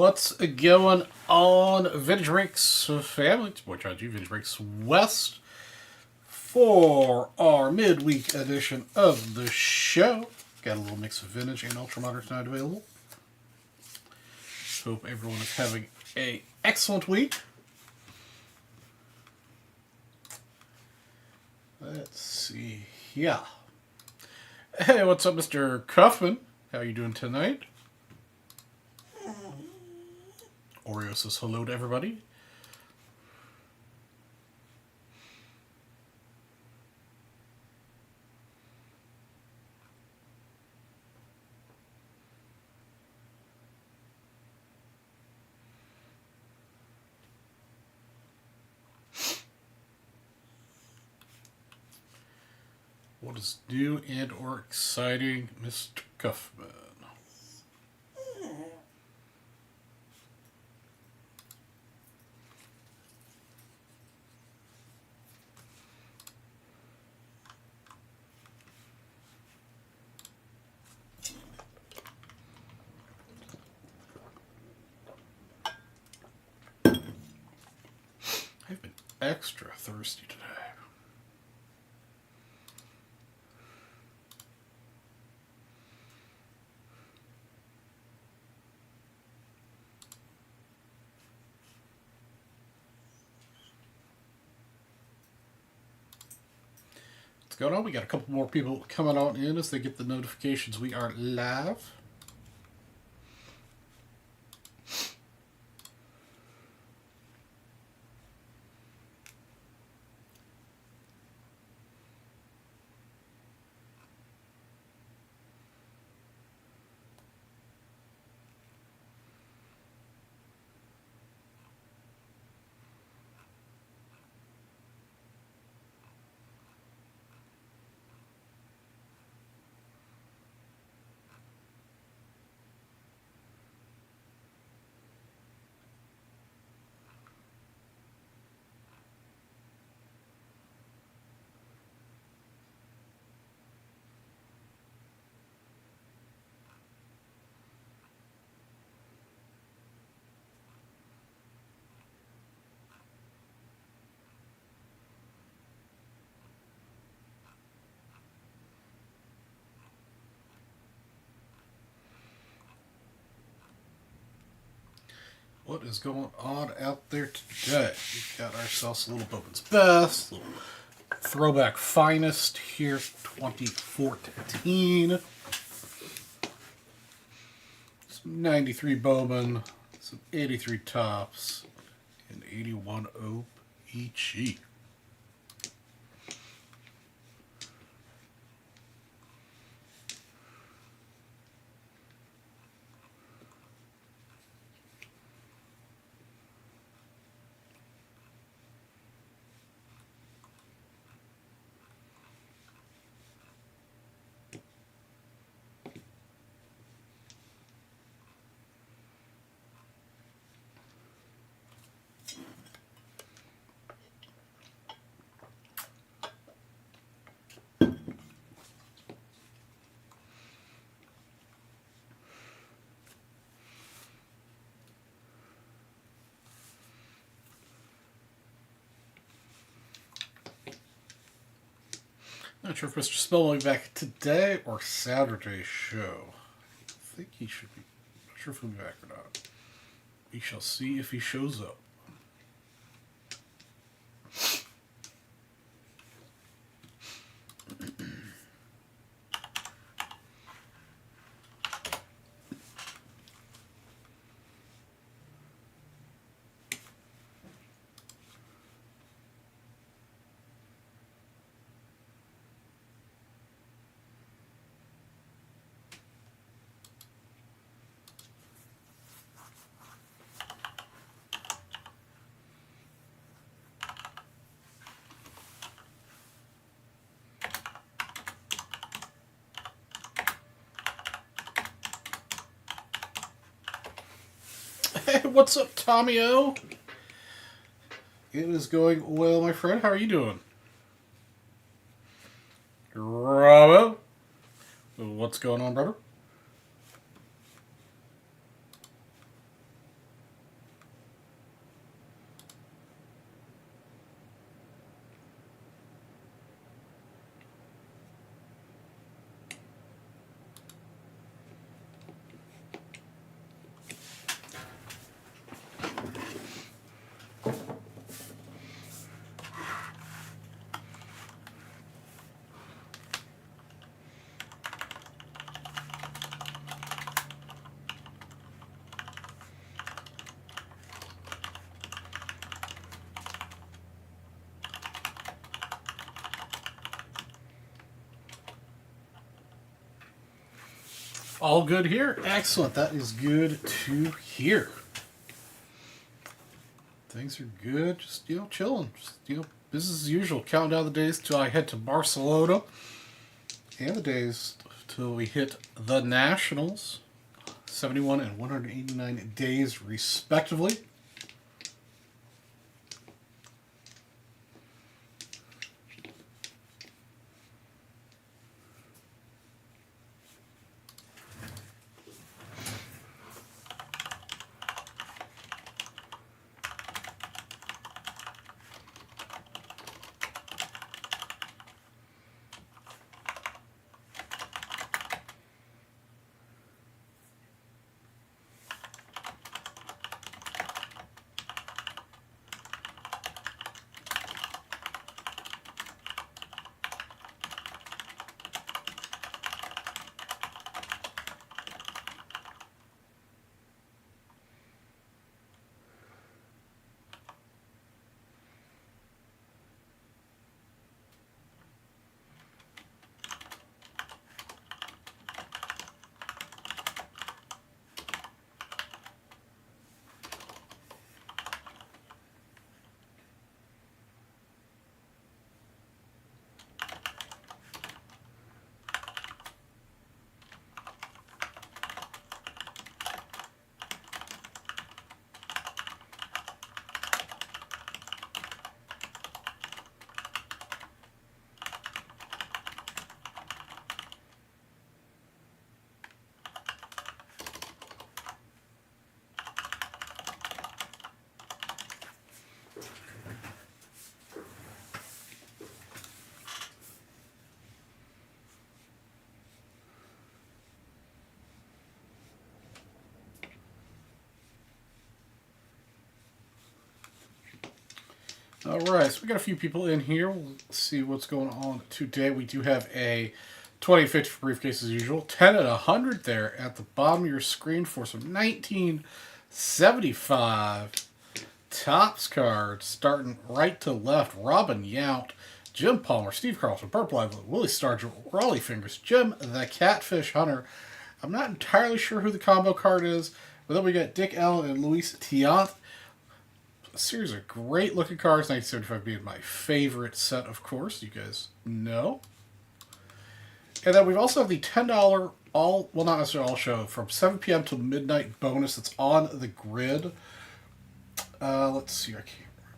What's going on, Vintage Breaks family? It's boy John G, Vintage Breaks West, for our midweek edition of the show. Got a little mix of vintage and ultramodern tonight available. Hope everyone is having an excellent week. Let's see. Yeah. Hey, what's up, Mr. Cuffman? How you doing tonight? Oreo says hello to everybody. What is new and or exciting, Mr. Cuffman? I've been extra thirsty today. What's going on? We got a couple more people coming on in as they get the notifications we are live. What is going on out there today? We've got ourselves a little Bowman's Best, a little Throwback Finest here, 2014. Some 93 Bowman, some 83 Tops, and 81 OPG. Not sure if Mr. Spell will be back today or Saturday's show. I think he should be. Not sure if he'll be back or not. We shall see if he shows up. Hey, what's up, Tommy O? It is going well, my friend. How are you doing? Bravo. What's going on, brother? All good here. Excellent. That is good to hear. Things are good. Just, chilling. Just, business as usual. Counting down the days till I head to Barcelona. And the days till we hit the Nationals. 71 and 189 days, respectively. All right, so we got a few people in here. We'll see what's going on today. We do have a 2050 for briefcase as usual. 10 and 100 there at the bottom of your screen for some 1975 Topps cards. Starting right to left, Robin Yount, Jim Palmer, Steve Carlson, Purple Lively, Willie Stargell, Raleigh Fingers, Jim the Catfish Hunter. I'm not entirely sure who the combo card is, but then we got Dick Allen and Luis Tiant. A series of great looking cards, 1975 being my favorite set, of course, you guys know. And then we also have the $10 all, well, not necessarily all show, from 7 p.m. till midnight bonus that's on the grid. Let's see, I can't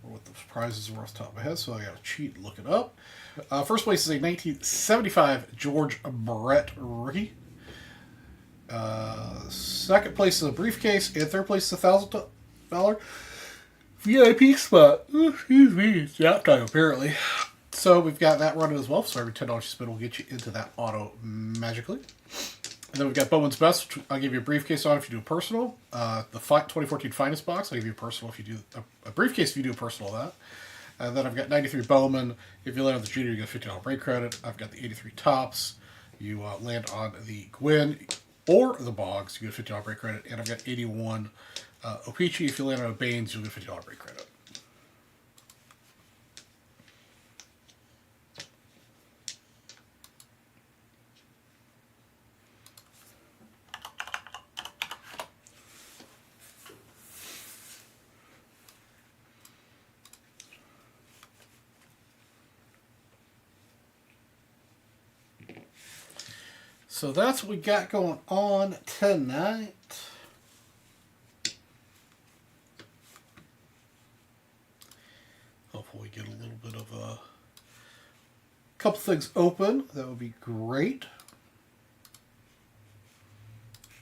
remember what the prizes were off the top of my head, so I got to cheat and look it up. First place is a 1975 George Brett rookie. Second place is a briefcase, and third place is a $1,000 VIP spot. Excuse me, it's nap time apparently. So we've got that running as well. So every $10 you spend will get you into that auto magically. And then we've got Bowman's Best. I'll give you a briefcase on if you do a personal. The 2014 Finest box, I'll give you a personal if you do a briefcase if you do a personal of that. And then I've got 93 Bowman. If you land on the junior, you get a $50 break credit. I've got the 83 Topps. You land on the Gwynn or the Boggs, you get a $50 break credit. And I've got 81 O-Pee-Chee. If you land on a Baines, you'll get a $50 break credit. So that's what we got going on tonight. Hopefully we get a little bit of a couple things open. That would be great.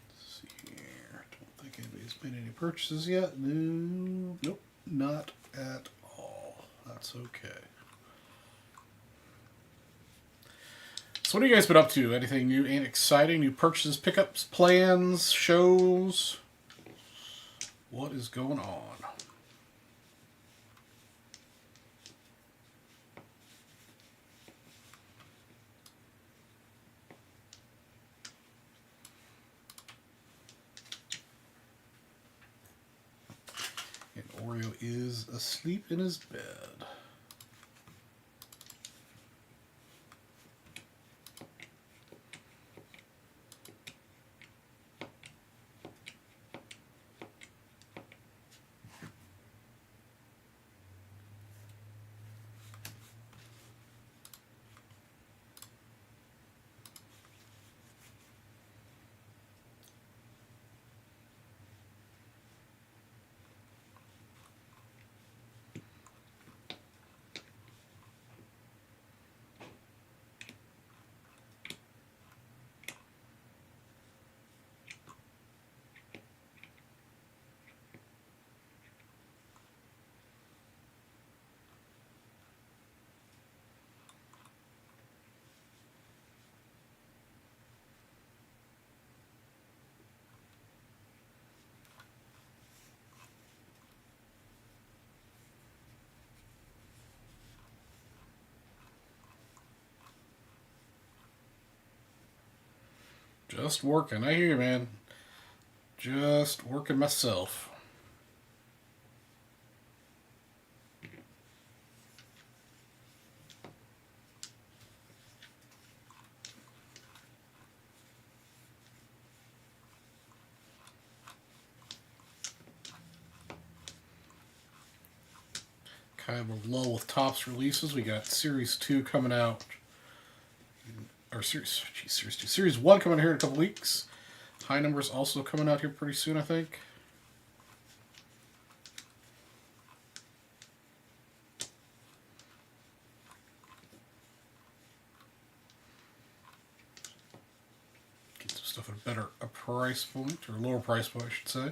Let's see here. Don't think anybody's made any purchases yet. No, nope, not at all. That's okay. So what have you guys been up to? Anything new and exciting? New purchases, pickups, plans, shows? What is going on? And Oreo is asleep in his bed. Just working. I hear you, man. Just working myself. Kind of a lull with Topps releases. We got Series 2 coming out. Or Series 2. Series 1 coming here in a couple weeks. High numbers also coming out here pretty soon, I think. Get some stuff at a price point, or lower price point, I should say.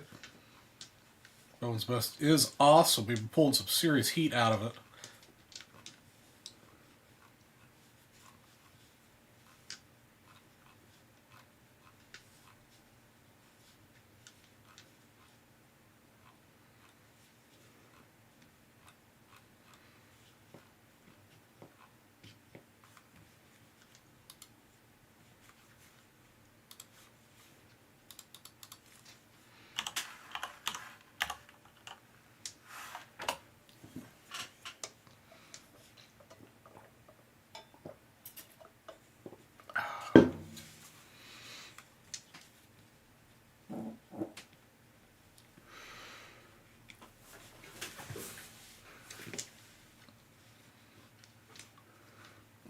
Bowen's Best is awesome. We've been pulling some serious heat out of it.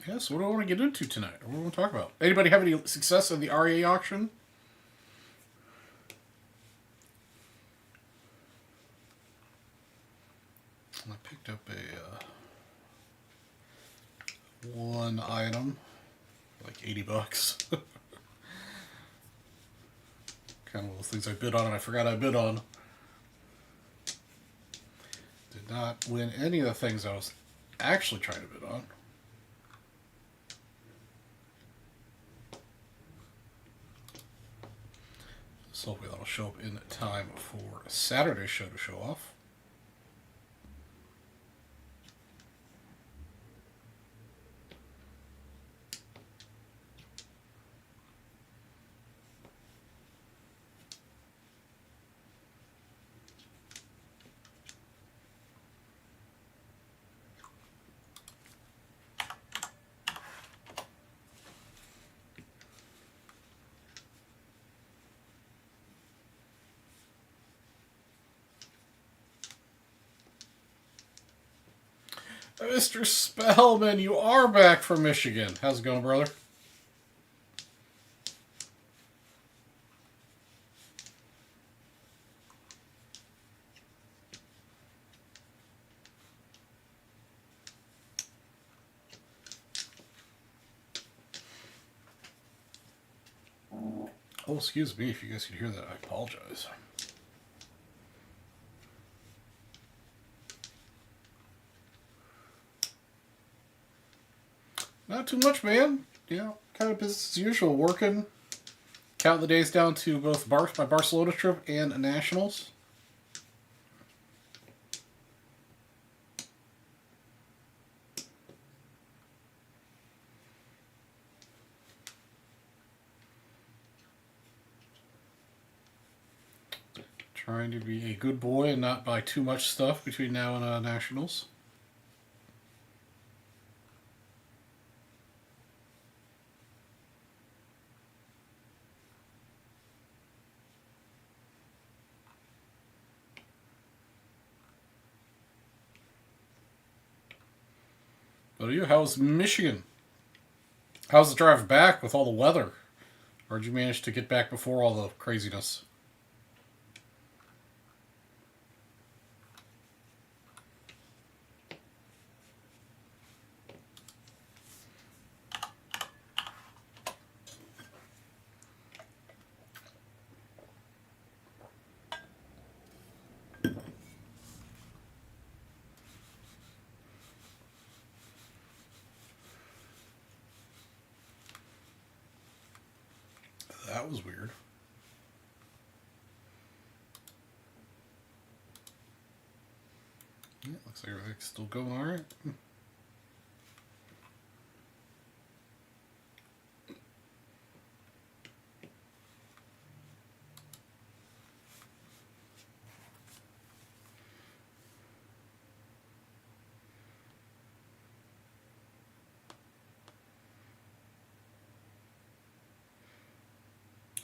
Yes, what do I want to get into tonight? What do I want to talk about? Anybody have any success in the RA auction? I picked up a one item, like $80. Kind of those things I bid on and I forgot I bid on. Did not win any of the things I was actually trying to bid on. So hopefully that'll show up in time for Saturday's show to show off. Mr. Spellman, you are back from Michigan. How's it going, brother? Oh, excuse me if you guys could hear that. I apologize. Not too much, man. You know, kind of business as usual. Working. Counting the days down to both my Barcelona trip and Nationals. Trying to be a good boy and not buy too much stuff between now and Nationals. But you, how's Michigan? How's the drive back with all the weather? Or did you manage to get back before all the craziness? That was weird. Yeah, looks like everything's still going all right.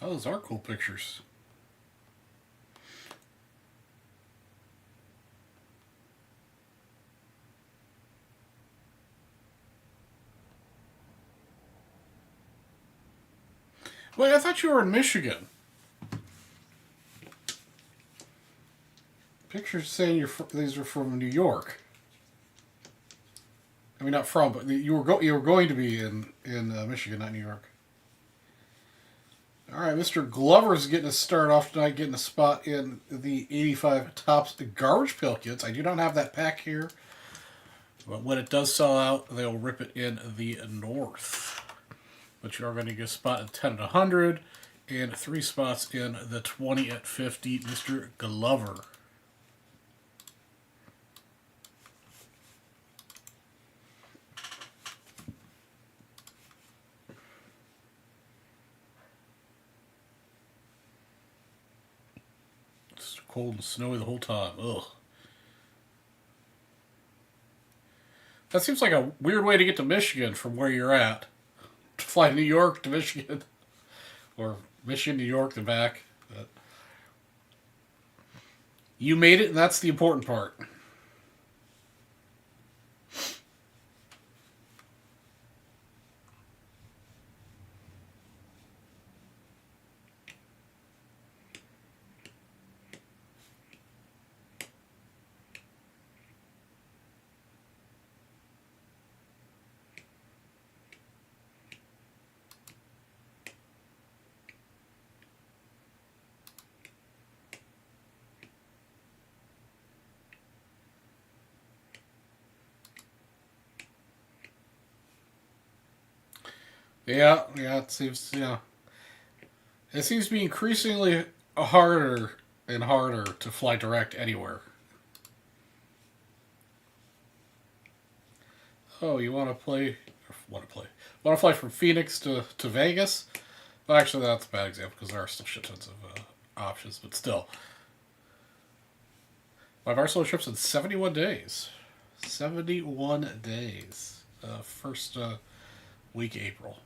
Oh, those are cool pictures. Wait, I thought you were in Michigan. Pictures saying these are from New York. I mean, not from, but you were going to be in Michigan, not New York. All right, Mr. Glover's getting a start off tonight, getting a spot in the 85 Topps Garbage Pail Kits. I do not have that pack here, but when it does sell out, they'll rip it in the North. But you are going to get a spot at 10 at 100 and 3 spots in the 20 at 50, Mr. Glover. It's cold and snowy the whole time. Ugh. That seems like a weird way to get to Michigan from where you're at. To fly New York to Michigan. Or Michigan, New York, then back. But you made it, and that's the important part. Yeah, it seems, It seems to be increasingly harder and harder to fly direct anywhere. Oh, you want to play? Want to play? Want to fly from Phoenix to Vegas? Well, actually, that's a bad example because there are still shit tons of options, but still. My Barcelona trip's in 71 days. 71 days. First week April.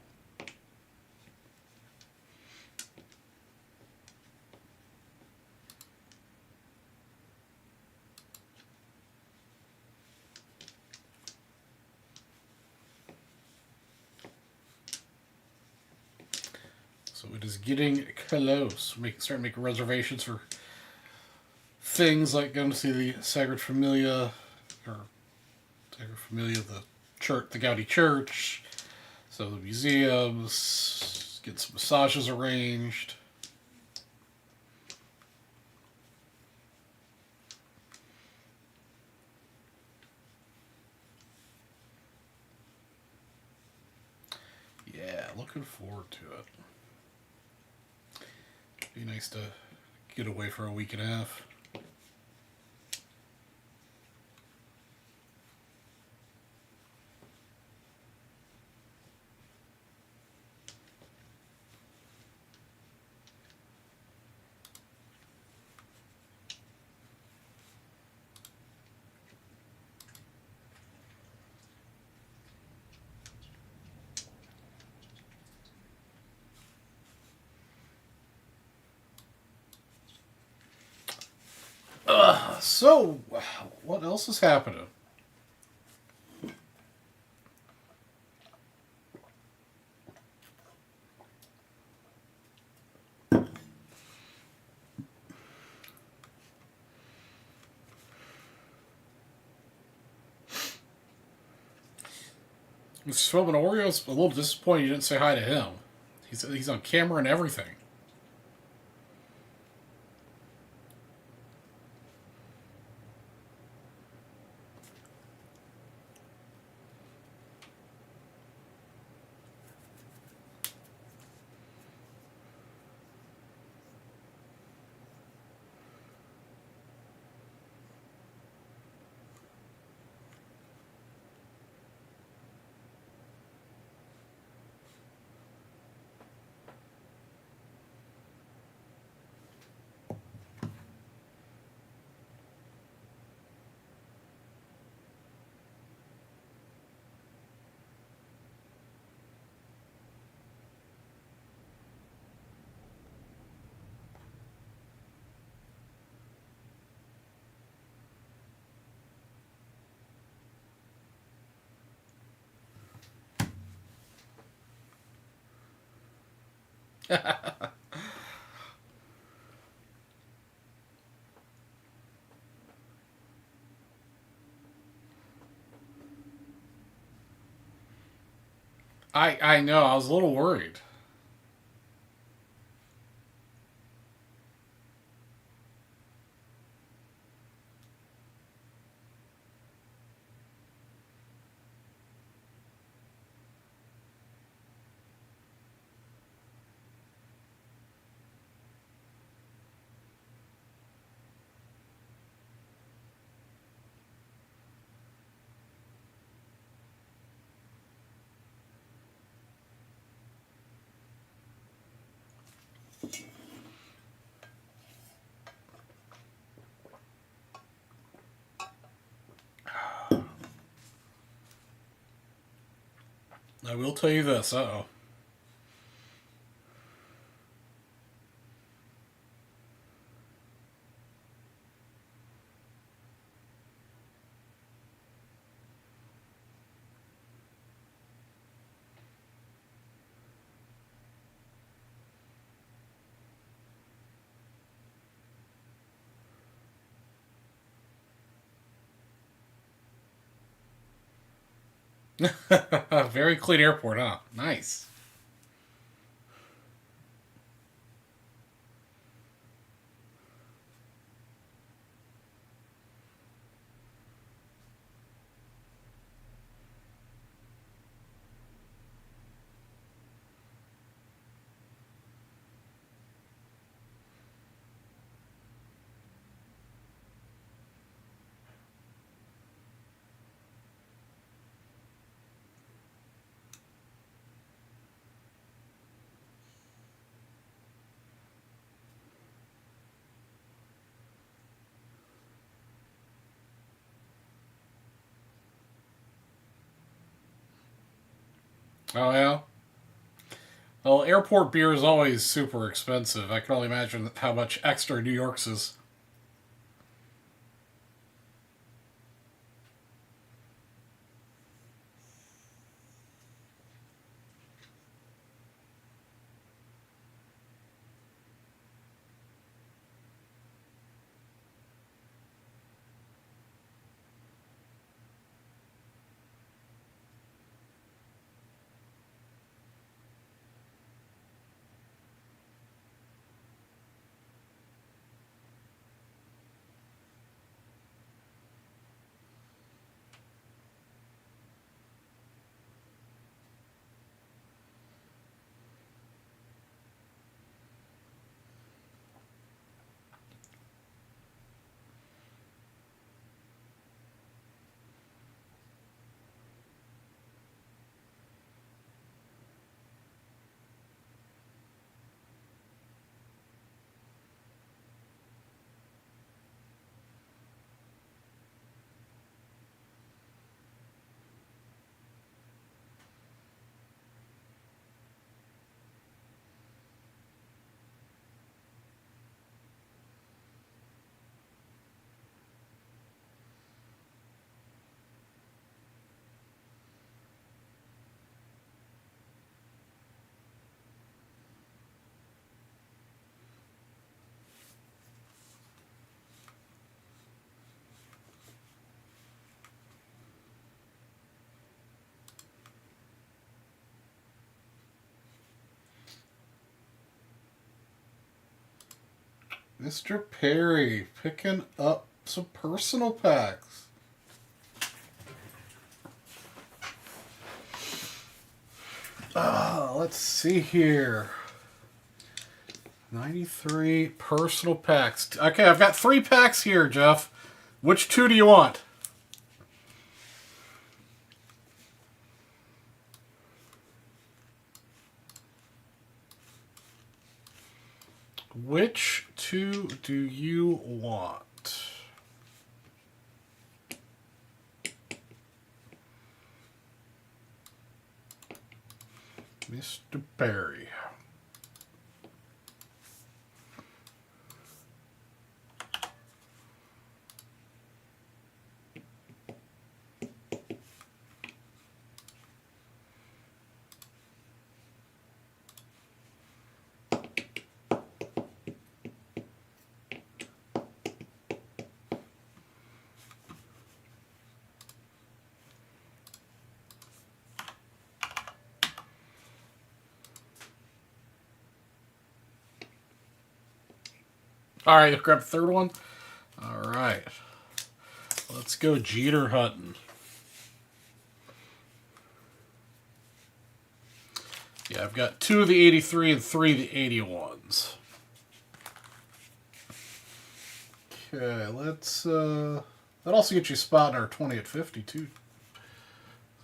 So it is getting close. Start making reservations for things like going to see the Sacred Familia, or Sacred Familia, the church, the Gaudi Church, so the museums, get some massages arranged. Yeah, looking forward to it. Be nice to get away for a week and a half. So, what else is happening? Mr. Philbin Oreo's a little disappointed you didn't say hi to him. He's on camera and everything. I know. I was a little worried. I will tell you this. Uh oh. Very clean airport, huh? Nice. Oh yeah. Well, airport beer is always super expensive. I can only imagine how much extra New York's is. Mr. Perry picking up some personal packs. Let's see here. 93 personal packs. Okay, I've got 3 packs here, Jeff. Which 2 do you want? Which 2 do you want? Mr. Perry. All right, grab the third one. All right. Let's go Jeter hunting. Yeah, I've got 2 of the 83 and 3 of the 81s. Okay, let's... that also gets you a spot in our 20 at 50, too.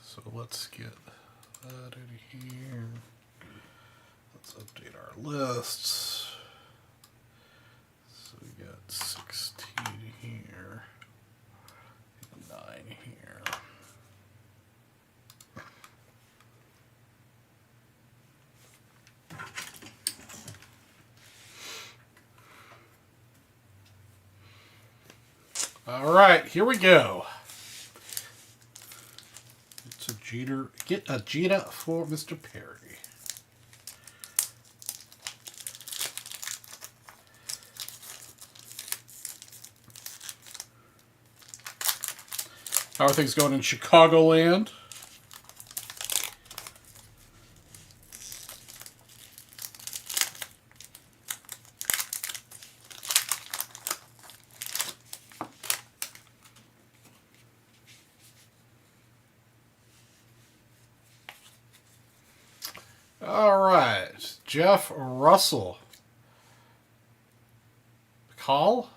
So let's get that in here. Let's update our lists. So we got 16 here. 9 here. All right, here we go. It's a Jeter. Get a Jeter for Mr. Perry. How are things going in Chicagoland? All right, Jeff Russell, Call,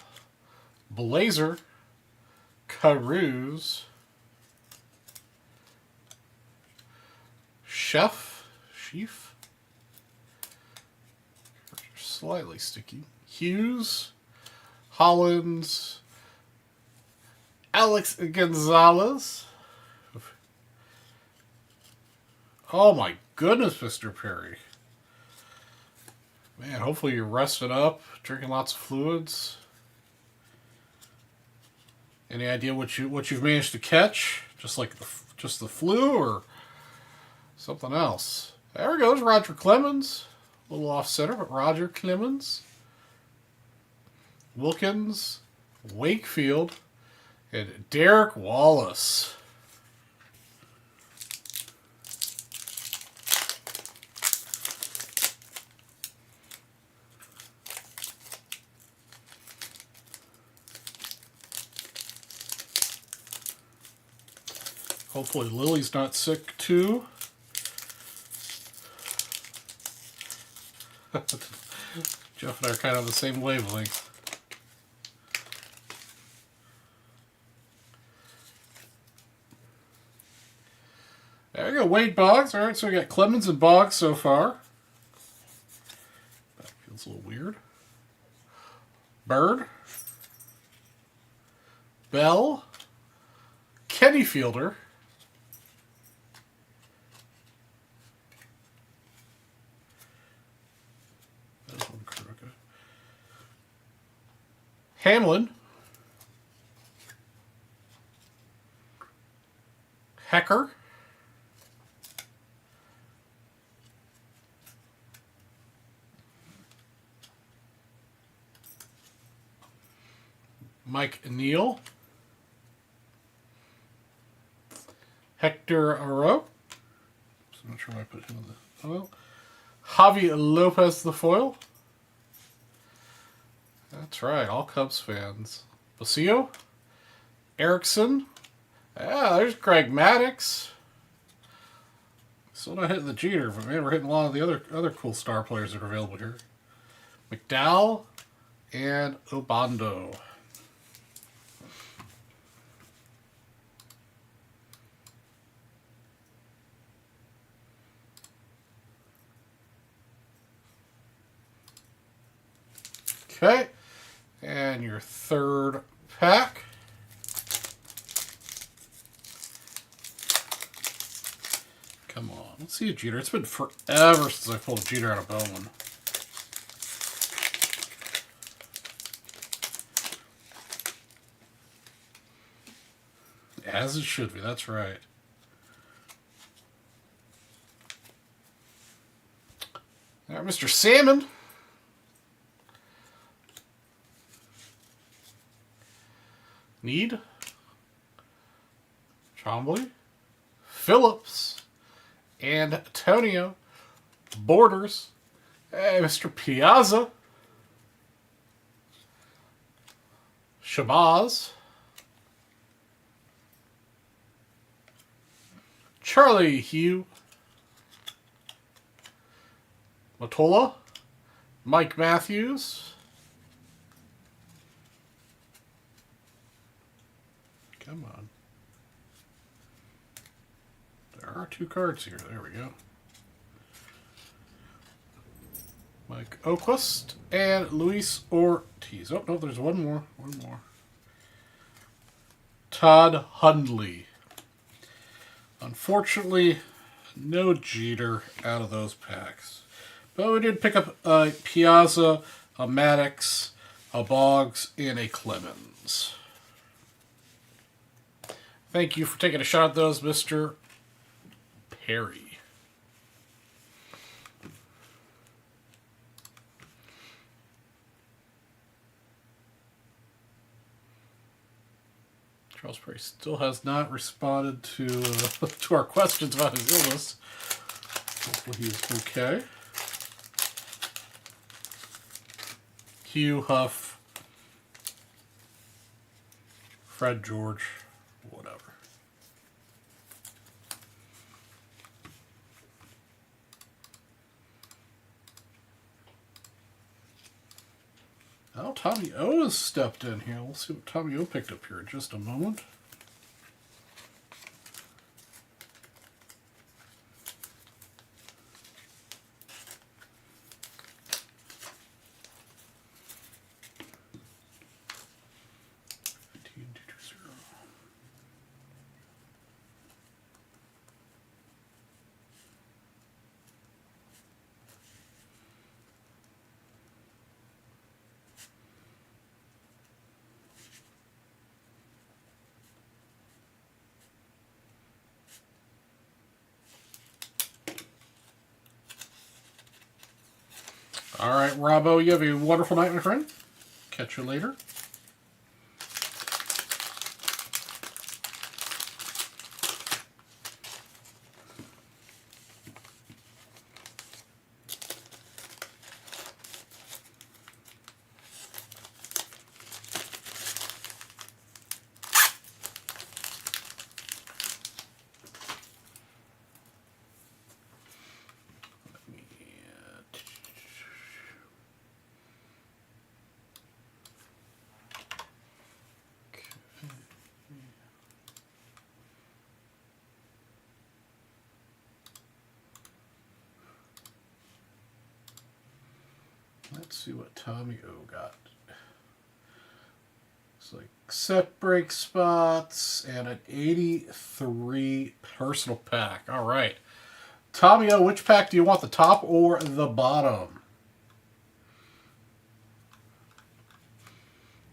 Blazer, Caruso, Sheaf, slightly sticky, Hughes, Hollins, Alex Gonzalez. Oh my goodness, Mr. Perry. Man, hopefully you're rested up, drinking lots of fluids. Any idea what you've managed to catch? Just the flu or something else? There goes Roger Clemens. A little off center, but Roger Clemens. Wilkins, Wakefield, and Derek Wallace. Hopefully Lily's not sick too. Jeff and I are kind of on the same wavelength. There you go, Wade Boggs. All right, so we got Clemens and Boggs so far. That feels a little weird. Bird. Bell. Kenny Fielder. Hamlin. Hecker. Mike Neal. Hector Aro. I'm not sure why I put him in the foil. Javi Lopez the foil. That's right, all Cubs fans. Basilio. Erickson. Yeah, there's Greg Maddux. Still not hitting the Jeter, but man, we're hitting a lot of the other cool star players that are available here. McDowell and Obando. Okay, and your third pack. Come on, let's see a Jeter. It's been forever since I pulled a Jeter out of Bowman. As it should be, that's right. All right, Mr. Salmon. Need. Chombley. Phillips. And Antonio. Borders. Hey, Mr. Piazza. Shabazz. Charlie Hugh. Matola. Mike Matthews. Come on. There are 2 cards here. There we go. Mike Oquist and Luis Ortiz. Oh, no, there's one more. One more. Todd Hundley. Unfortunately, no Jeter out of those packs. But we did pick up a Piazza, a Maddox, a Boggs, and a Clemens. Thank you for taking a shot at those, Mr. Perry. Charles Perry still has not responded to to our questions about his illness. Hopefully he's okay. Hugh Huff, Fred George, whatever. Oh, Tommy O has stepped in here. We'll see what Tommy O picked up here in just a moment. All right, Robbo, you have a wonderful night, my friend. Catch you later. Let's see what Tommy O got. It's like set break spots and an 83 personal pack. All right. Tommy O, which pack do you want, the top or the bottom?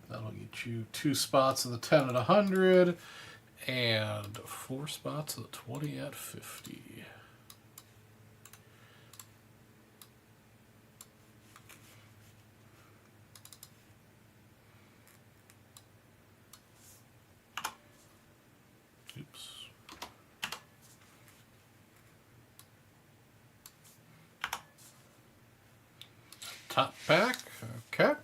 That'll get you 2 spots of the 10 at 100 and 4 spots of the 20 at 50. Oops. Top pack, okay.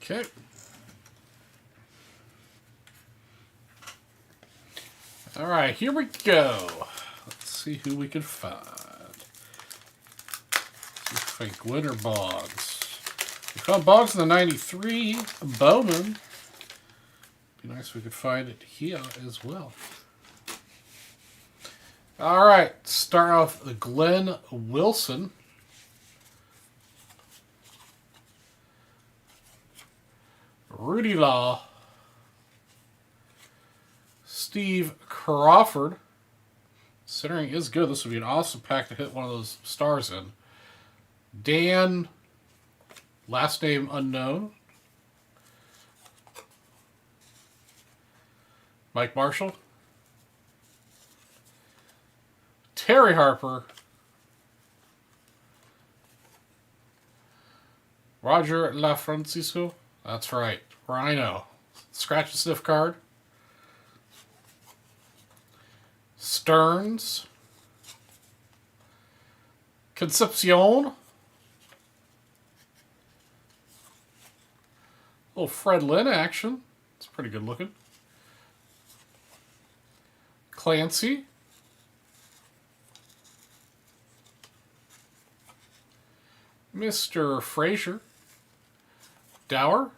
Okay. All right, here we go. Let's see who we can find. Fake winner Boggs. We found Boggs in the 93. Bowman. Be nice if we could find it here as well. All right, start off with Glenn Wilson. Rudy Law, Steve Crawford. Centering is good. This would be an awesome pack to hit one of those stars in. Dan, last name unknown. Mike Marshall, Terry Harper, Roger LaFrancisco. That's right, Rhino. Scratch and sniff card. Stearns, Concepcion, little Fred Lynn action. It's pretty good looking. Clancy, Mr. Frazier, Dower,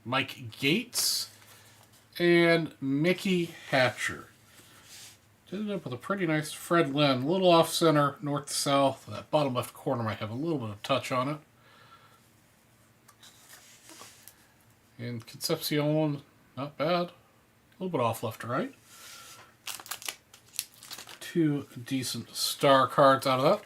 Mike Gates, and Mickey Hatcher. Ended up with a pretty nice Fred Lynn. A little off center, north to south. That bottom left corner might have a little bit of touch on it. And Concepcion, not bad. A little bit off left to right. Two decent star cards out of that.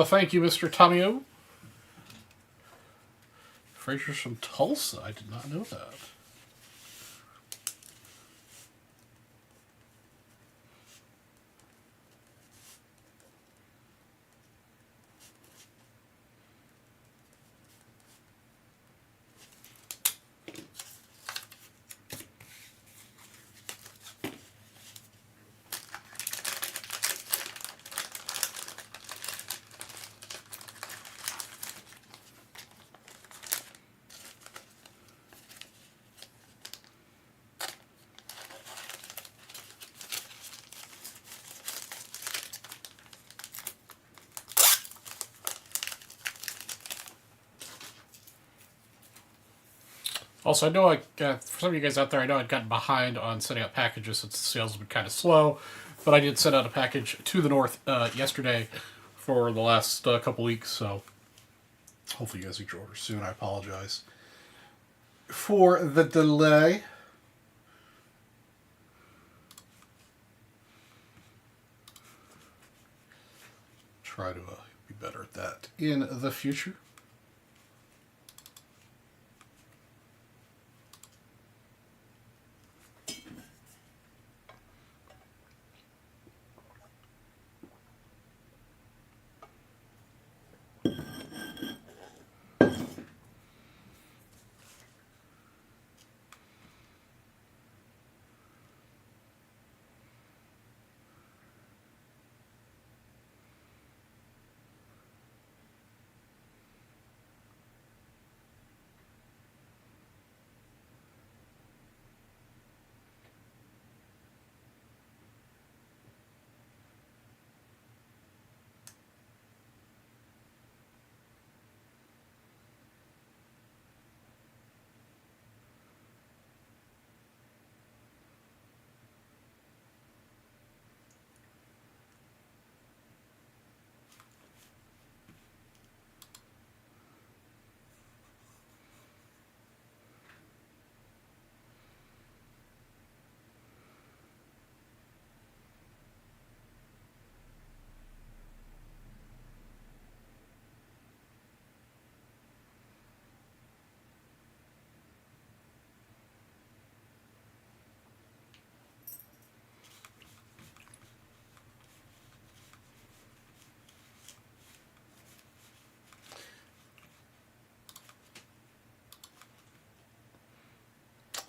Thank you, Mr. Tomio. Frazier's from Tulsa. I did not know that. Also, I know for some of you guys out there, I know I'd gotten behind on sending out packages since the sales have been kind of slow, but I did send out a package to the north yesterday for the last couple weeks, so hopefully you guys get your order soon. I apologize for the delay. Try to be better at that in the future.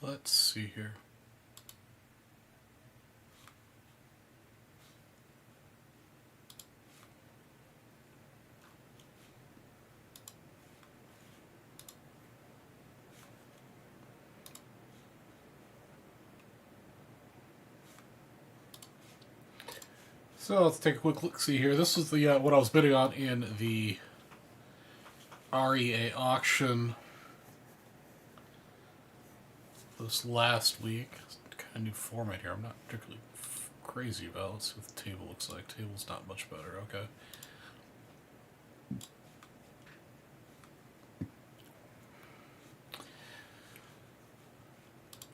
Let's see here. So let's take a quick look. See here. This is the what I was bidding on in the REA auction this last week. Kind of new format here. I'm not particularly crazy about. Let's see what the table looks like. Table's not much better. Okay.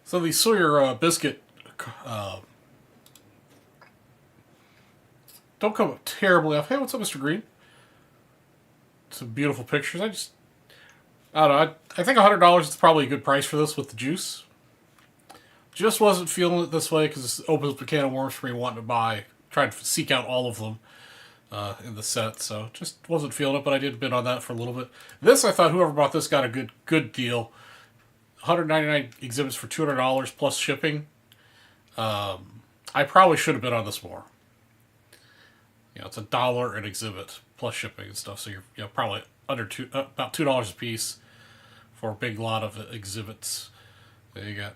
So the Sawyer biscuit don't come up terribly off. Hey, what's up, Mr. Green? Some beautiful pictures. I don't know. I think $100 is probably a good price for this with the juice. Just wasn't feeling it this way because it opens up a can of worms for me wanting to buy, trying to seek out all of them in the set. So just wasn't feeling it, but I did bid on that for a little bit. This, I thought whoever bought this got a good deal. 199 exhibits for $200 plus shipping. I probably should have bid on this more. You know, it's $1 an exhibit plus shipping and stuff, so you're probably under about $2 a piece for a big lot of exhibits. There you got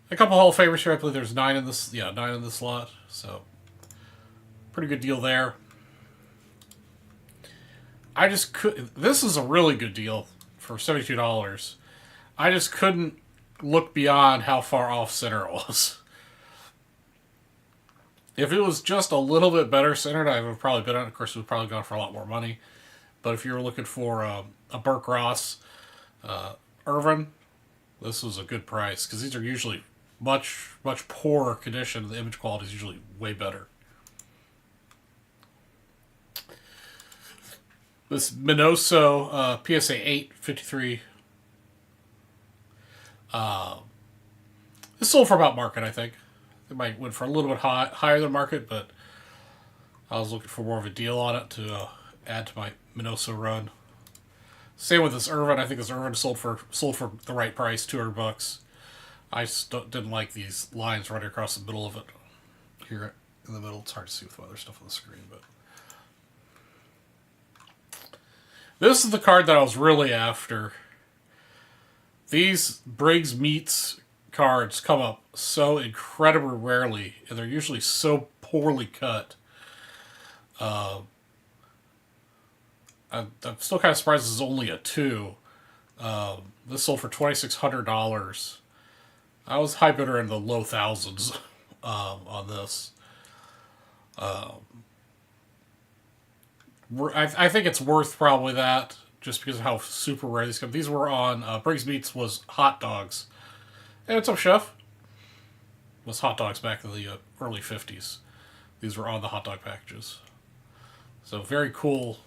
a couple Hall of Famers here. I believe there's 9 in this. Yeah, 9 in this lot. So pretty good deal there. I just could. This is a really good deal for $72. I just couldn't look beyond how far off center it was. If it was just a little bit better centered, I would have probably been on it. Of course, it would have probably gone for a lot more money. But if you were looking for a Burke Ross Irvin, this was a good price because these are usually much poorer condition. The image quality is usually way better. This Minoso PSA 8 53. This sold for about market, I think. It might went for a little bit higher than market, but I was looking for more of a deal on it to add to my Minoso run. Same with this Irvin. I think this Irvin sold for the right price, $200. I just didn't like these lines running across the middle of it. Here in the middle, it's hard to see with the other stuff on the screen, but this is the card that I was really after. These Briggs Meats cards come up so incredibly rarely, and they're usually so poorly cut. I'm still kind of surprised this is only a 2. This sold for $2,600. I was high bidder in the low thousands on this. I think it's worth probably that, just because of how super rare these come. These were on Briggs Meats was hot dogs. Hey, what's up, Chef? It was hot dogs back in the early 50s. These were on the hot dog packages. So very cool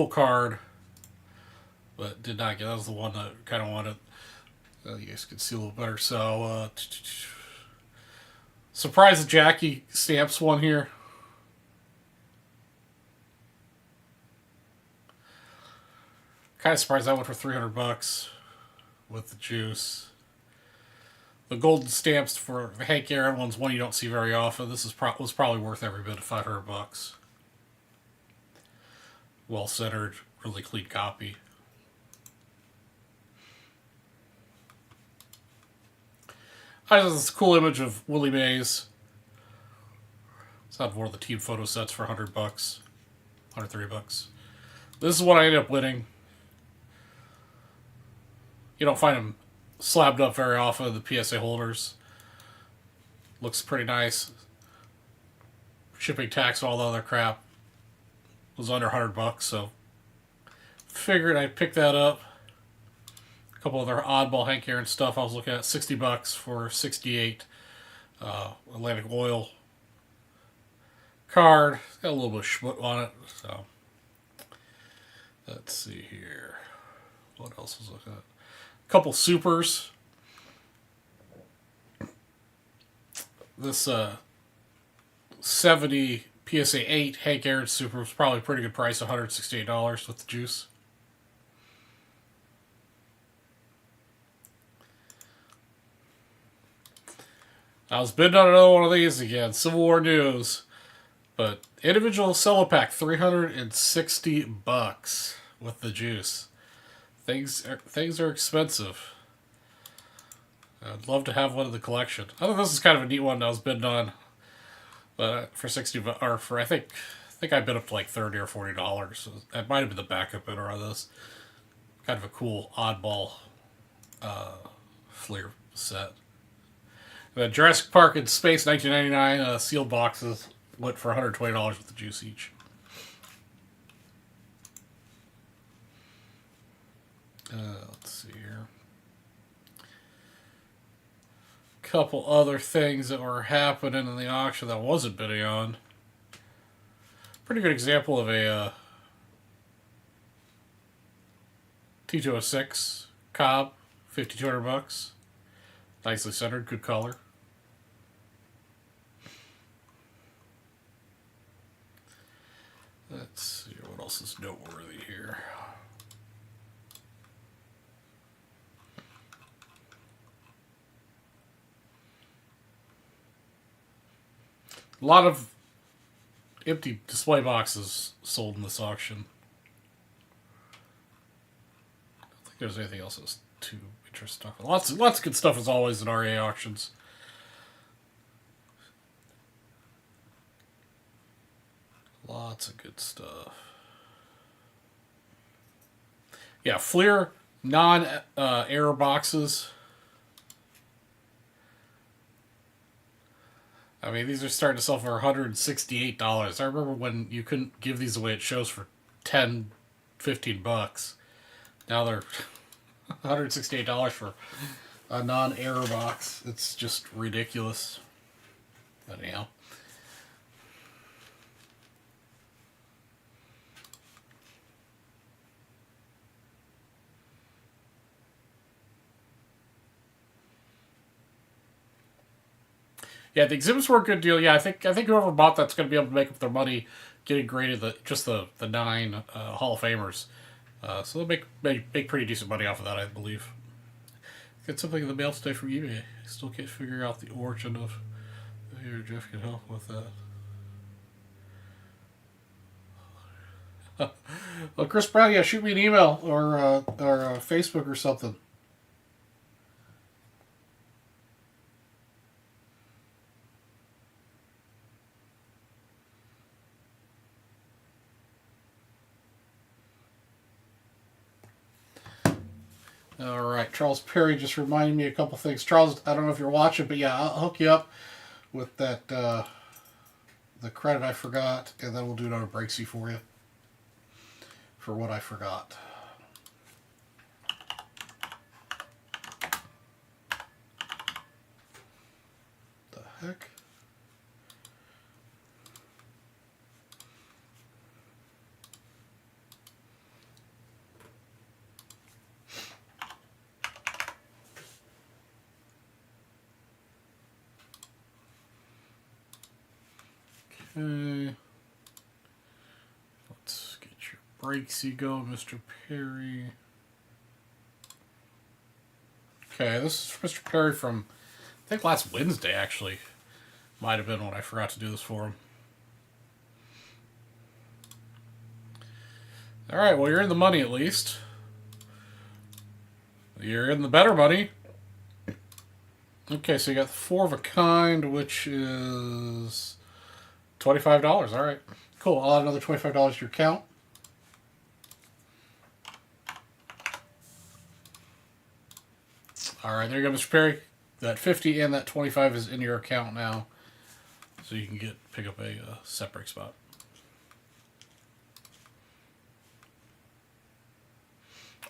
card, but did not get. That was the one that kind of wanted. You guys could see a little better. So surprised that Jackie stamps one here. Kind of surprised that went for $300 with the juice. The golden stamps for the Hank Aaron one's one you don't see very often. This was probably worth every bit of $500. Well centered, really clean copy. I have this cool image of Willie Mays. It's not one of the team photo sets for $100, $130. This is what I ended up winning. You don't find them slabbed up very often, the PSA holders. Looks pretty nice. Shipping tax and all the other crap was under $100, so figured I'd pick that up. A couple other oddball Hank Aaron stuff I was looking at, $60 for 68 Atlantic Oil card. Got a little bit of schmut on it, so let's see here. What else was looking at? A couple supers. This 70 PSA 8 Hank Aaron super was probably a pretty good price, $168 with the juice. I was bidding on another one of these again, Civil War News, but individual cello pack, $360 with the juice. Things are expensive. I'd love to have one in the collection. I think this is kind of a neat one I was bidding on, but for $60 or for I think I bid up to like $30 or $40. That might have been the backup bidder on this. Kind of a cool oddball Fleer set. The Jurassic Park in Space 1999 sealed boxes went for $120 with the juice each. Let's see here. Couple other things that were happening in the auction that I wasn't bidding on. Pretty good example of a T206 Cobb, $5,200. Nicely centered, good color. Let's see what else is noteworthy here. A lot of empty display boxes sold in this auction. I don't think there's anything else that's too interesting. Lots of good stuff as always in RA auctions. Lots of good stuff. Yeah, Fleer non-error boxes. I mean, these are starting to sell for $168. I remember when you couldn't give these away at shows for $10, $15. Now they're $168 for a non-error box. It's just ridiculous. Anyhow. Yeah, the exhibits were a good deal. Yeah, I think whoever bought that's going to be able to make up their money getting graded the 9 Hall of Famers. So they'll make pretty decent money off of that, I believe. Get something in the mail today from eBay. I still can't figure out the origin of. Here, Jeff can help with that. Well, Chris Brown, yeah, shoot me an email or Facebook or something. All right, Charles Perry just reminded me a couple things. Charles, I don't know if you're watching, but yeah, I'll hook you up with that the credit I forgot, and then we'll do another breaksy for you for what I forgot. The heck? Okay. Let's get your breaksy going, Mr. Perry. Okay, this is Mr. Perry from, I think last Wednesday, actually. Might have been when I forgot to do this for him. Alright, well, you're in the money at least. You're in the better money. Okay, so you got 4 of a kind, which is $25. All right, cool. I'll add another $25 to your account. All right, there you go, Mr. Perry. That 50 and that 25 is in your account now, so you can pick up a separate spot.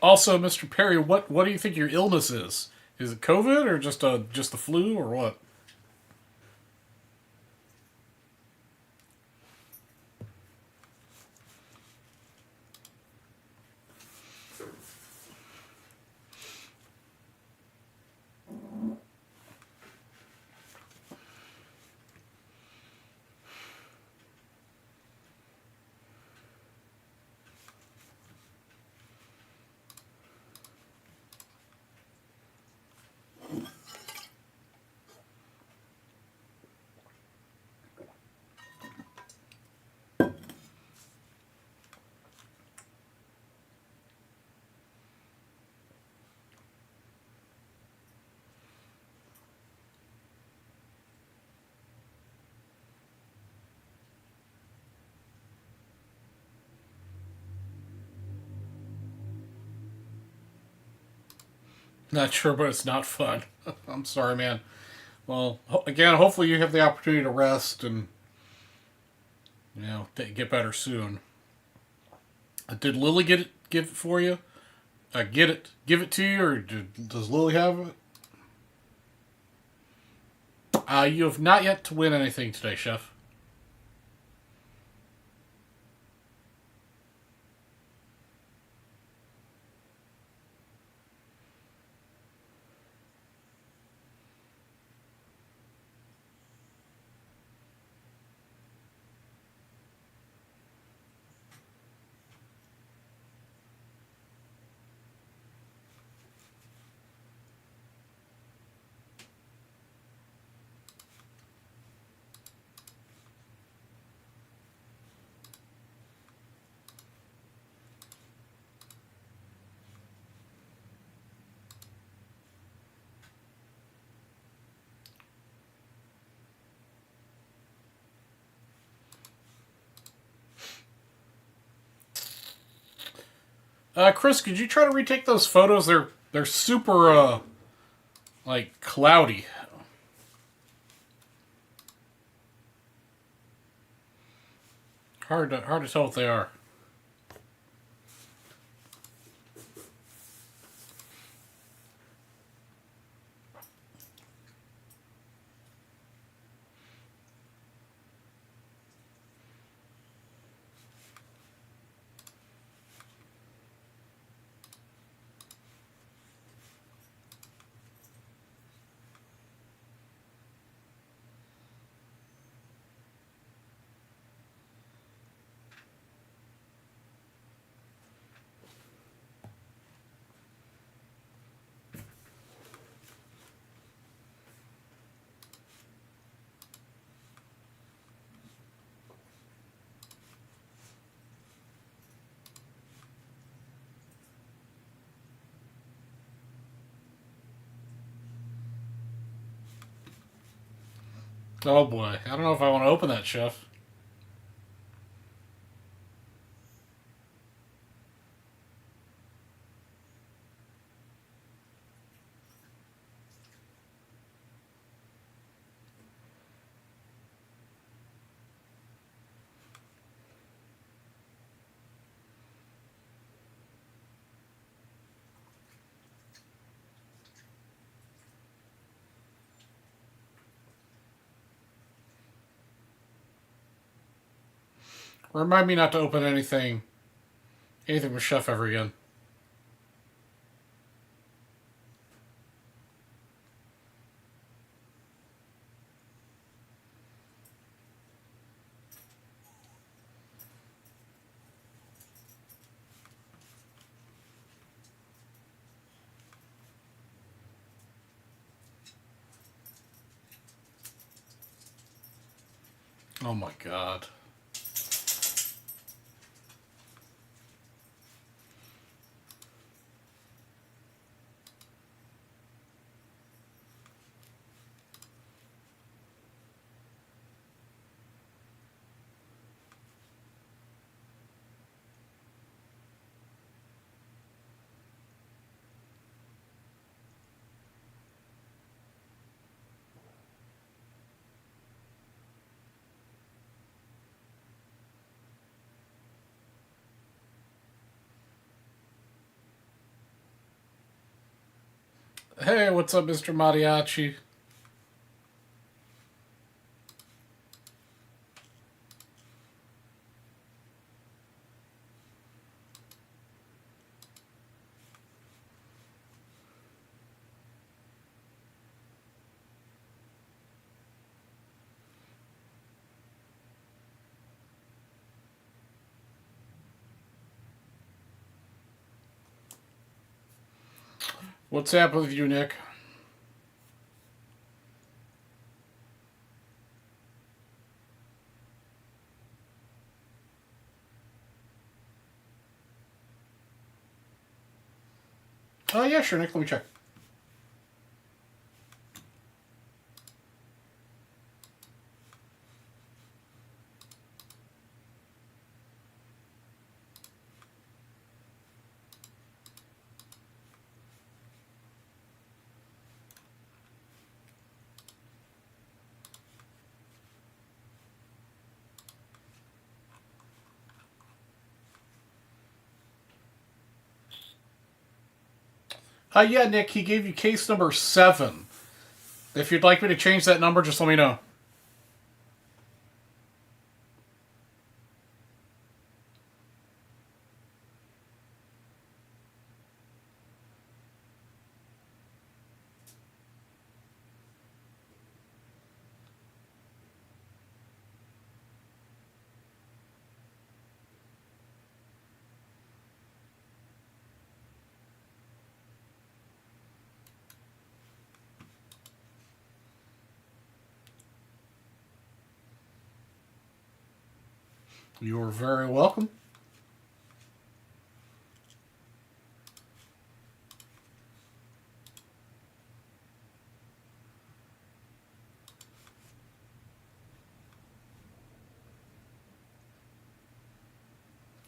Also, Mr. Perry, what do you think your illness is? Is it COVID or just the flu or what? Not sure, but it's not fun. I'm sorry, man. Well, again, hopefully you have the opportunity to rest and get better soon. Did Lily give it for you? Give it to you, or does Lily have it? You have not yet to win anything today, Chef. Chris, could you try to retake those photos? They're super like cloudy. Hard to tell what they are. Oh boy, I don't know if I want to open that, Chef. Remind me not to open anything with Chef ever again. Oh my god. Hey, what's up, Mr. Mariachi? What's happening with you, Nick? Oh, yeah, sure, Nick. Let me check. Yeah, Nick, he gave you case number 7. If you'd like me to change that number, just let me know. You're very welcome.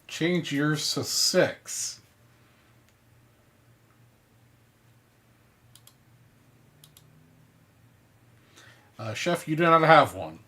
Change yours to 6. Chef, you do not have one.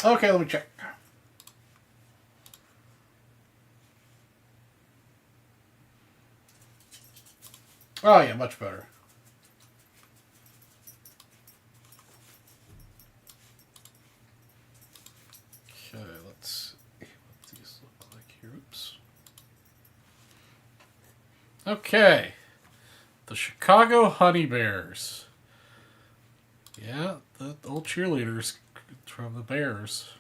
Okay, let me check. Oh, yeah, much better. Okay, let's see what these look like here. Oops. Okay. The Chicago Honey Bears. Yeah, the old cheerleaders from the Bears.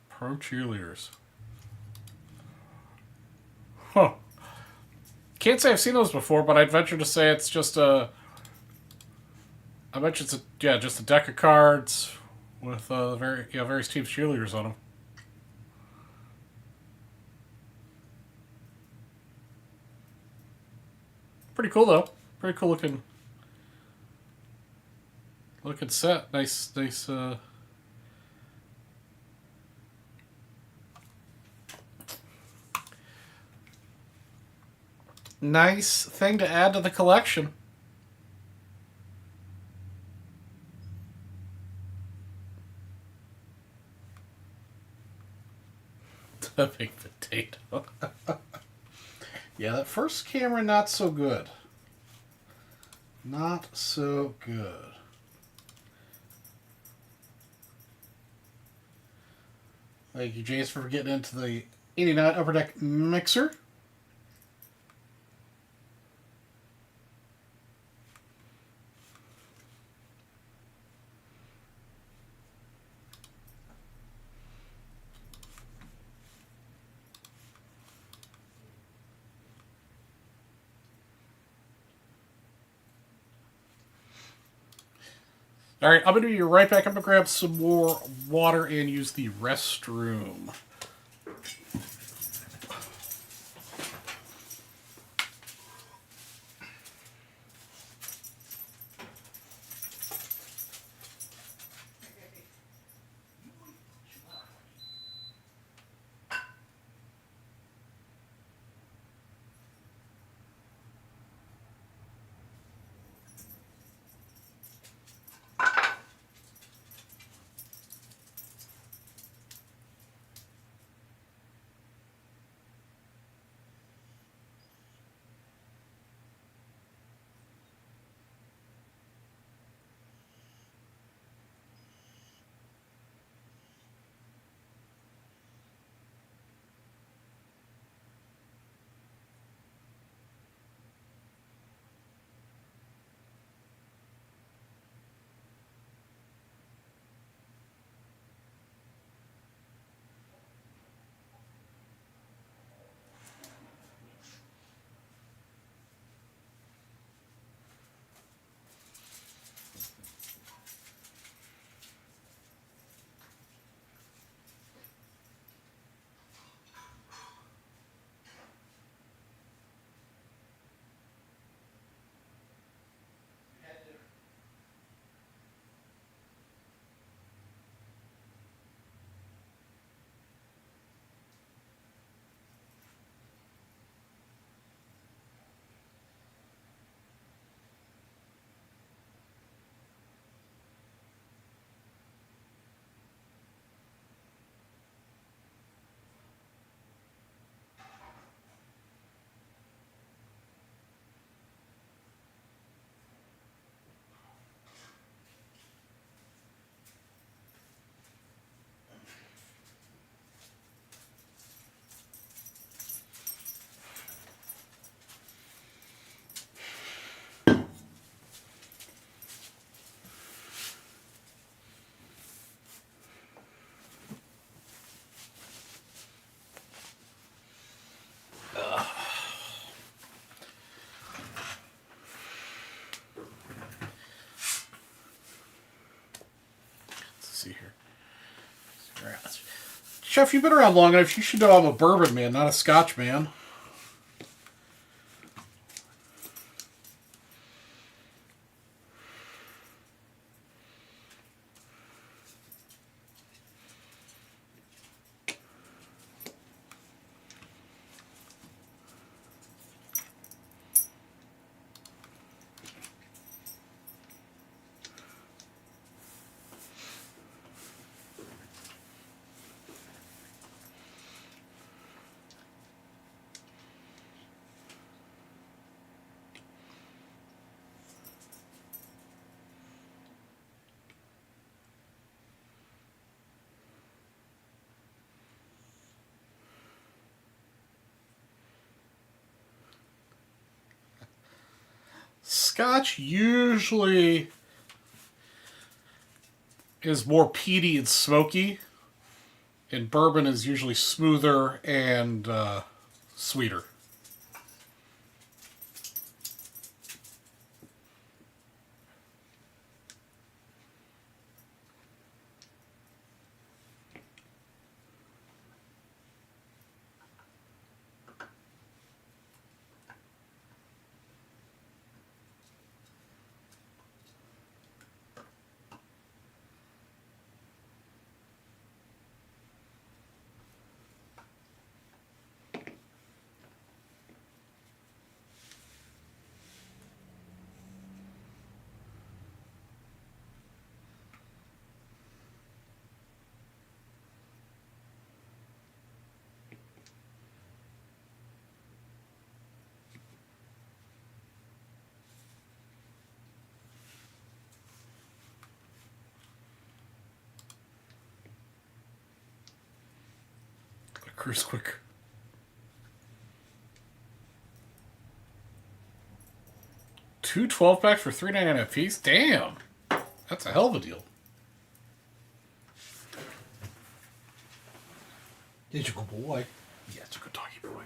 Pro cheerleaders. Huh. Can't say I've seen those before, but I'd venture to say it's just a. I bet it's just a deck of cards with various teams cheerleaders on them. Pretty cool though. Pretty cool looking set. Nice. Nice thing to add to the collection. The big potato. Yeah, that first camera, not so good. Not so good. Thank you, Jace, for getting into the 89 Upper Deck mixer. All right, I'm going to be right back. I'm going to grab some more water and use the restroom. Chef, you've been around long enough. You should know I'm a bourbon man, not a Scotch man. Scotch usually is more peaty and smoky, and bourbon is usually smoother and sweeter. Cruise quick. Two 12-packs for $3.99 a piece? Damn! That's a hell of a deal. He's a good boy. Yeah, it's a good doggy boy.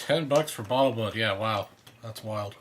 $10 for bottled blood. Yeah, wow. That's wild.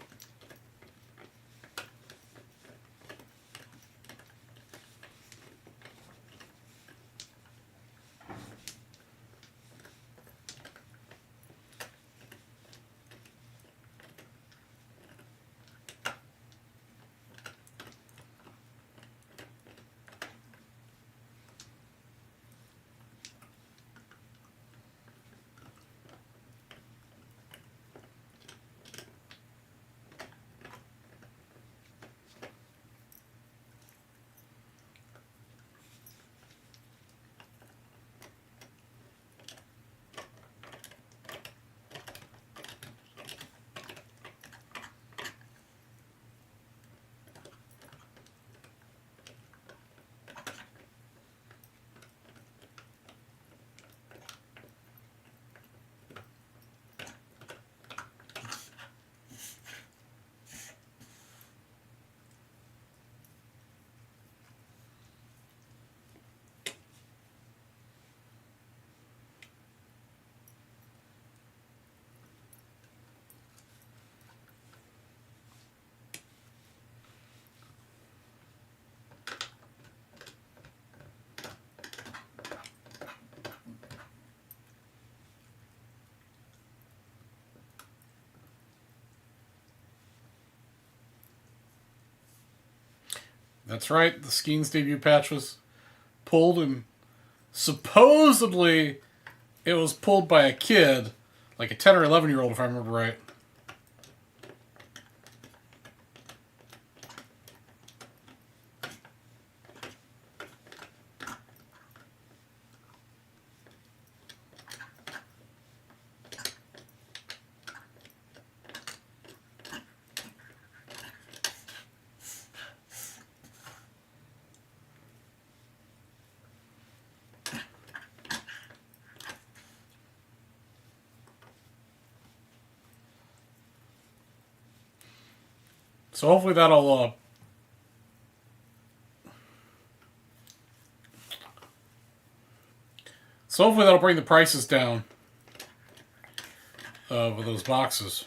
That's right. The Skeens debut patch was pulled, and supposedly it was pulled by a kid, like a 10 or 11-year-old, if I remember right. So hopefully that'll bring the prices down of those boxes.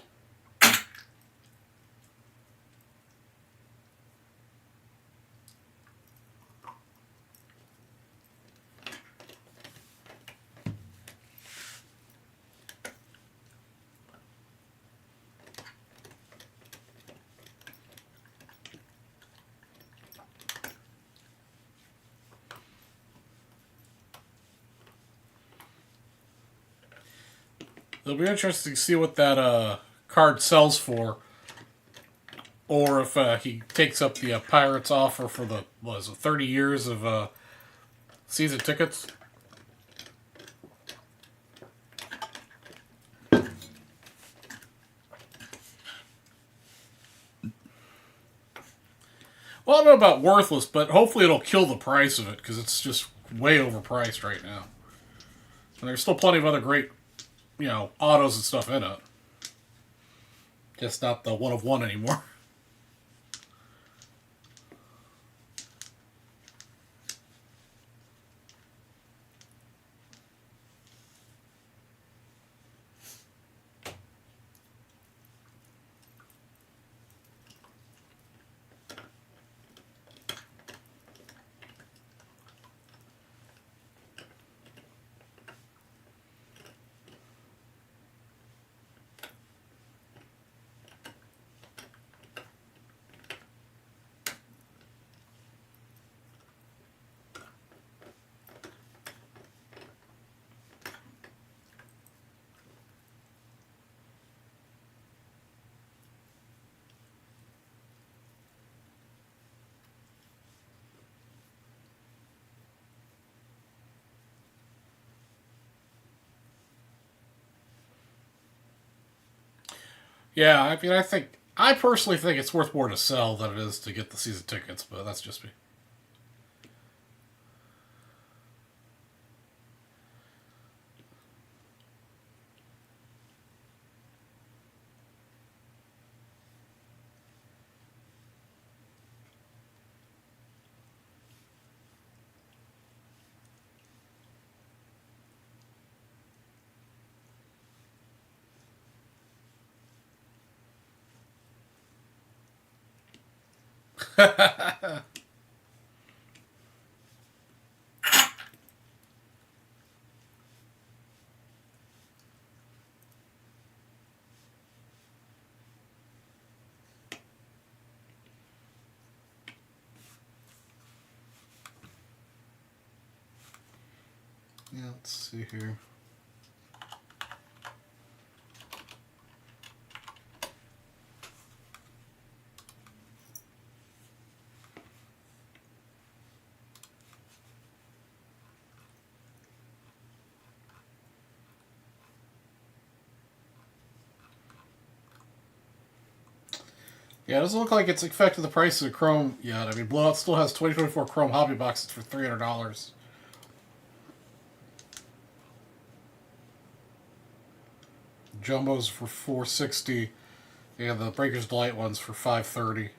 It'll be interesting to see what that card sells for, or if he takes up the Pirates offer for the 30 years of season tickets. Well, I don't know about worthless, but hopefully it'll kill the price of it, because it's just way overpriced right now. And there's still plenty of other great, autos and stuff in it. Just not the one of one anymore. Yeah, I mean, I personally think it's worth more to sell than it is to get the season tickets, but that's just me. Yeah, let's see here. Yeah, it doesn't look like it's affected the price of Chrome yet. I mean, Blowout still has 2024 Chrome hobby boxes for $300. Jumbos for $460, and the Breaker's Delight ones for $530.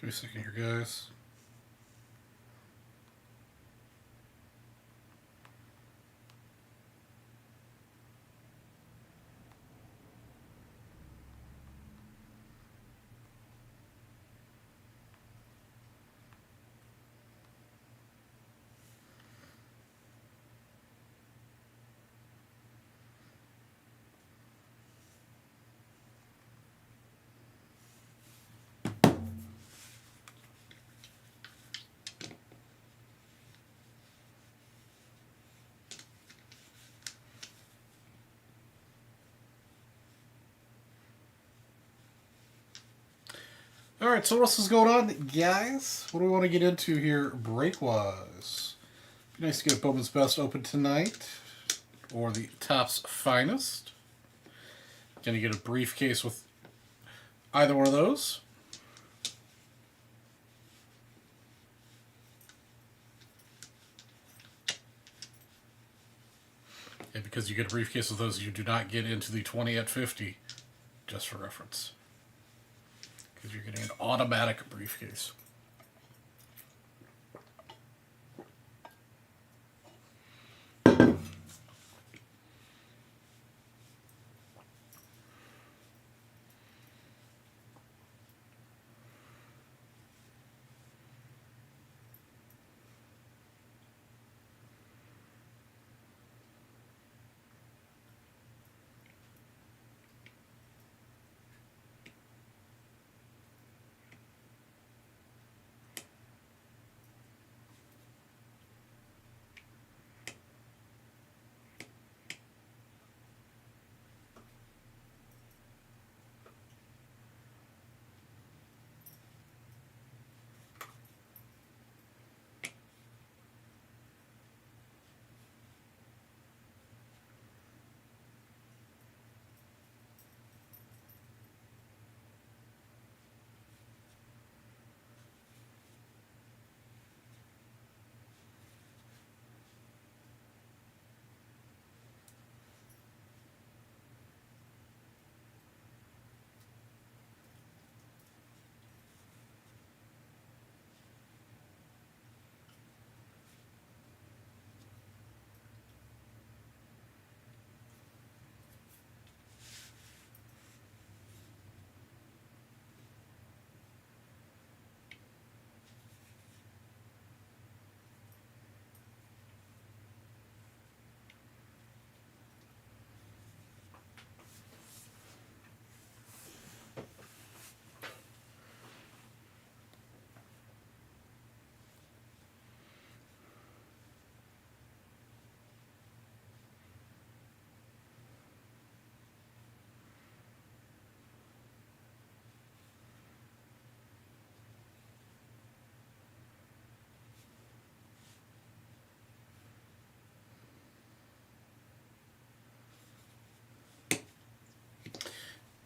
Give me a second here, guys. Alright, so what else is going on, guys? What do we want to get into here break-wise? Be nice to get a Bowman's Best open tonight. Or the Topps Finest. Gonna get a briefcase with either one of those. And because you get a briefcase with those, you do not get into the 20 at 50, just for reference. Because you're getting an automatic briefcase.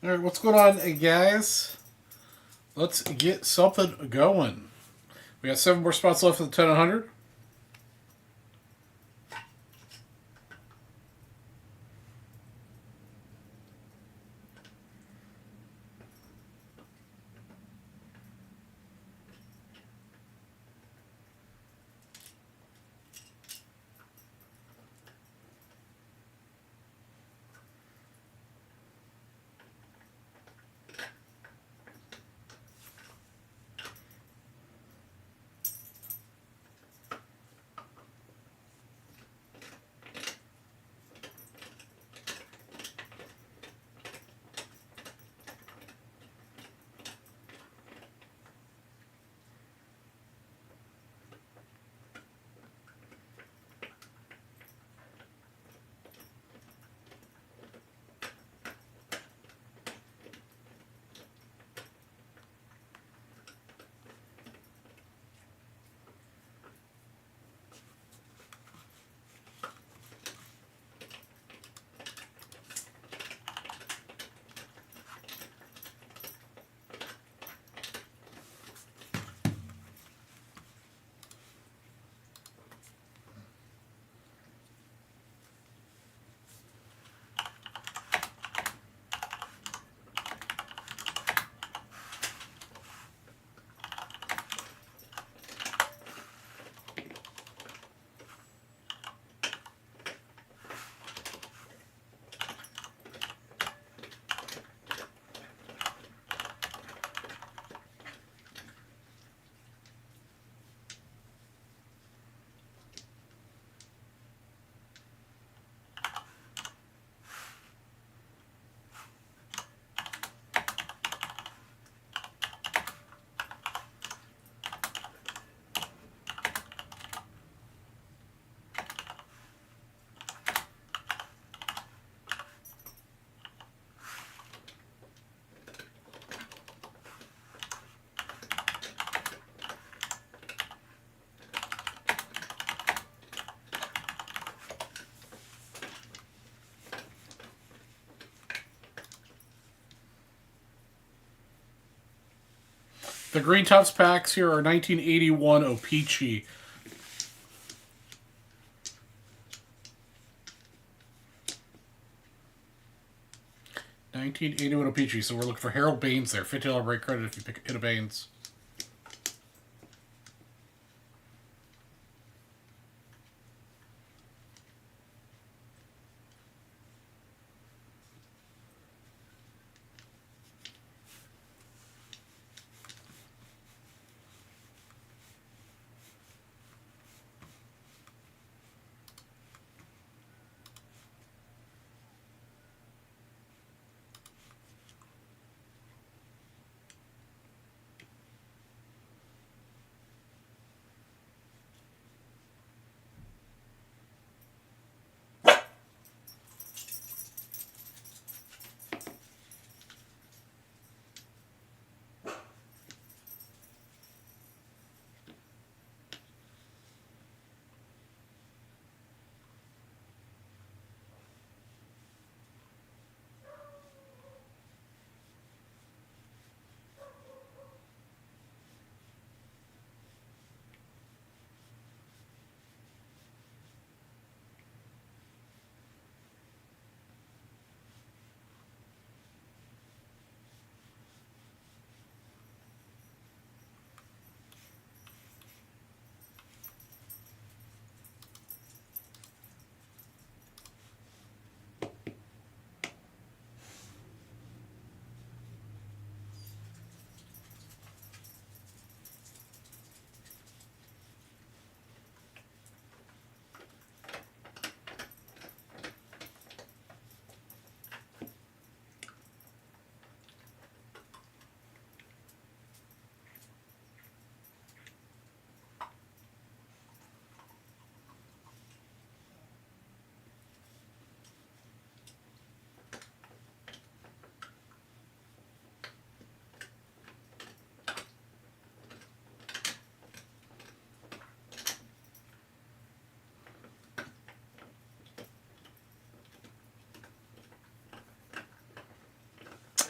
Alright, what's going on, guys? Let's get something going. We got 7 more spots left for the 10 100. The Green Tufts packs here are 1981 O-Pee-Chee. $19.81 O-Pee-Chee. So we're looking for Harold Baines there. $50 break credit if you pick hit a Baines.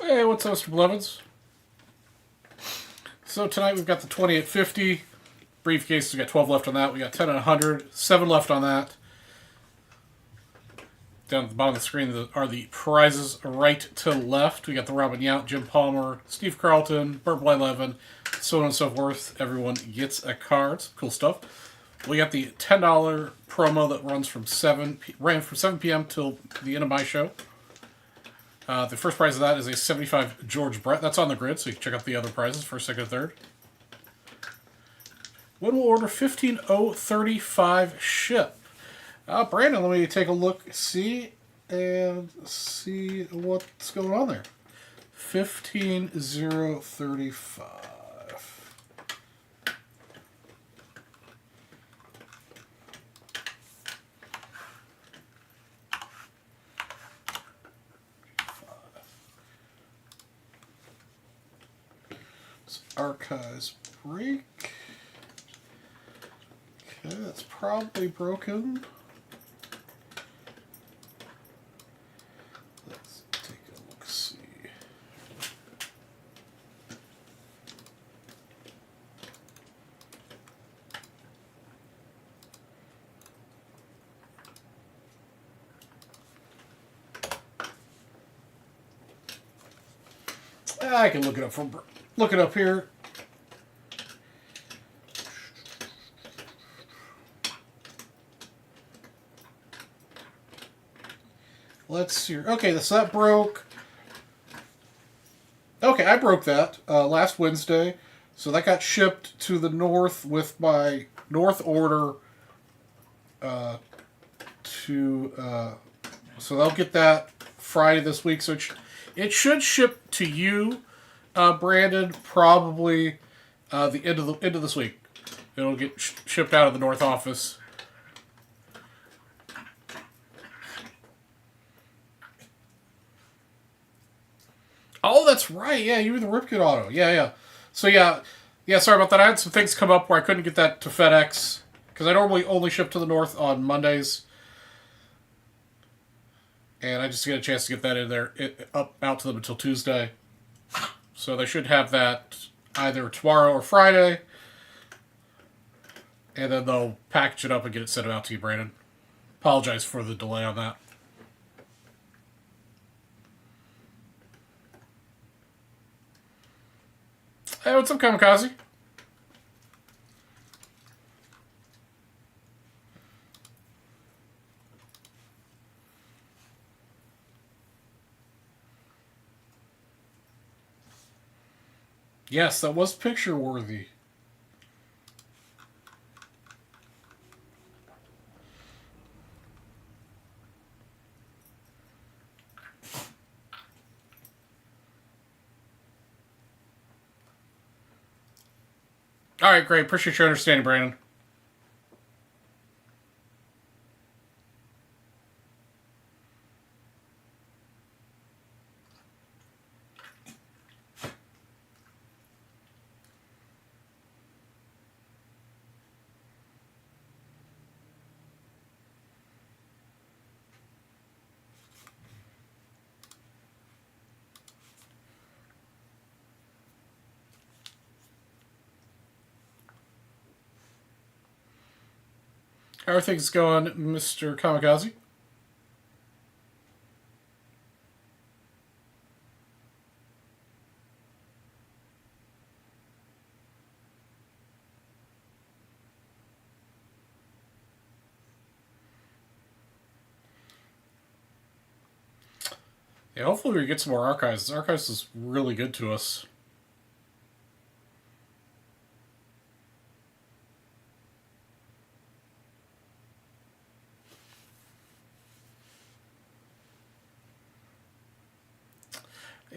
Hey, what's up, Mr. Blevins? So tonight we've got the 20 at 50. Briefcase, we got 12 left on that. We got 10 at 100. 7 left on that. Down at the bottom of the screen are the prizes right to left. We got the Robin Yount, Jim Palmer, Steve Carlton, Burt Blyleven, so on and so forth. Everyone gets a card. Some cool stuff. We got the $10 promo that runs from 7 p.m. till the end of my show. The first prize of that is a 75 George Brett. That's on the grid, so you can check out the other prizes, first, second, and third. When we'll order 15035 ship. Brandon, let me take a look, see what's going on there. 15035. Archives break. Okay, that's probably broken. Let's take a look, see. I can look it up here. Let's see. Okay, so that broke. Okay, I broke that last Wednesday. So that got shipped to the north with my north order so they'll get that Friday this week. So it should ship to you, Brandon, probably the end of this week. It'll get shipped out of the north office. Oh, that's right. Yeah, you were the Ripkit Auto. Yeah. So yeah. Sorry about that. I had some things come up where I couldn't get that to FedEx because I normally only ship to the north on Mondays, and I just get a chance to get that in there out to them until Tuesday. So they should have that either tomorrow or Friday. And then they'll package it up and get it sent out to you, Brandon. Apologize for the delay on that. Hey, what's up, Kamikaze? Yes, that was picture worthy. All right, great. Appreciate your understanding, Brandon. How are things going, Mr. Kamikaze? Yeah, hopefully we get some more archives. Archives is really good to us.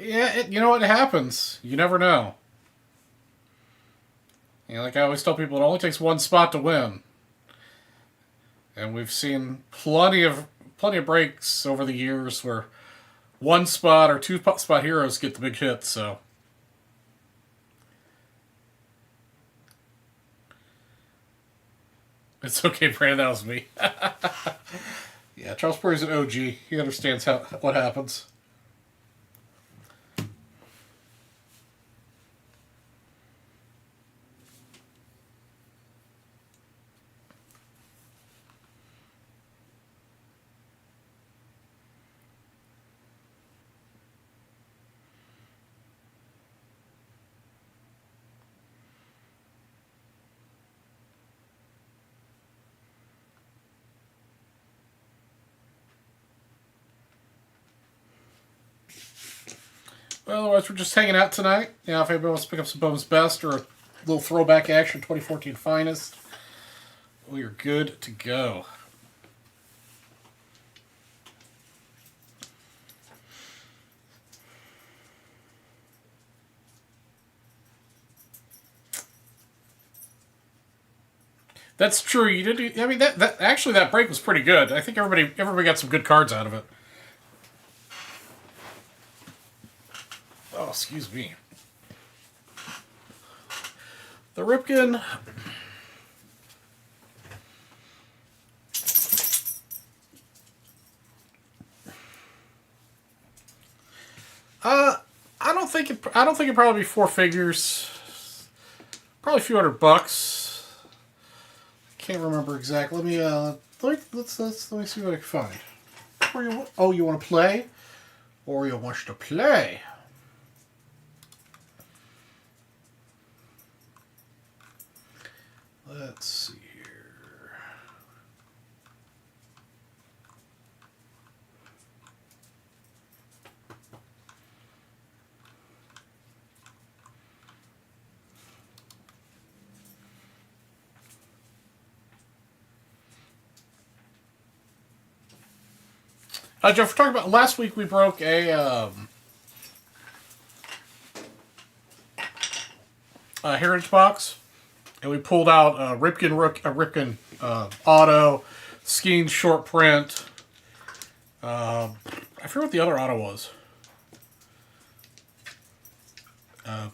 Yeah, you know what happens. You never know. You know, like I always tell people, it only takes one spot to win, and we've seen plenty of breaks over the years where one spot or two spot heroes get the big hits. So it's okay, Brandon. That was me. Yeah, Charles Perry's an OG. He understands what happens. Well, otherwise, we're just hanging out tonight. Yeah, if anybody wants to pick up some Bowman's Best or a little throwback action 2014 Finest, we are good to go. That's true. You did. I mean, that actually that break was pretty good. I think everybody got some good cards out of it. Oh, excuse me. The Ripken. I don't think it'd probably be four figures. Probably a few $100. Can't remember exactly. Let me let me see what I can find. You want to play, or you want to play? Let's see here. Jeff, we're talking about last week. We broke a heritage box, and we pulled out a Ripken auto, skiing short print. I forget what the other auto was.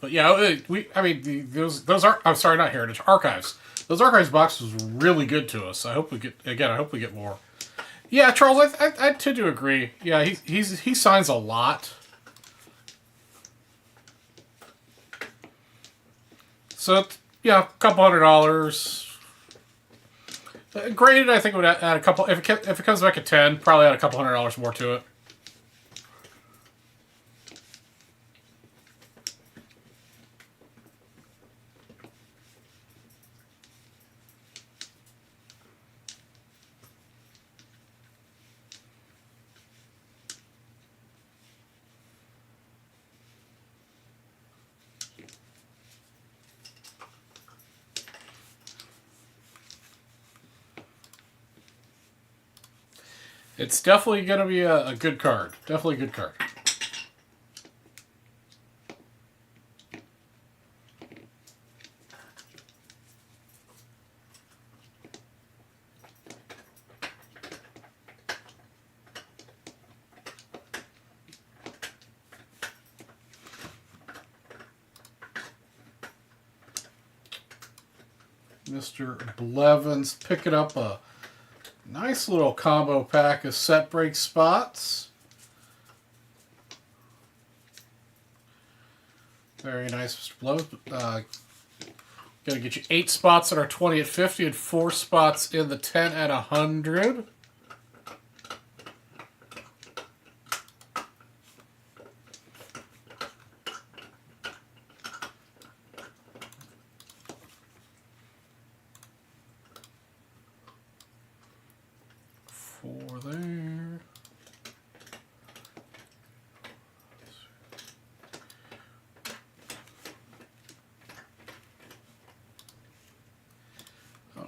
But yeah, those are. I'm sorry, not heritage archives. Those archives boxes were really good to us. I hope we get more. Yeah, Charles, I tend to agree. Yeah, he signs a lot. So, yeah, a couple $100. Graded, I think it would add a couple. If it comes back at 10, probably add a couple $100 more to it. It's definitely going to be a good card. Definitely a good card. Mr. Blevins picking up a nice little combo pack of set break spots. Very nice, Mr. Blevins. Going to get you 8 spots that are 20 at 50 and 4 spots in the 10 at 100. There.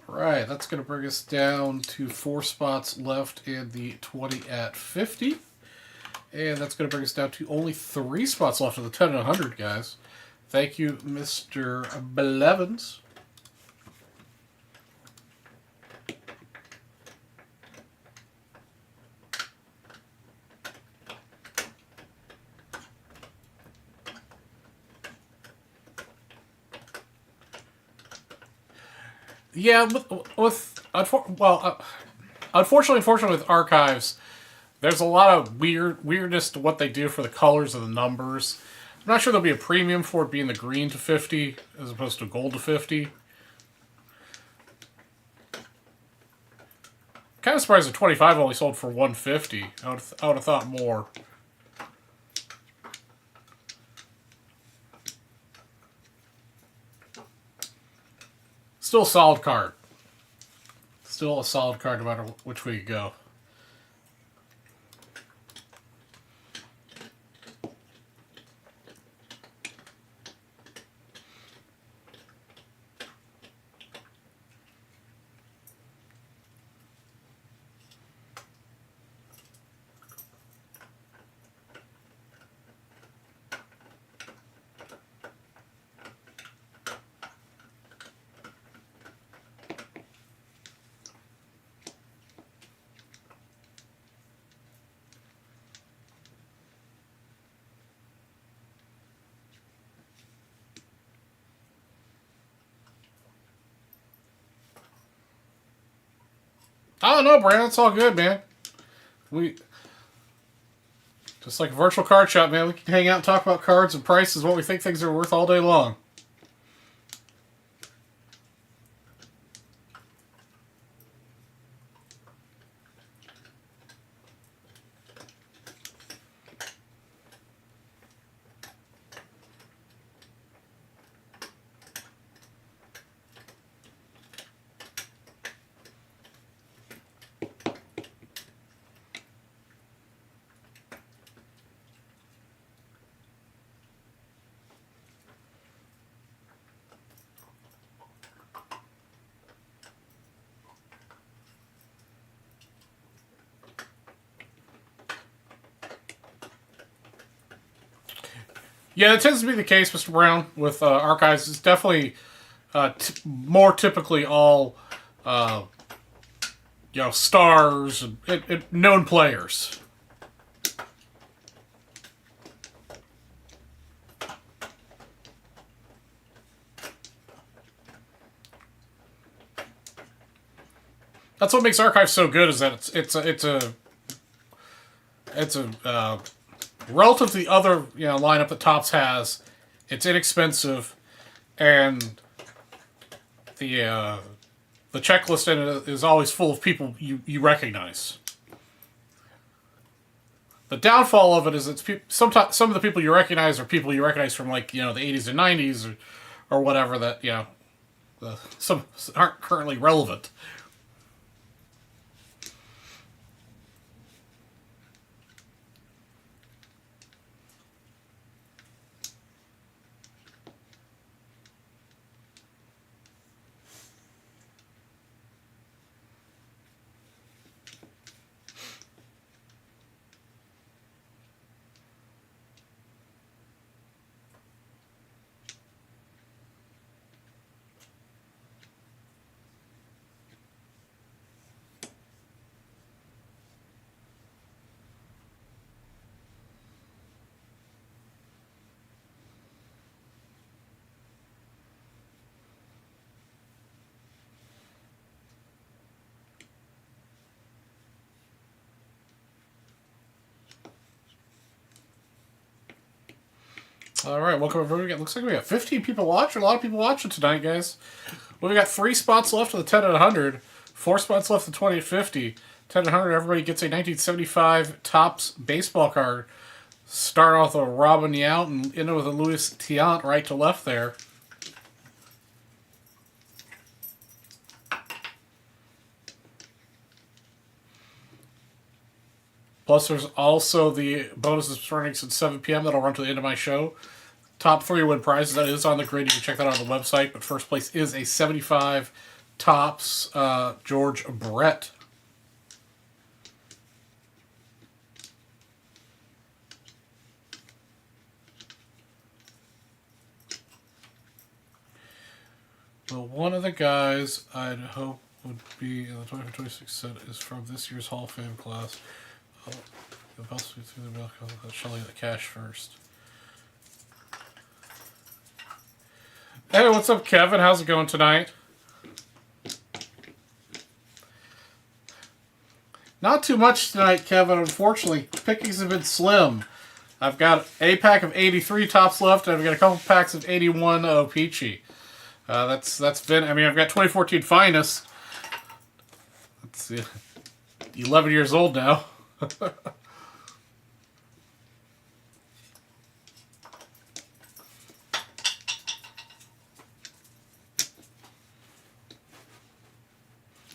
Alright, that's going to bring us down to 4 spots left in the 20 at 50. And that's going to bring us down to only 3 spots left in the 10 and 100, guys. Thank you, Mr. Blevins. Yeah, unfortunately with archives, there's a lot of weirdness to what they do for the colors of the numbers. I'm not sure there'll be a premium for it being the green to 50 as opposed to gold to 50. Kind of surprised the 25 only sold for 150. I would have thought more. Still a solid card. Still a solid card no matter which way you go. Oh no, Brandon, it's all good, man. We just like a virtual card shop, man. We can hang out and talk about cards and prices, what we think things are worth all day long. Yeah, it tends to be the case, Mr. Brown, with archives. It's definitely more typically all stars and known players. That's what makes archives so good, is that it's a relative to the other lineup that Topps has. It's inexpensive, and the checklist in it is always full of people you recognize. The downfall of it is it's sometimes some of the people you recognize are people you recognize from like the 80s and 90s or whatever that some aren't currently relevant. All right, welcome everybody. It looks like we got 15 people watching. A lot of people watching tonight, guys. Well, we got 3 spots left of the 10 at 100, 4 spots left of 20 at 50. 10 at 100, everybody gets a 1975 Topps baseball card. Start off with a Robin Yount and end with a Louis Tiant right to left there. Plus, there's also the bonuses starting since 7 p.m. that'll run to the end of my show. Top 3 win prizes. That is on the grid. You can check that out on the website. But first place is a 75 Topps George Brett. Well, one of the guys I'd hope would be in the 24-26 set is from this year's Hall of Fame class. The possibly through the milk. Shall I get the cash first? Hey, what's up, Kevin? How's it going tonight? Not too much tonight, Kevin. Unfortunately, pickings have been slim. I've got a pack of 83 Topps left, and I've got a couple packs of 81 Peachy. That's been. I mean, I've got 2014 Finest. That's 11 years old now.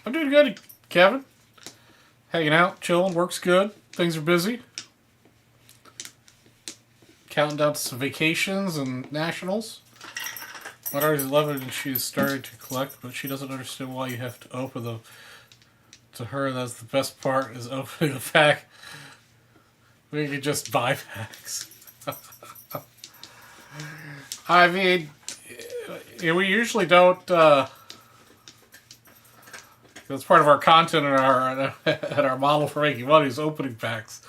I'm doing good, Kevin. Hanging out, chilling, work's good. Things are busy. Counting down to some vacations and nationals. My daughter's 11 and she's starting to collect, but she doesn't understand why you have to open them. To her, that's the best part, is opening the pack. We can just buy packs. I mean, we usually don't. That's part of our content and our model for making money is opening packs.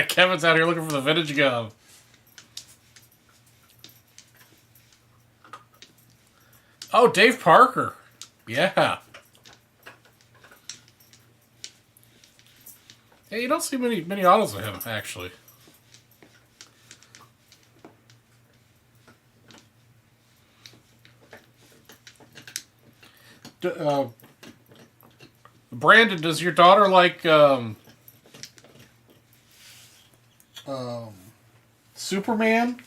Kevin's out here looking for the vintage gum. Oh, Dave Parker. Yeah. Hey, you don't see many autos of him, actually. Brandon, does your daughter like Superman?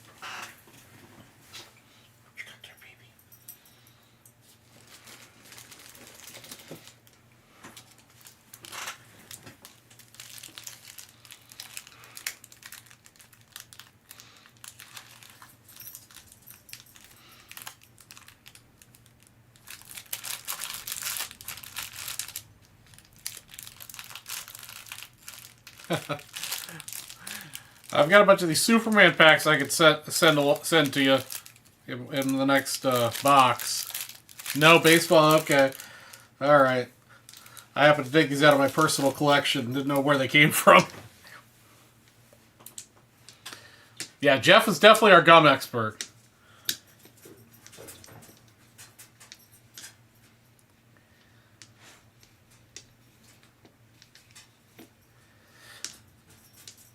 I've got a bunch of these Superman packs I could send to you in the next box. No baseball, okay. All right. I happen to take these out of my personal collection. Didn't know where they came from. Yeah, Jeff is definitely our gum expert.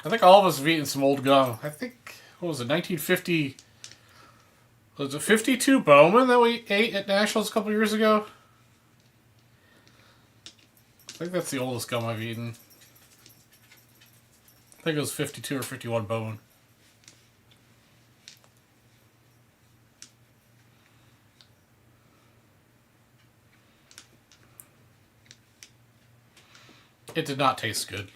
I think all of us have eaten some old gum. I think, what was it, 1950? Was it 52 Bowman that we ate at Nationals a couple years ago? I think that's the oldest gum I've eaten. I think it was 52 or 51 Bowman. It did not taste good.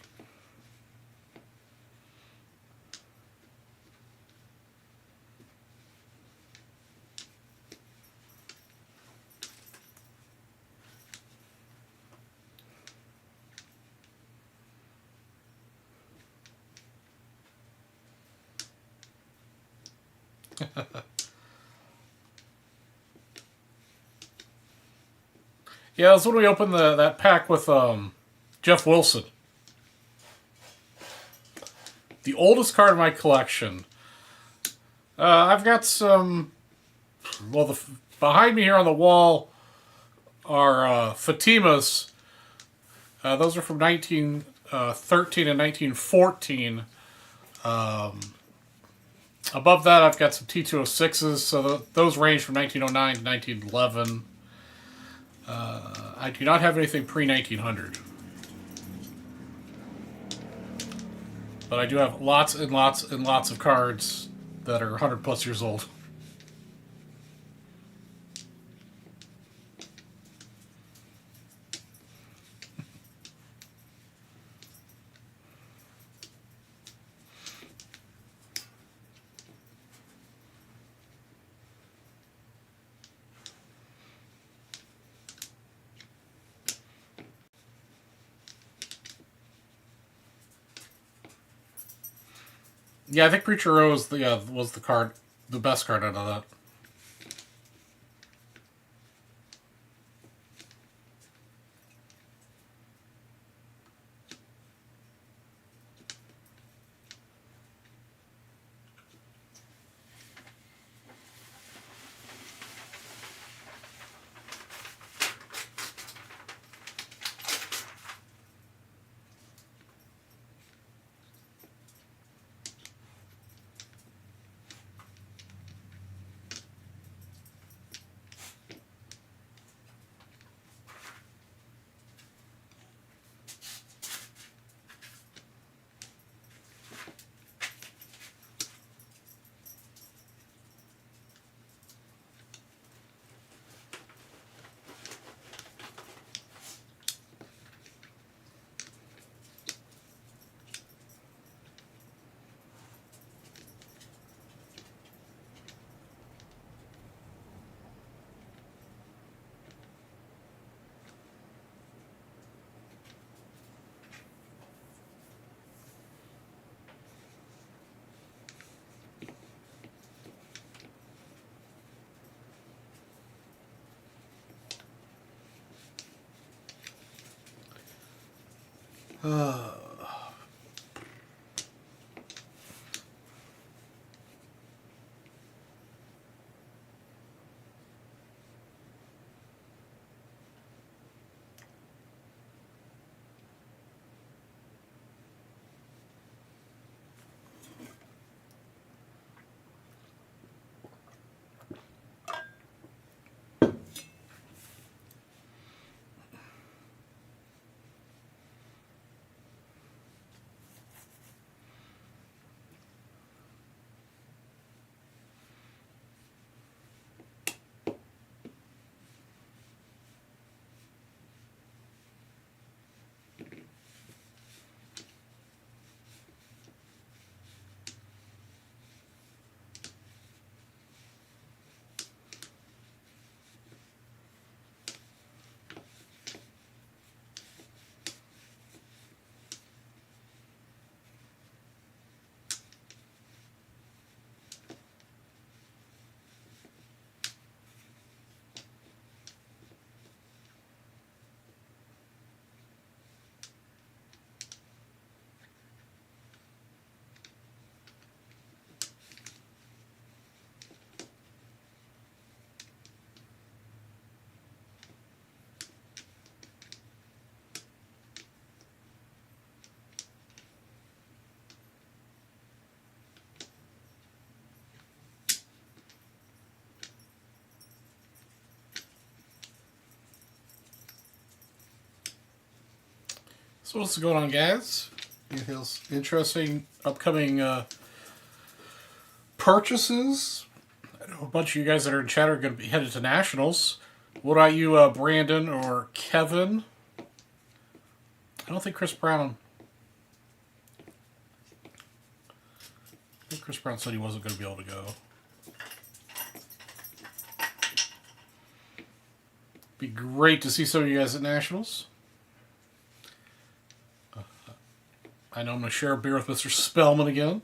Yeah, that's when we opened that pack with Jeff Wilson. The oldest card in my collection. I've got some. Well, behind me here on the wall are Fatimas. Those are from 1913 and 1914. Above that, I've got some T206s. So those range from 1909 to 1911. I do not have anything pre-1900. But I do have lots and lots and lots of cards that are 100 plus years old. Yeah, I think Preacher Rose was the best card out of that. So what's going on, guys? It has interesting upcoming purchases. I know a bunch of you guys that are in chat are going to be headed to nationals. What about you, Brandon or Kevin? I don't think Chris Brown. I think Chris Brown said he wasn't going to be able to go. Be great to see some of you guys at nationals. I know I'm going to share a beer with Mr. Spellman again.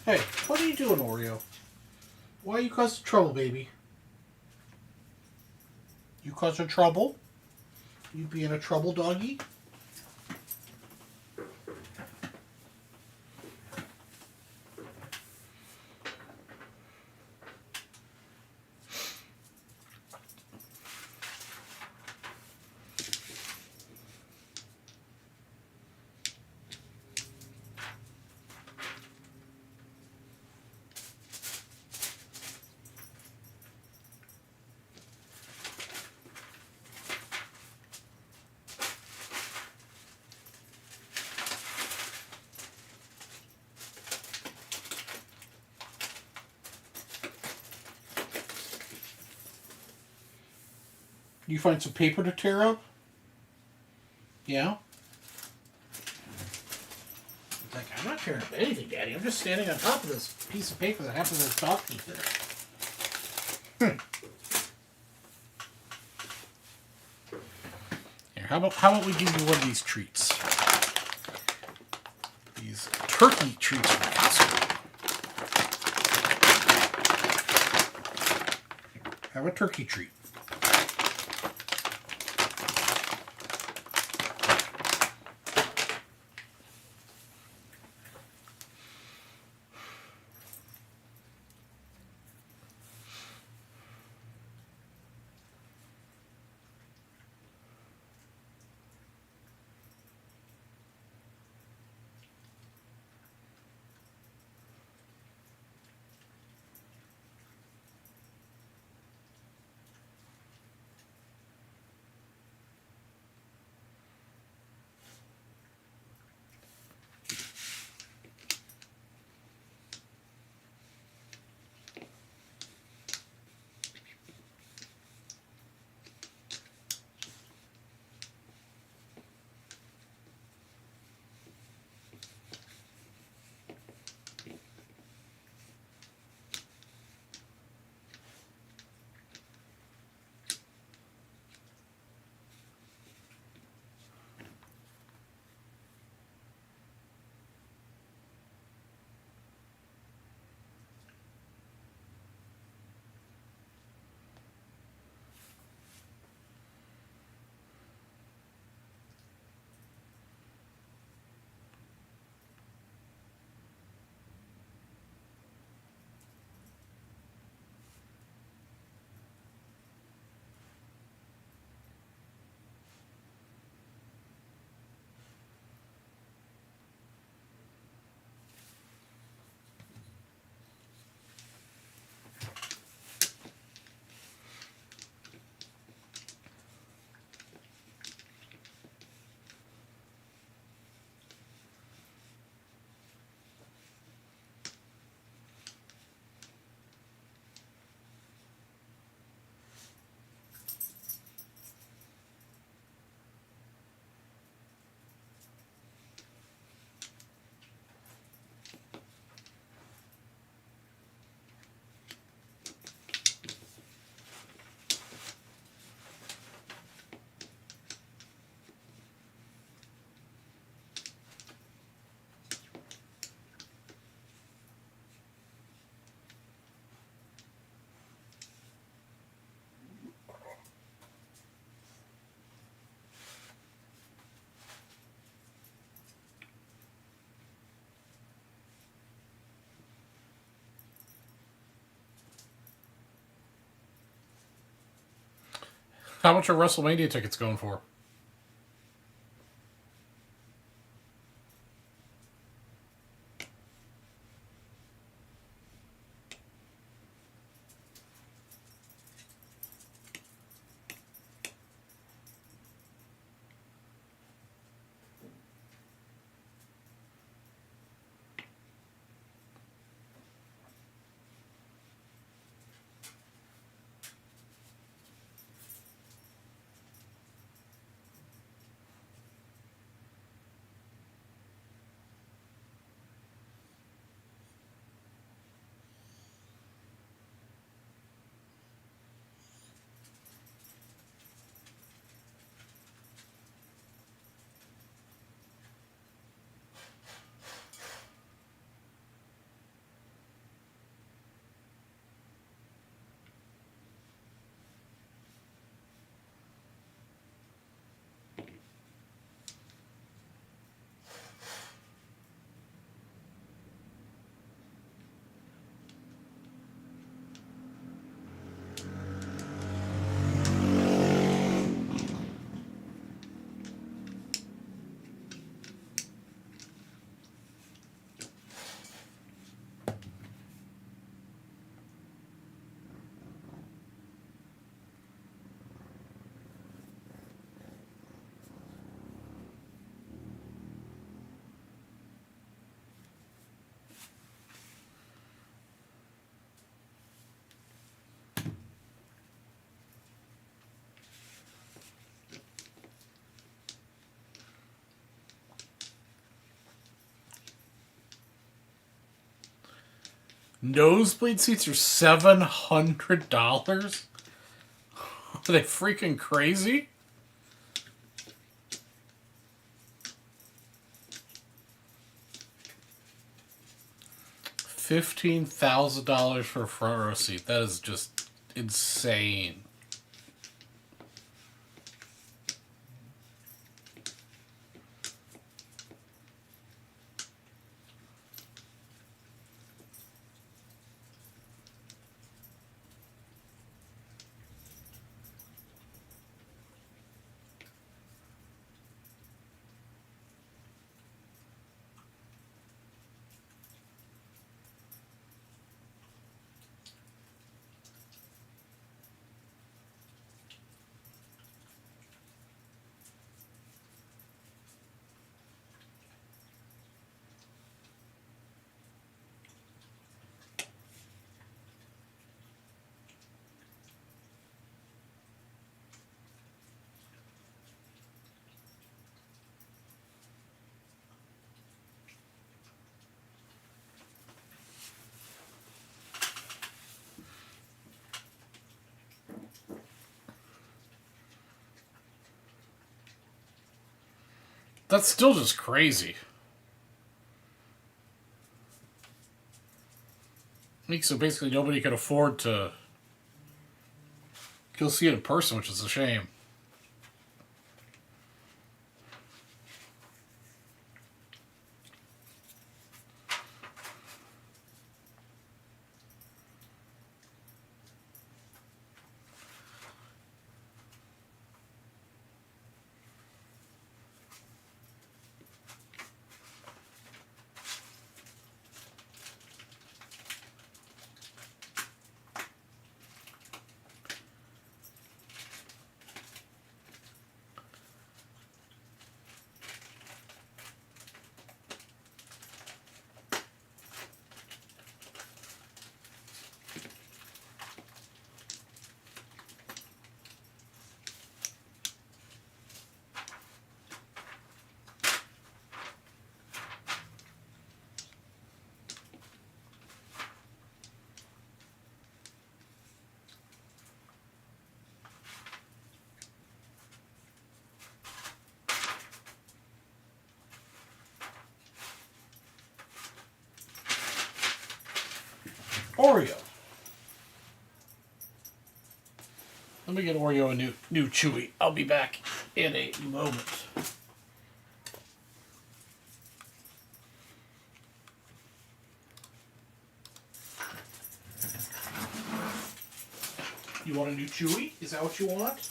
Hey, what are you doing, Oreo? Why are you causing trouble, baby? You causing trouble? You being a trouble doggy? You find some paper to tear up? Yeah? It's like, I'm not tearing up anything, Daddy. I'm just standing on top of this piece of paper that happens to talk to me there. Here, how about we give you one of these treats? These turkey treats from Costco. Have a turkey treat. How much are WrestleMania tickets going for? Nosebleed seats are $700? Are they freaking crazy? $15,000 for a front row seat. That is just insane. That's still just crazy. So basically nobody could afford to go see it in person, which is a shame. Oreo. Let me get Oreo a new Chewy. I'll be back in a moment. You want a new Chewy? Is that what you want?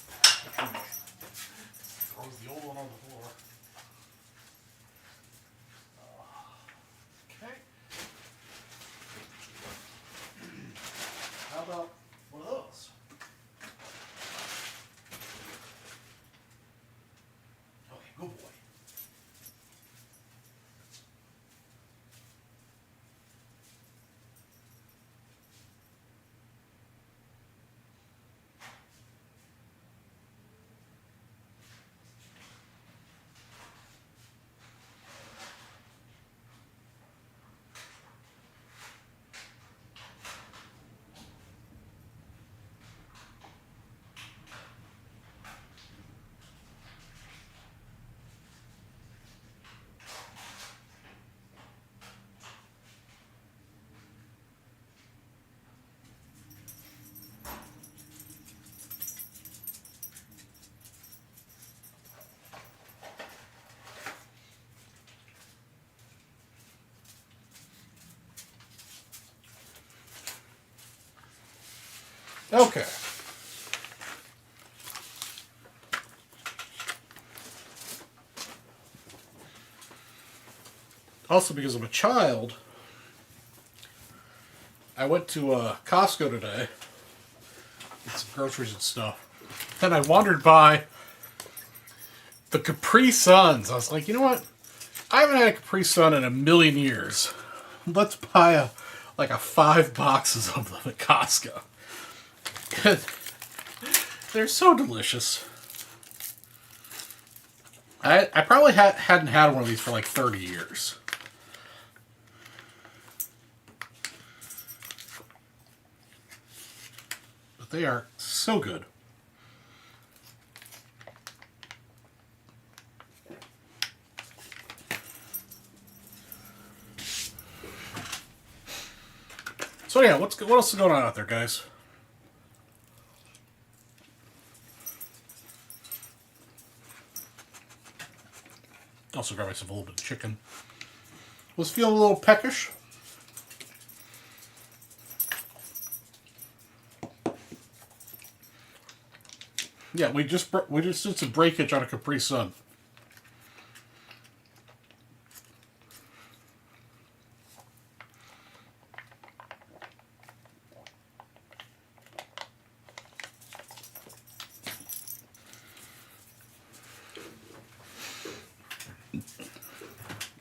Okay. Also, because I'm a child, I went to Costco today, get some groceries and stuff. Then I wandered by the Capri Suns. I was like, you know what? I haven't had a Capri Sun in a million years. Let's buy a 5 boxes of them at Costco. They're so delicious. I probably hadn't had one of these for like 30 years. But they are so good. So yeah, what else is going on out there, guys? Also grab myself a little bit of chicken. Was feeling a little peckish. Yeah, we just did some breakage on a Capri Sun.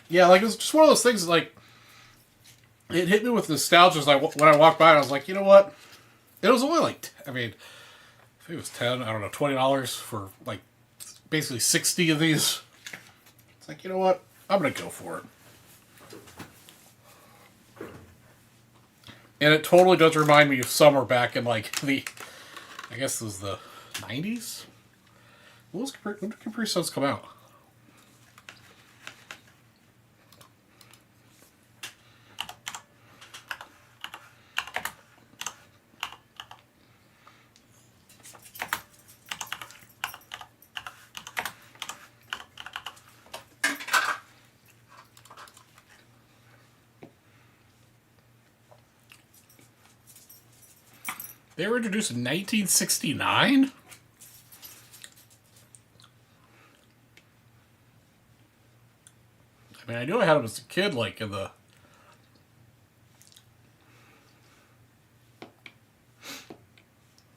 Yeah, like it's just one of those things. Like it hit me with nostalgia. When I walked by, and I was like, you know what? It was only like I think it was 10. I don't know, $20 for like basically 60 of these. It's like, you know what? I'm gonna go for it. And it totally does remind me of summer back in like I guess it was the 90s. When did Capri Suns come out? They were introduced in 1969? I mean, I knew I had them as a kid, like in the...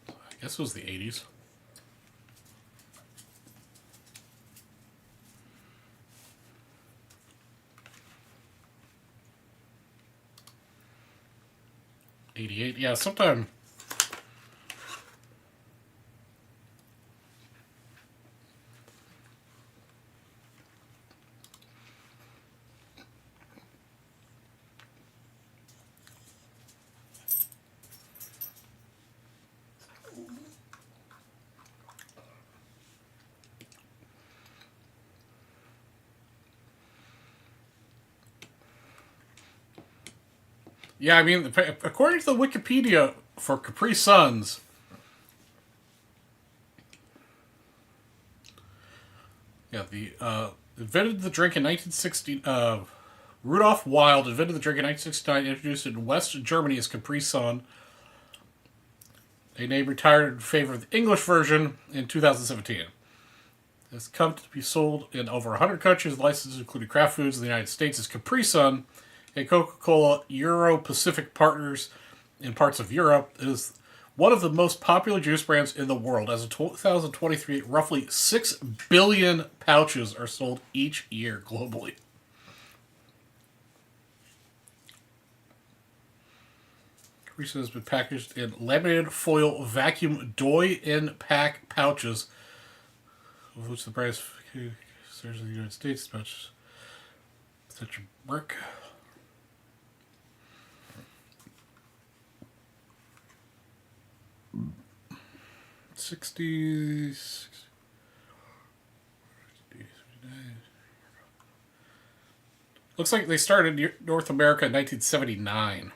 I guess it was the 80s. '88, yeah, sometime... Yeah, I mean, according to the Wikipedia for Capri Suns, yeah, the invented the drink in 1960. Rudolph Wild invented the drink in 1969, introduced it in West Germany as Capri Sun. A name retired in favor of the English version in 2017. It's come to be sold in over 100 countries, licenses including Kraft Foods in the United States as Capri Sun, and Coca-Cola Euro-Pacific partners in parts of Europe. It is one of the most popular juice brands in the world. As of 2023, roughly 6 billion pouches are sold each year globally. Capri Sun has been packaged in laminated foil vacuum Doi-in-pack pouches, of which the price serves in the United States pouches. Such a brick. Looks like they started in North America in 1979.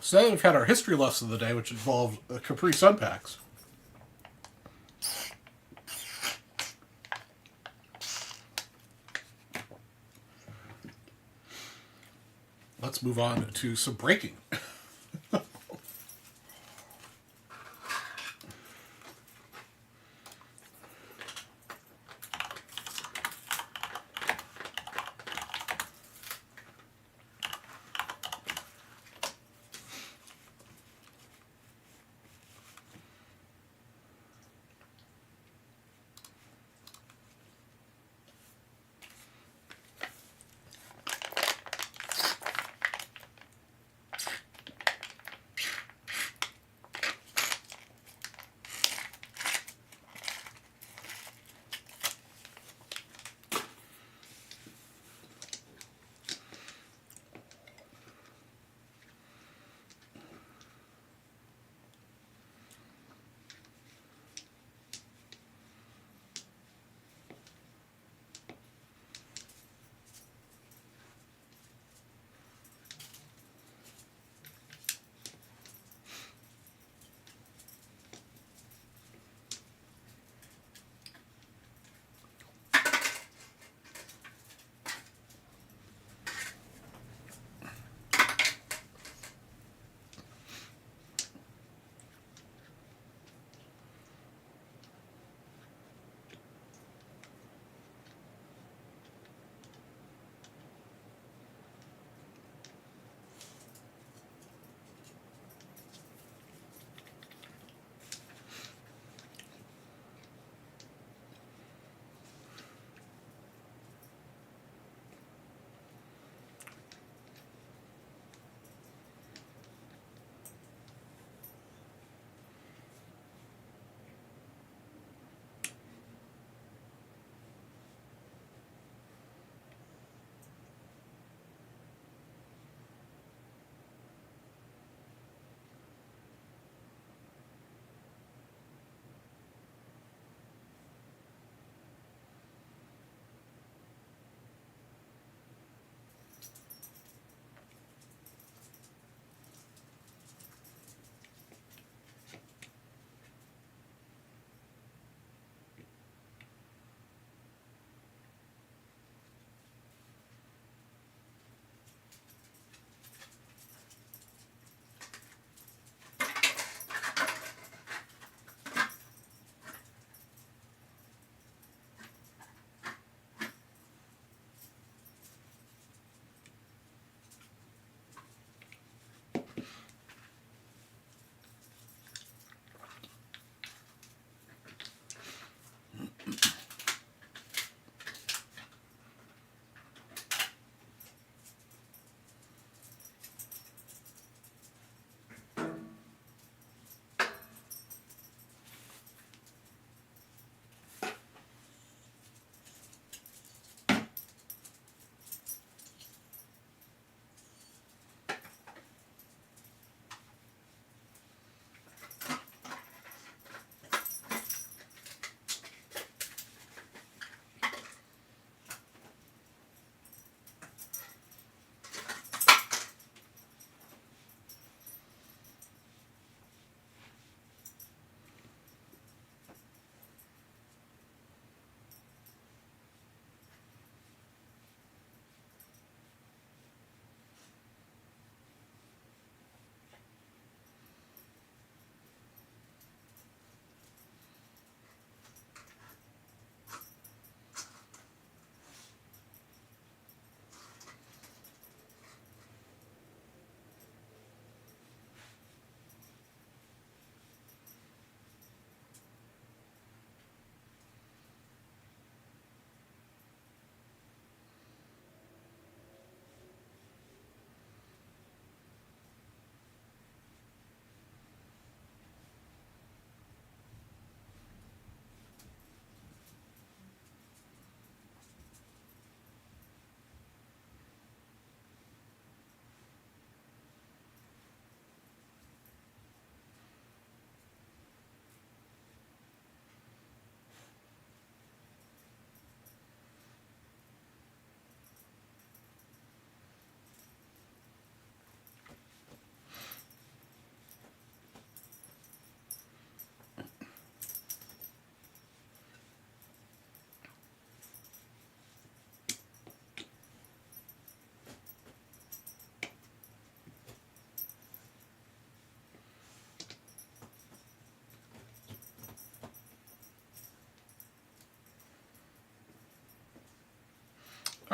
So now we've had our history lesson of the day, which involved Capri Sun packs. Let's move on to some breaking.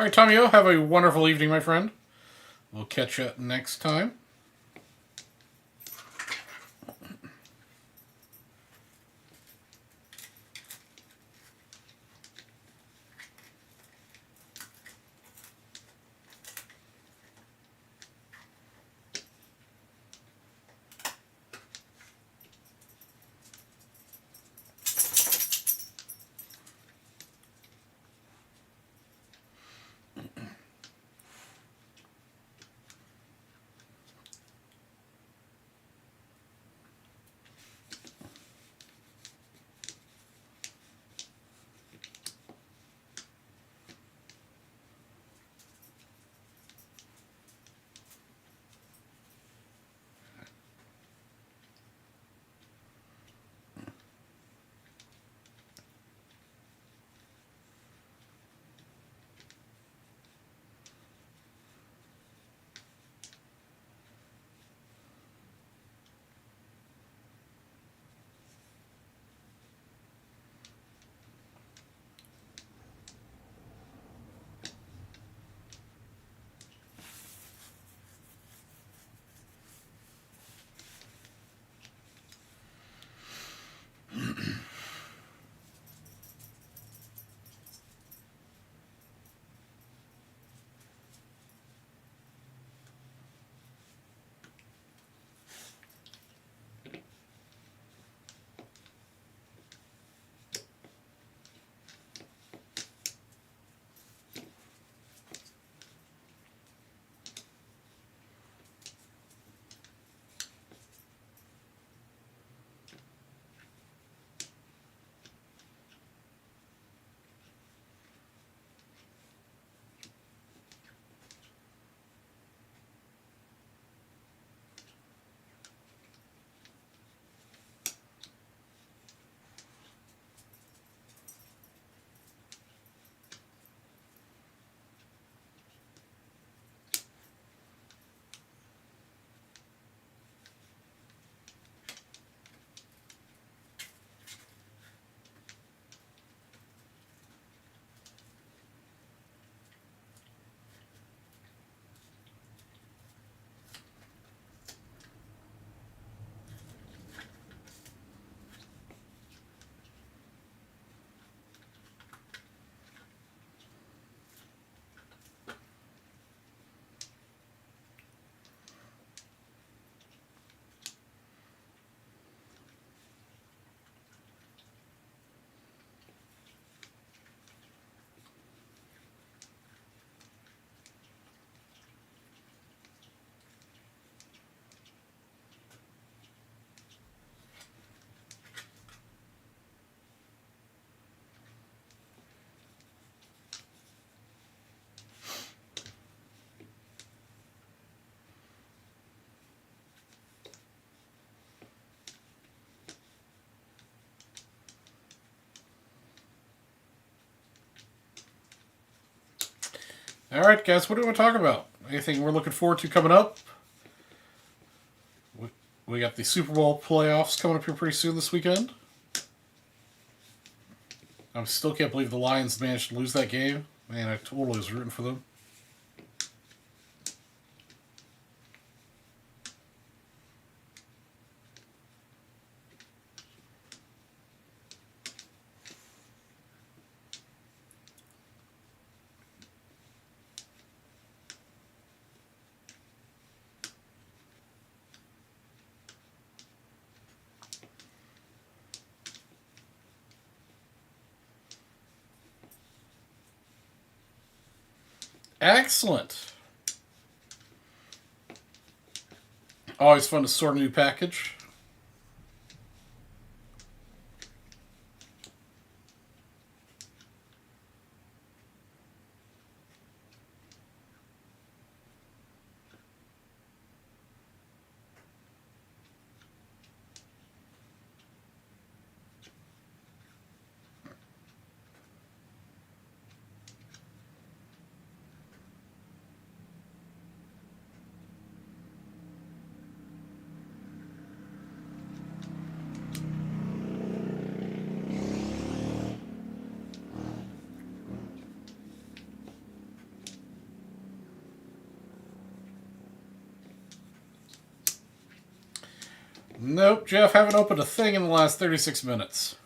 All right, Tommy O, have a wonderful evening, my friend. We'll catch you next time. All right, guys, what do we want to talk about? Anything we're looking forward to coming up? We got the Super Bowl playoffs coming up here pretty soon this weekend. I still can't believe the Lions managed to lose that game. Man, I totally was rooting for them. Excellent. Always fun to sort a new package. Nope, Jeff, haven't opened a thing in the last 36 minutes.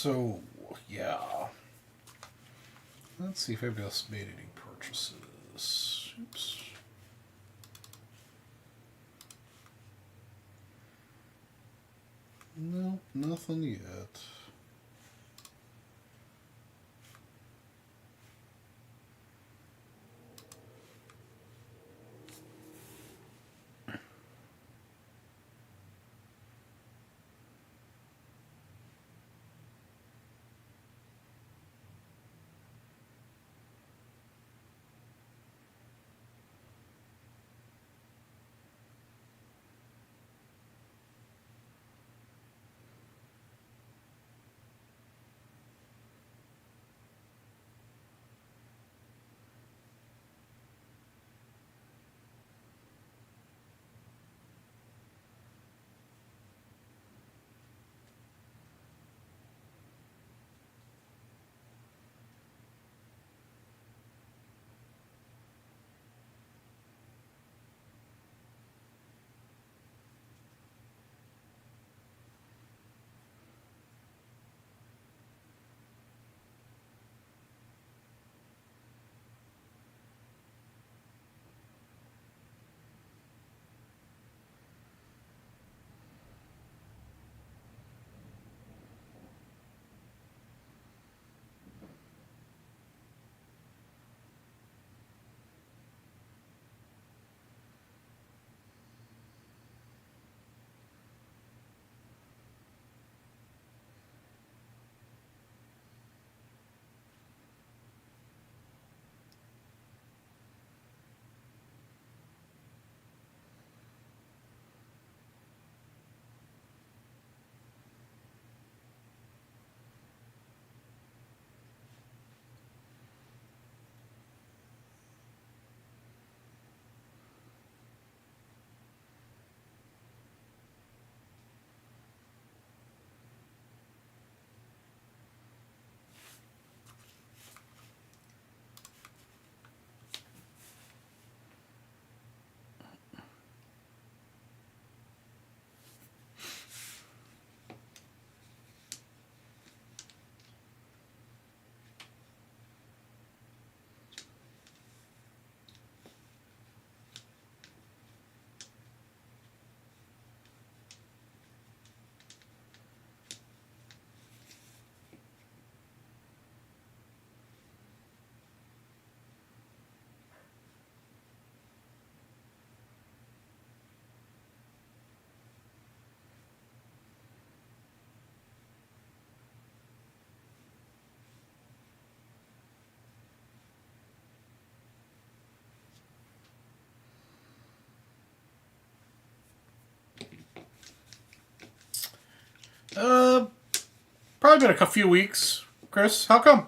So, yeah. Let's see if anybody else made any purchases. Oops. No, nothing yet. Uh, Probably been a few weeks. Chris, how come?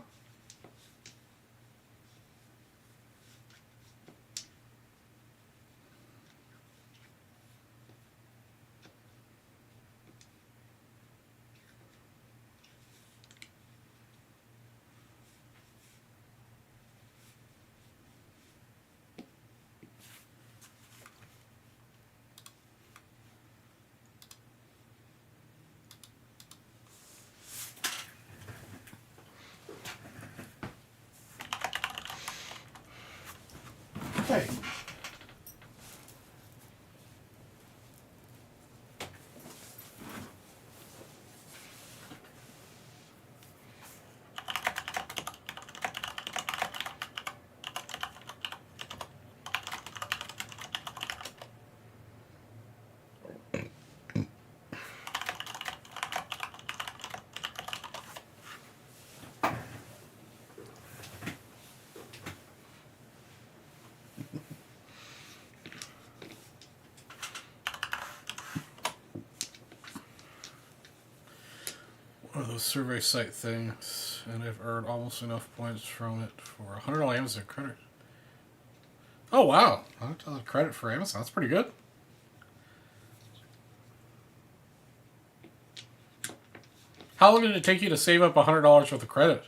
Hey. One of those survey site things, and I've earned almost enough points from it for a $100 Amazon credit. Oh wow, $100 credit for Amazon. That's pretty good. How long did it take you to save up $100 worth of credit?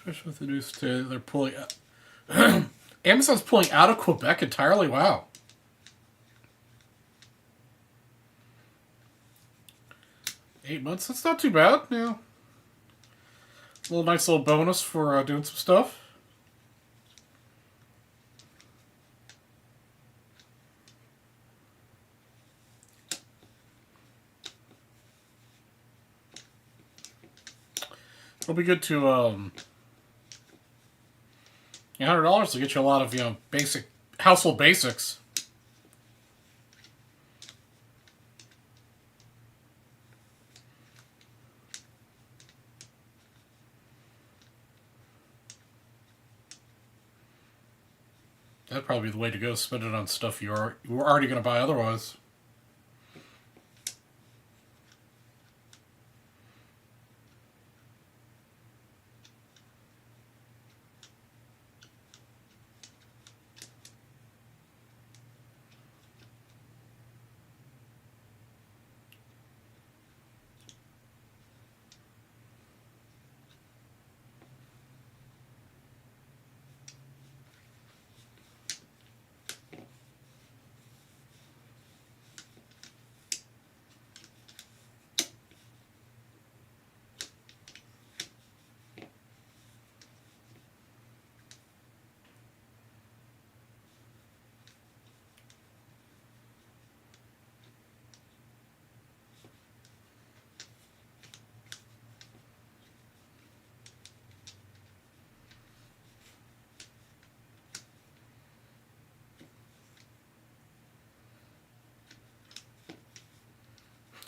Especially with the news today, they're pulling out. Amazon's pulling out of Quebec entirely. Wow. 8 months. That's not too bad. Yeah. A little nice little bonus for doing some stuff. It'll be good to $100 to get you a lot of basic household basics. That'd probably be the way to go. Spend it on stuff you were already going to buy otherwise.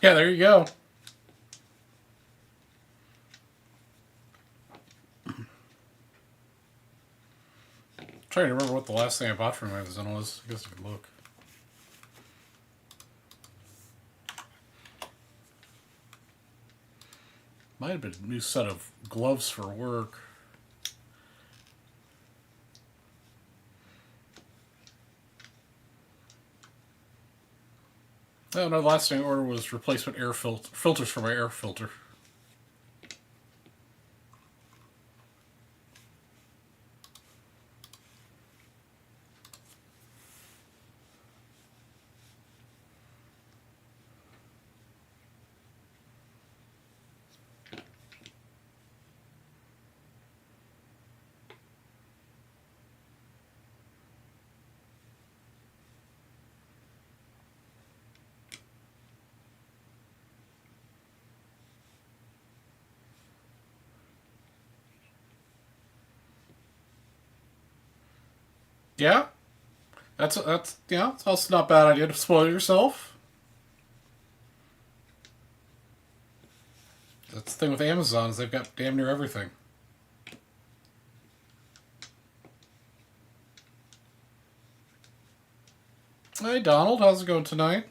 Yeah, there you go. Trying to remember what the last thing I bought from Amazon was. I guess I could look. Might have been a new set of gloves for work. No, the last thing I ordered was replacement air filters for my air filter. Yeah, that's yeah, it's also not a bad idea to spoil yourself. That's the thing with Amazon is they've got damn near everything. Hey Donald, how's it going tonight?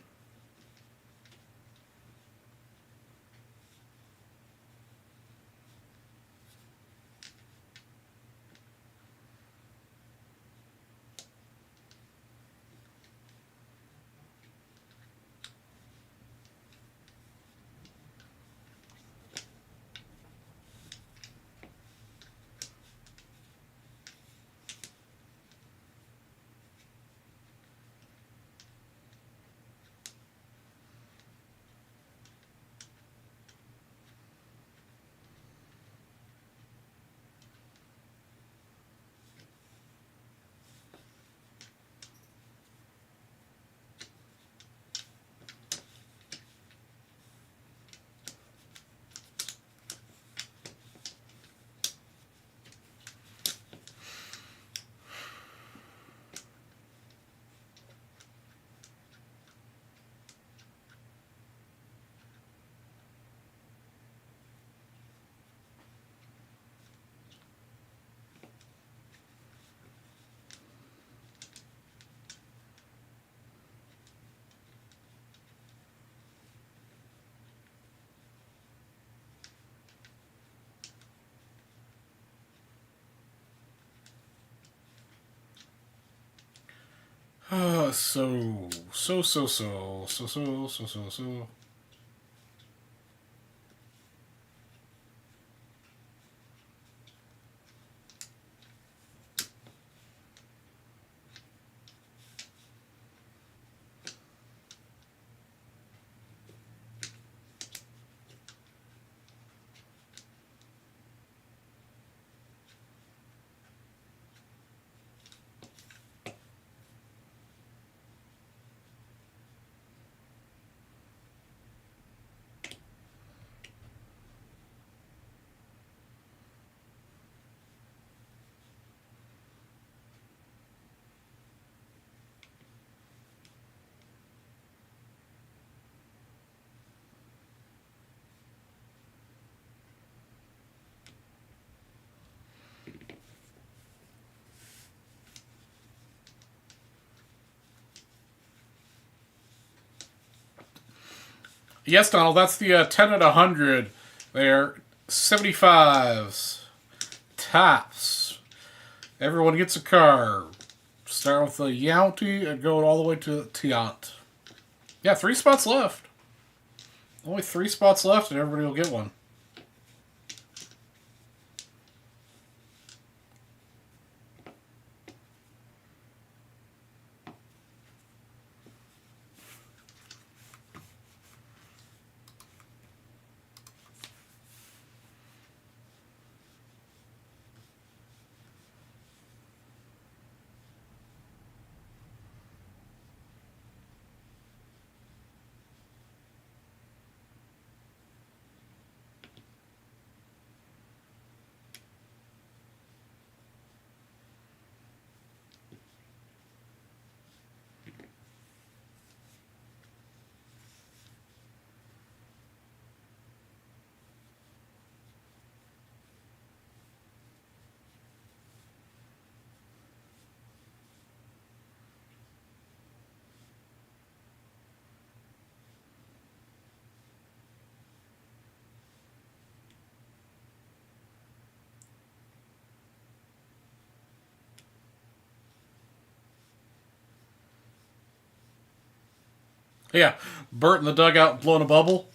So. Yes, Donald, that's the 10 at 100 there. 75s. Tops. Everyone gets a car. Start with the Yaunty and go all the way to the Tiant. Yeah, 3 spots left. Only 3 spots left and everybody will get one. Yeah, Bert in the dugout blowing a bubble.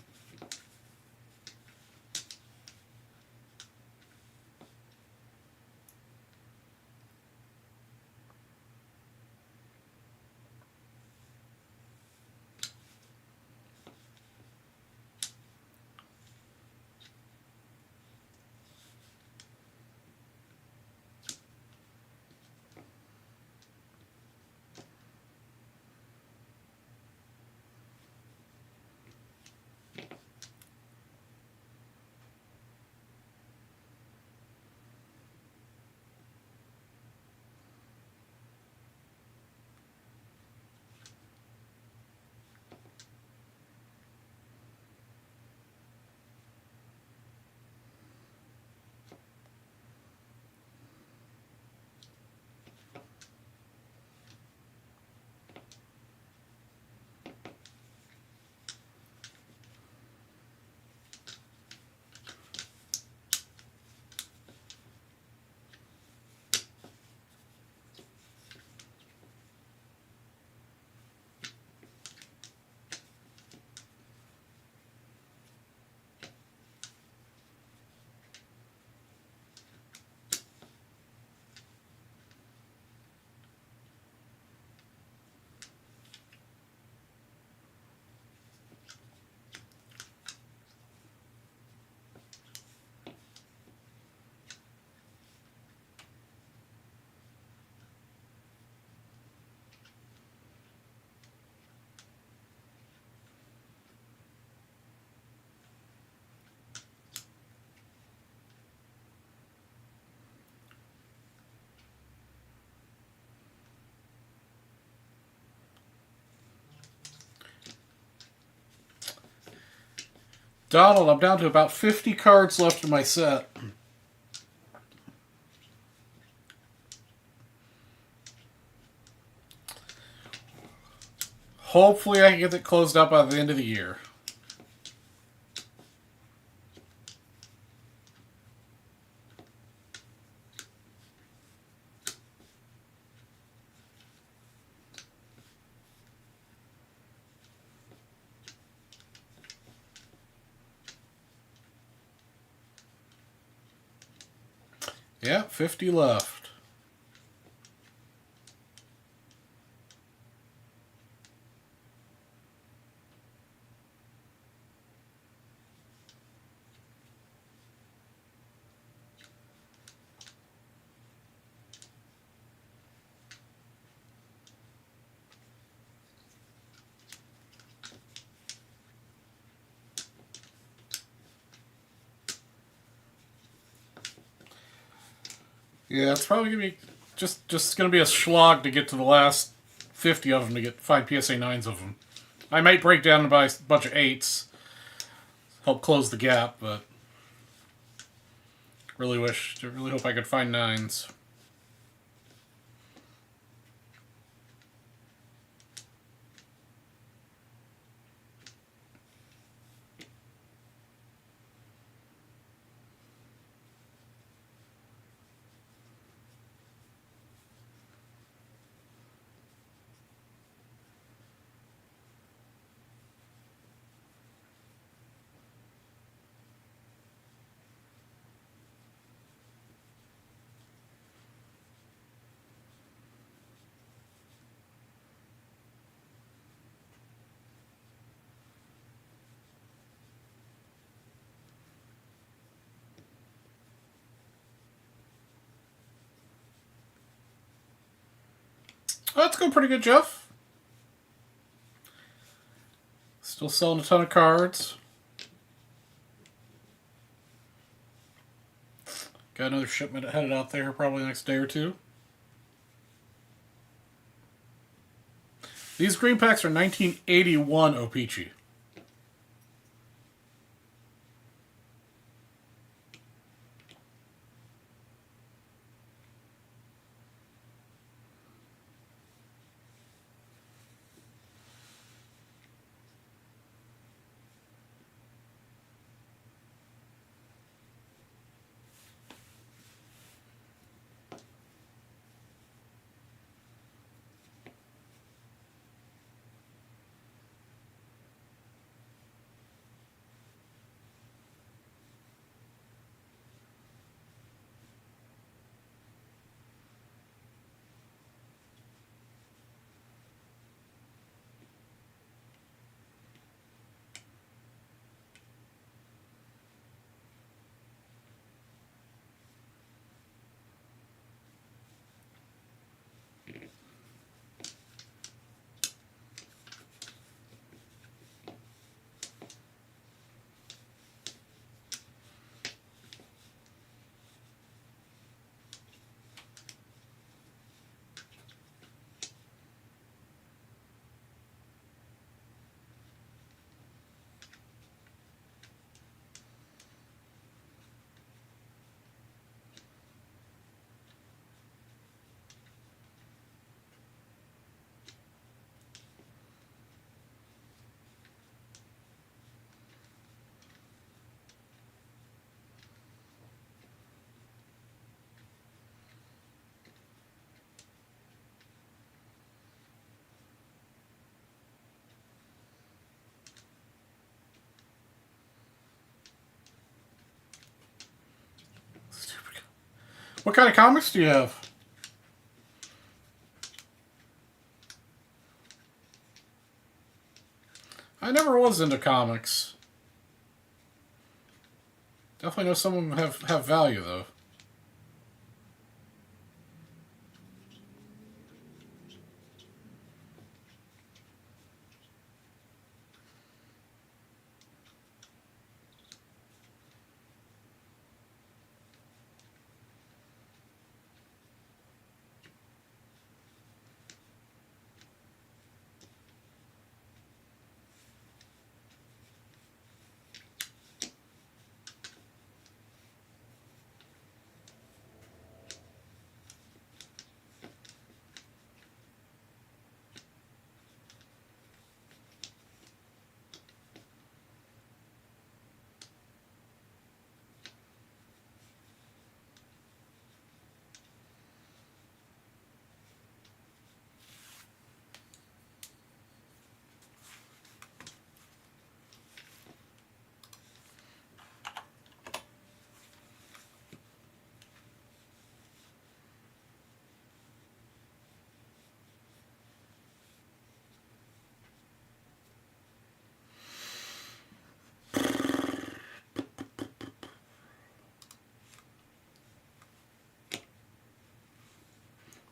Donald, I'm down to about 50 cards left in my set. Hopefully I can get it closed out by the end of the year. Yeah, 50 left. Yeah, it's probably gonna be just gonna be a slog to get to the last 50 of them to get 5 PSA 9s of them. I might break down and buy a bunch of 8s, help close the gap, but really hope I could find 9s. Oh, that's going pretty good, Jeff. Still selling a ton of cards. Got another shipment headed out there probably the next day or two. These green packs are 1981 O-Pee-Chee. What kind of comics do you have? I never was into comics. Definitely know some of them have value, though.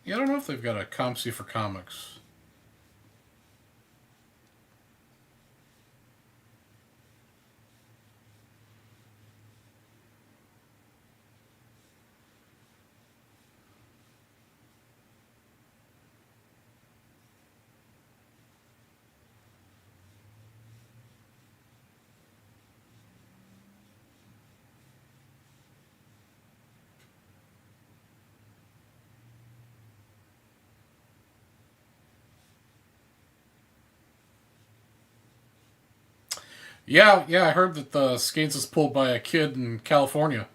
Yeah, I don't know if they've got a ComC for comics. Yeah, I heard that the Skeins is pulled by a kid in California.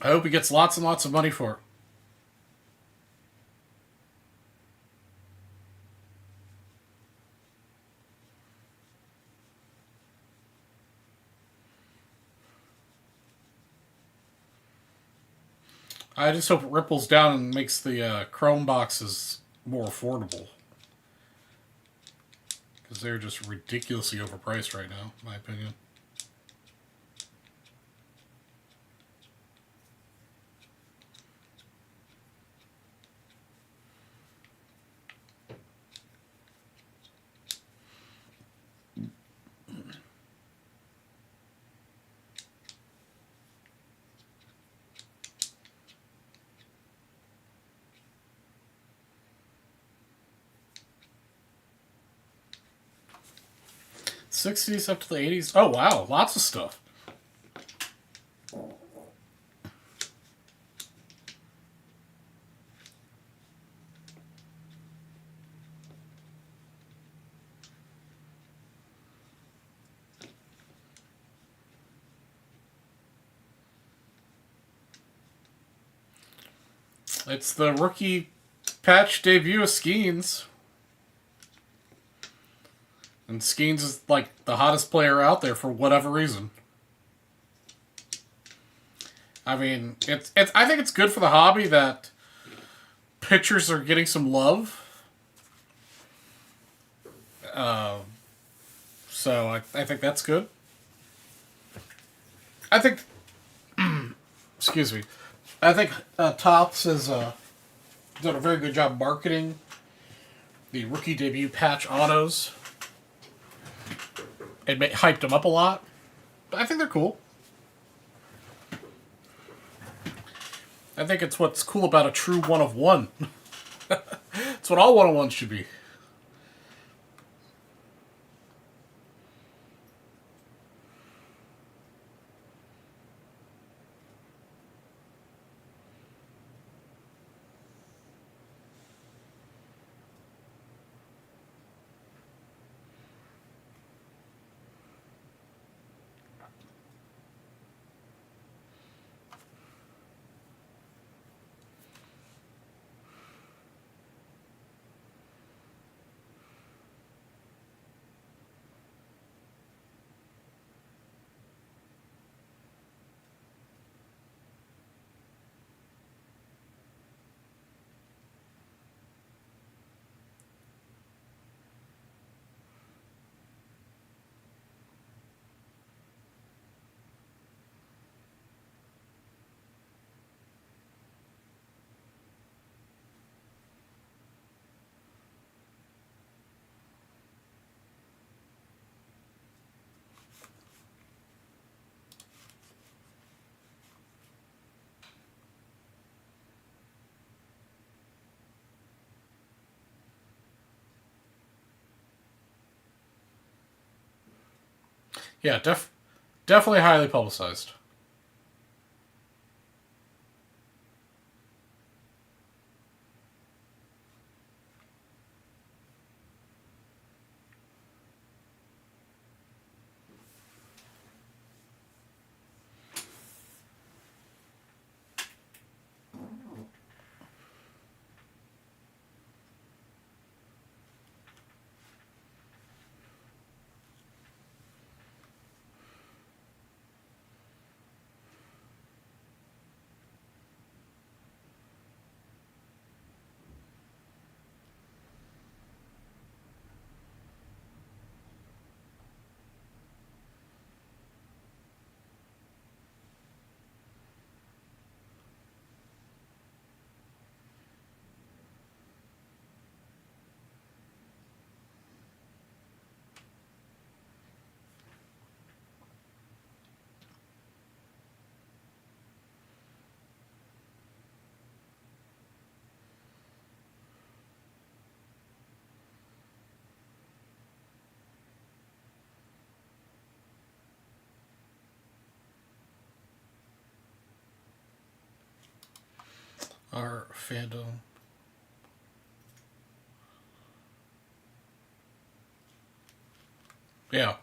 I hope he gets lots and lots of money for it. I just hope it ripples down and makes the Chrome boxes more affordable. Because they're just ridiculously overpriced right now, in my opinion. '60s up to the '80s. Oh wow, lots of stuff. It's the rookie patch debut of Skeins. And Skeins is like the hottest player out there for whatever reason. I mean, it's. I think it's good for the hobby that pitchers are getting some love. Uh, so I think that's good. I think. Excuse me. I think Topps has done a very good job marketing the rookie debut patch autos. It hyped them up a lot. I think they're cool. I think it's what's cool about a true one of one. It's what all one of ones should be. Yeah, definitely highly publicized. our fandom. Yeah.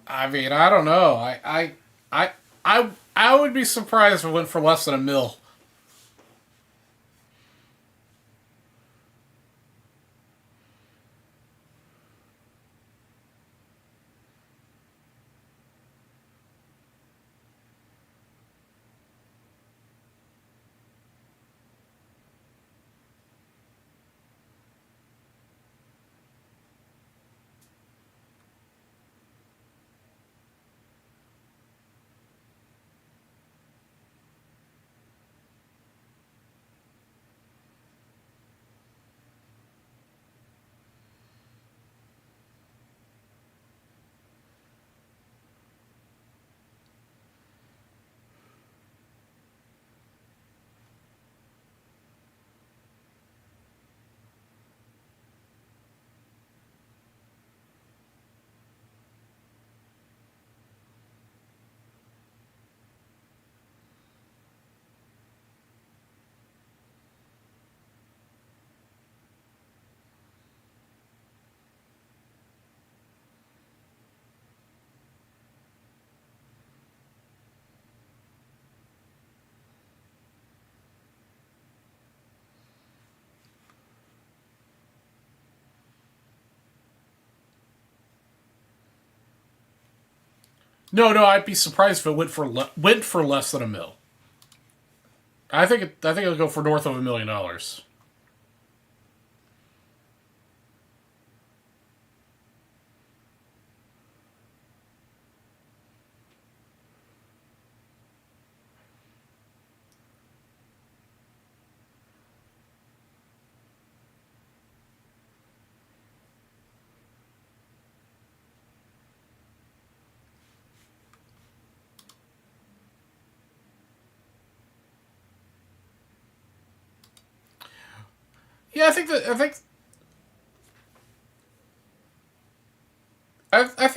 I mean, I don't know. I would be surprised if it went for less than $1 million. No, no, I'd be surprised if it went for less than $1 million. I think it'll go for north of $1 million. Yeah, I think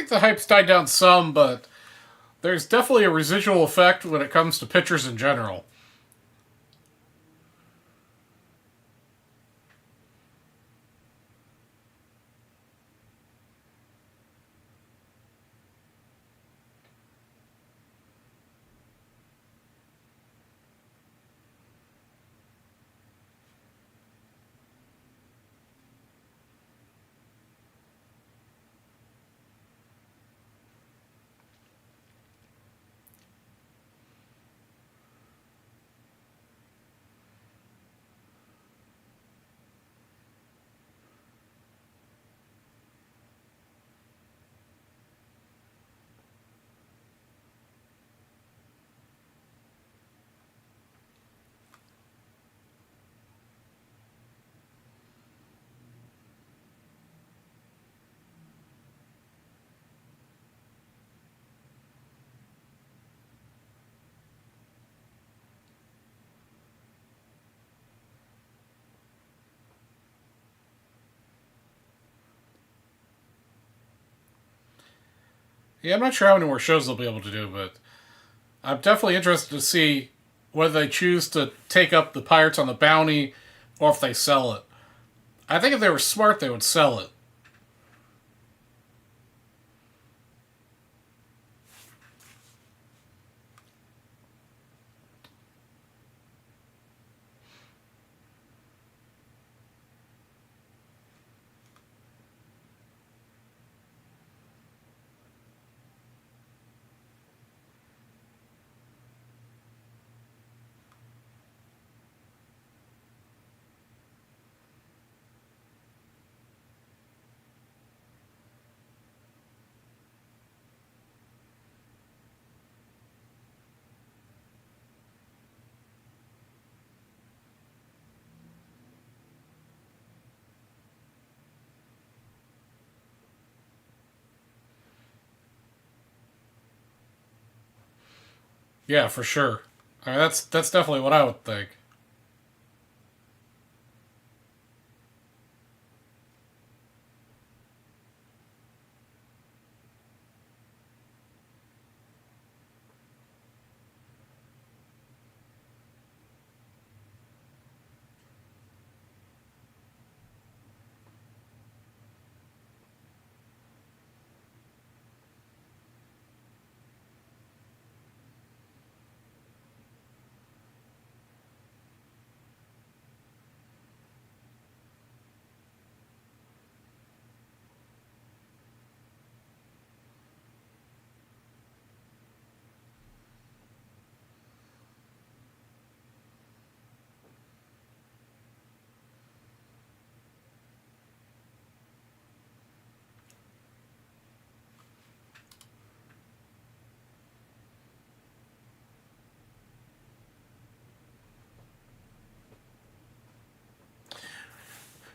the hype's died down some, but there's definitely a residual effect when it comes to pitchers in general. Yeah, I'm not sure how many more shows they'll be able to do, but I'm definitely interested to see whether they choose to take up the Pirates on the Bounty or if they sell it. I think if they were smart, they would sell it. Yeah, for sure. I mean, that's definitely what I would think.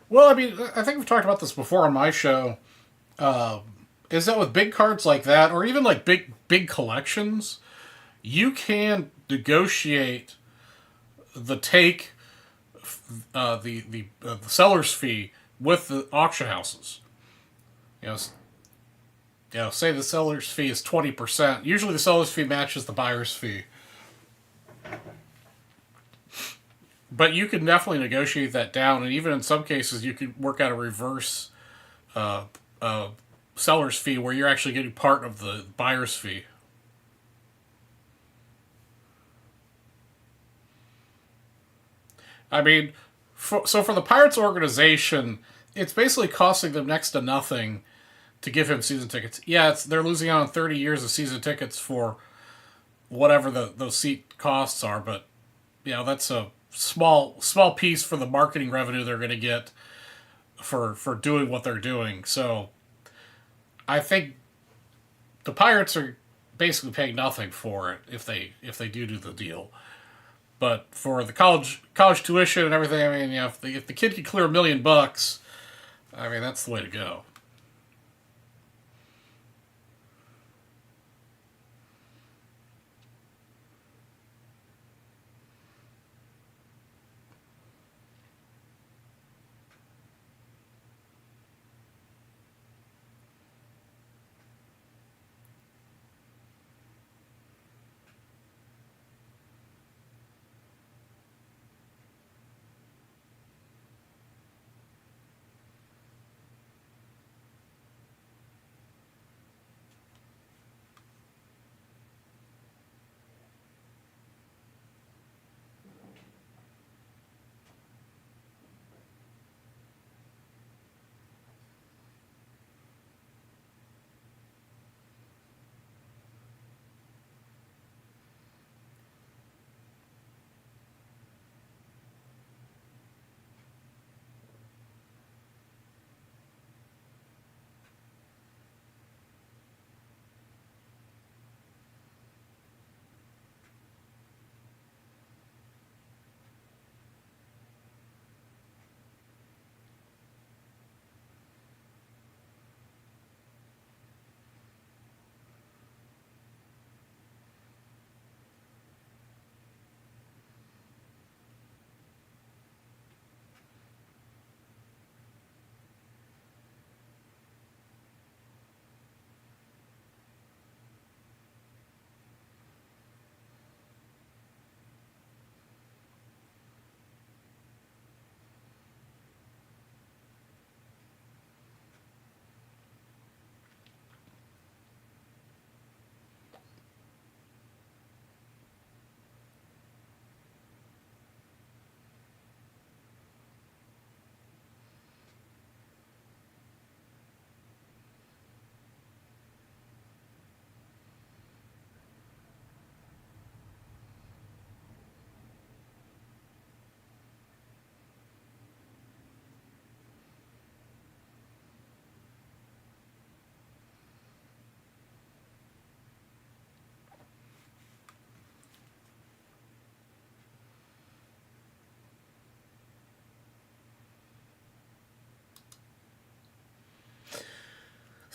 Well, I mean, I think we've talked about this before on my show. Uh, is that with big cards like that, or even like big collections, you can negotiate the take the seller's fee with the auction houses. You know, say the seller's fee is 20%. Usually, the seller's fee matches the buyer's fee, but you can definitely negotiate that down, and even in some cases, you could work out a reverse uh, uh, seller's fee where you're actually getting part of the buyer's fee. I mean, so for the Pirates organization, it's basically costing them next to nothing to give him season tickets. Yeah, they're losing out on 30 years of season tickets for whatever those seat costs are, but that's a small piece for the marketing revenue they're going to get for doing what they're doing. So I think the Pirates are basically paying nothing for it if they do the deal. But for the college tuition and everything, I mean, if the kid can clear $1 million, I mean that's the way to go.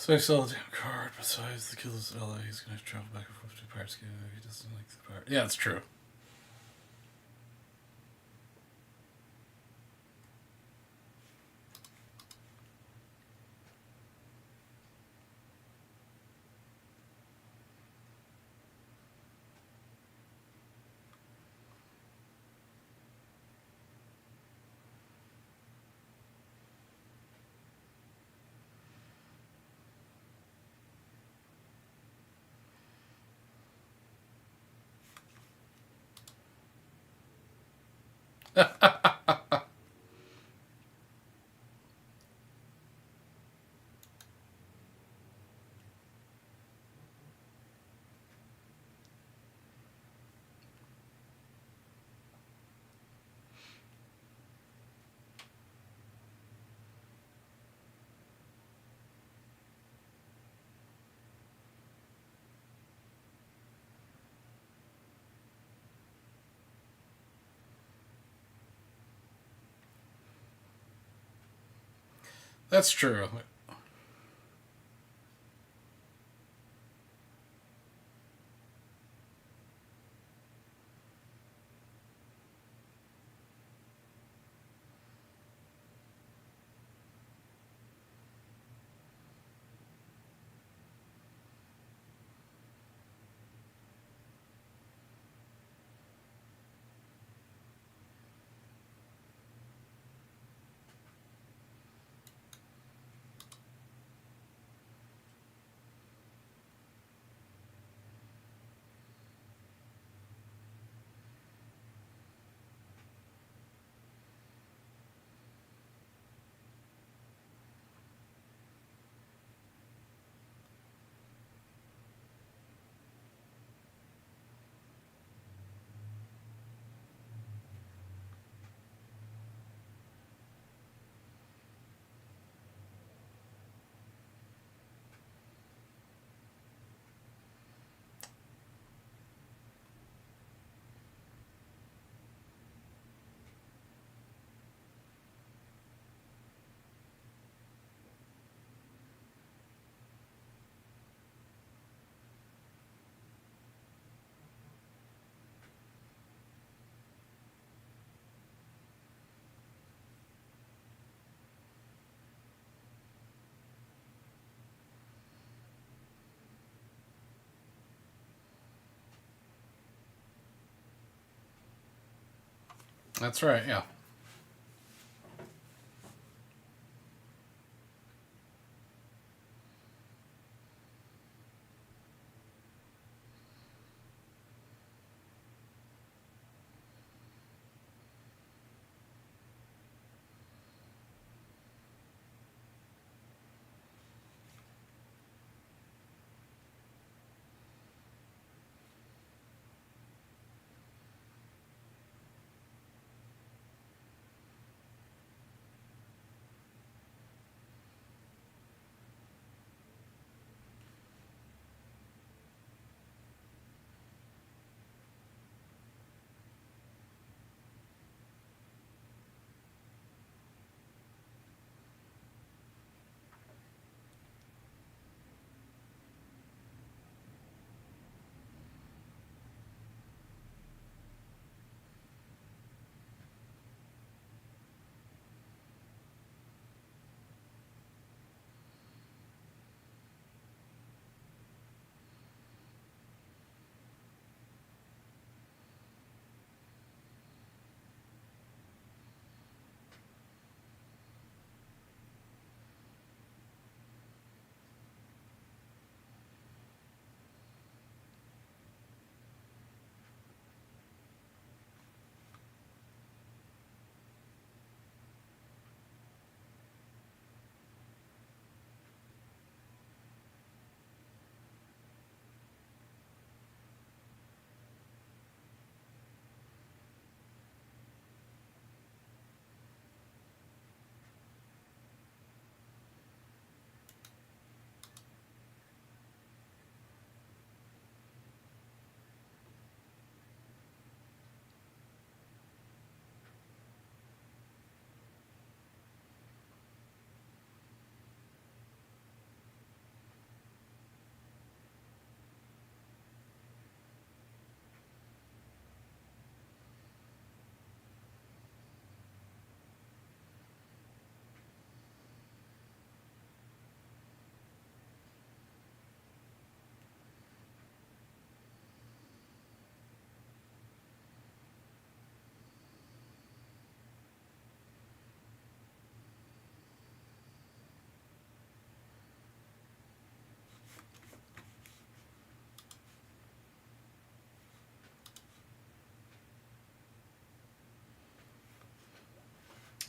So I sell a damn card. Besides the kills in LA, he's gonna have to travel back and forth to Pirates game if he doesn't like the Pirates. Yeah, it's true. That's true. That's right. Yeah.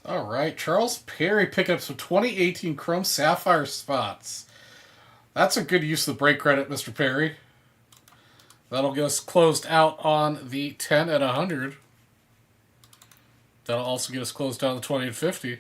All right, Charles Perry picking up some 2018 Chrome Sapphire spots. That's a good use of the break credit, Mr. Perry. That'll get us closed out on the 10 and 100. That'll also get us closed out on the 20 and 50.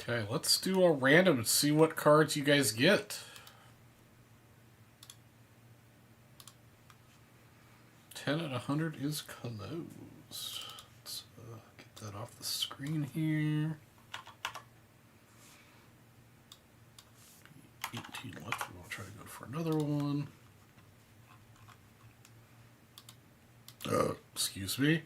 Okay, let's do a random and see what cards you guys get. 10 and 100 is closed. Let's get that off the screen here. 18 left. We'll try to go for another one. Excuse me.